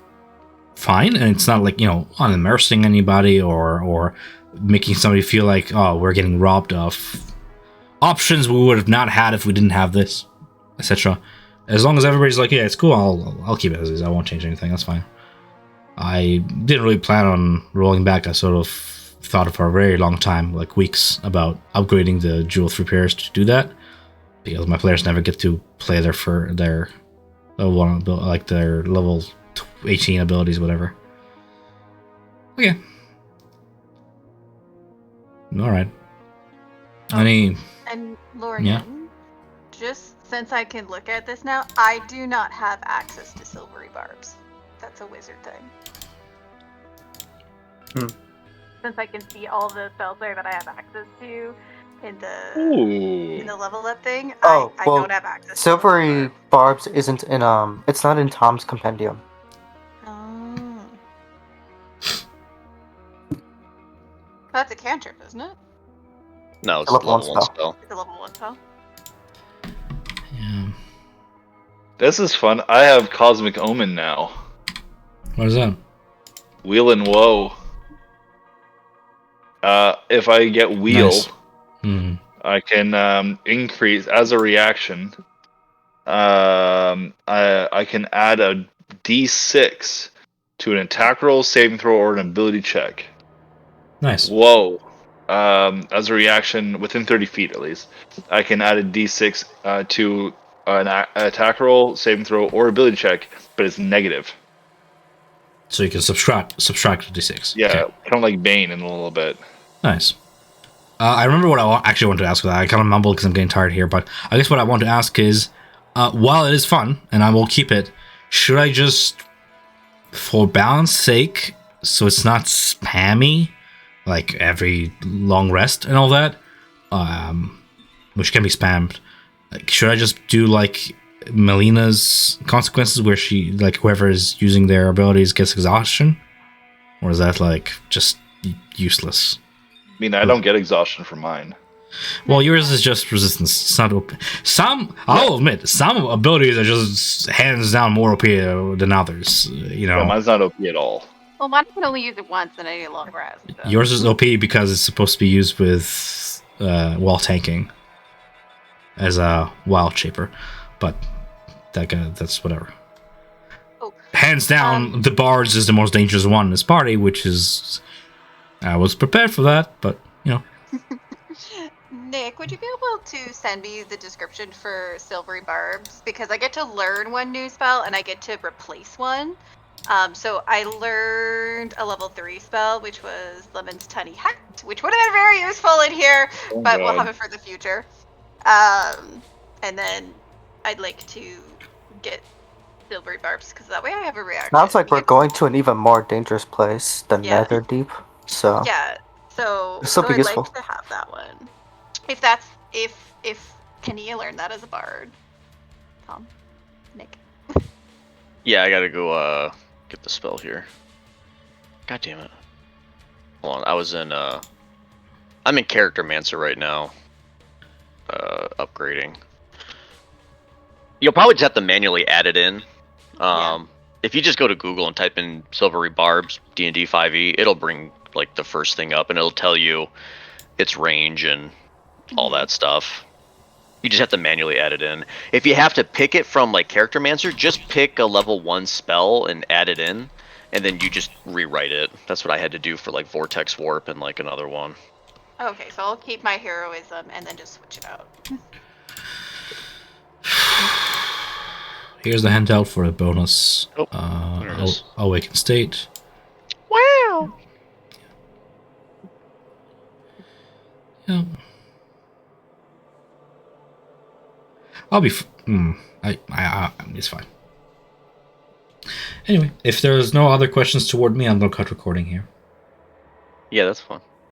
Speaker 3: fine, and it's not like, unimmersing anybody or making somebody feel like, oh, we're getting robbed of options we would have not had if we didn't have this, etc. As long as everybody's like, yeah, it's cool, I'll keep it as is. I won't change anything. That's fine. I didn't really plan on rolling back. I sort of thought for a very long time, like weeks, about upgrading the Jewel 3 pairs to do that, because my players never get to play their level 1, like their level 18 abilities, whatever. Okay. All right. Any?
Speaker 5: And Lauren,
Speaker 3: Yeah.
Speaker 5: just since I can look at this now, I do not have access to silvery barbs. That's a wizard thing. Since I can see all the spells there that I have access to in the level up thing,
Speaker 6: Oh,
Speaker 5: I
Speaker 6: well,
Speaker 5: don't have access to
Speaker 6: Silvery Barbs isn't in it's not in Tom's compendium.
Speaker 5: Oh. That's a cantrip, isn't it?
Speaker 1: No, it's
Speaker 6: A
Speaker 1: a
Speaker 6: level one
Speaker 1: level 1
Speaker 6: spell.
Speaker 1: spell.
Speaker 5: It's a level 1 spell.
Speaker 3: Yeah.
Speaker 4: This is fun. I have Cosmic Omen now.
Speaker 3: What is that?
Speaker 4: Wheel and Woe. If I get Wheel,
Speaker 3: Nice.
Speaker 4: I can increase as a reaction. I can add a D6 to an attack roll, saving throw, or an ability check.
Speaker 3: Nice.
Speaker 4: Whoa. As a reaction, within 30 feet at least, I can add a D6 to an attack roll, saving throw, or ability check, but it's negative.
Speaker 3: So you can subtract the d6.
Speaker 4: Yeah,
Speaker 3: Okay.
Speaker 4: kind of like Bane in a little bit.
Speaker 3: Nice. I remember what I actually wanted to ask with that. I kind of mumbled because I'm getting tired here, but I guess what I want to ask is, while it is fun, and I will keep it, should I just, for balance sake, so it's not spammy, like every long rest and all that, which can be spammed, like, should I just do like Melina's consequences where she, like, whoever is using their abilities gets exhaustion? Or is that, like, just useless?
Speaker 4: I mean, I don't get exhaustion from mine.
Speaker 3: Well, yours is just resistance. It's not OP. I'll admit, some abilities are just hands down more OP than others. You know,
Speaker 4: Yeah, mine's not OP at all.
Speaker 5: Well, mine can only use it once in any long rest. So.
Speaker 3: yours is OP because it's supposed to be used with while tanking as a wild shaper, but that's whatever.
Speaker 5: Oh.
Speaker 3: Hands down, the bards is the most dangerous one in this party, which is I was prepared for that, but you know.
Speaker 5: Nick, would you be able to send me the description for Silvery Barbs? Because I get to learn one new spell and I get to replace one. So I learned a level 3 spell, which was Lemon's Tiny Hat, which would have been very useful in here, but we'll have it for the future. And then I'd like to get Silvery Barbs, because that way I have a reaction.
Speaker 6: Sounds like we're going to an even more dangerous place than
Speaker 5: Yeah.
Speaker 6: Netherdeep. So
Speaker 5: Yeah, so
Speaker 6: This will be
Speaker 5: I'd
Speaker 6: useful.
Speaker 5: like to have that one. If Kania learned that as a bard. Tom, Nick.
Speaker 1: Yeah, I gotta go get the spell here. God damn it. Hold on, I'm in Character Mancer right now. Upgrading. You'll probably just have to manually add it in.
Speaker 5: Yeah.
Speaker 1: If you just go to Google and type in Silvery Barbs D&D 5e, it'll bring like the first thing up and it'll tell you its range and all that stuff. You just have to manually add it in. If you have to pick it from like Character Mancer, just pick a level 1 spell and add it in, and then you just rewrite it. That's what I had to do for like Vortex Warp and like another one.
Speaker 5: Okay, so I'll keep my heroism and then just switch it out.
Speaker 3: Here's the handout for a bonus.
Speaker 1: There it is.
Speaker 3: Awaken State.
Speaker 1: Wow.
Speaker 3: Yeah. I'll be. It's fine. Anyway, if there's no other questions toward me, I'm gonna cut recording here.
Speaker 1: Yeah, that's fun.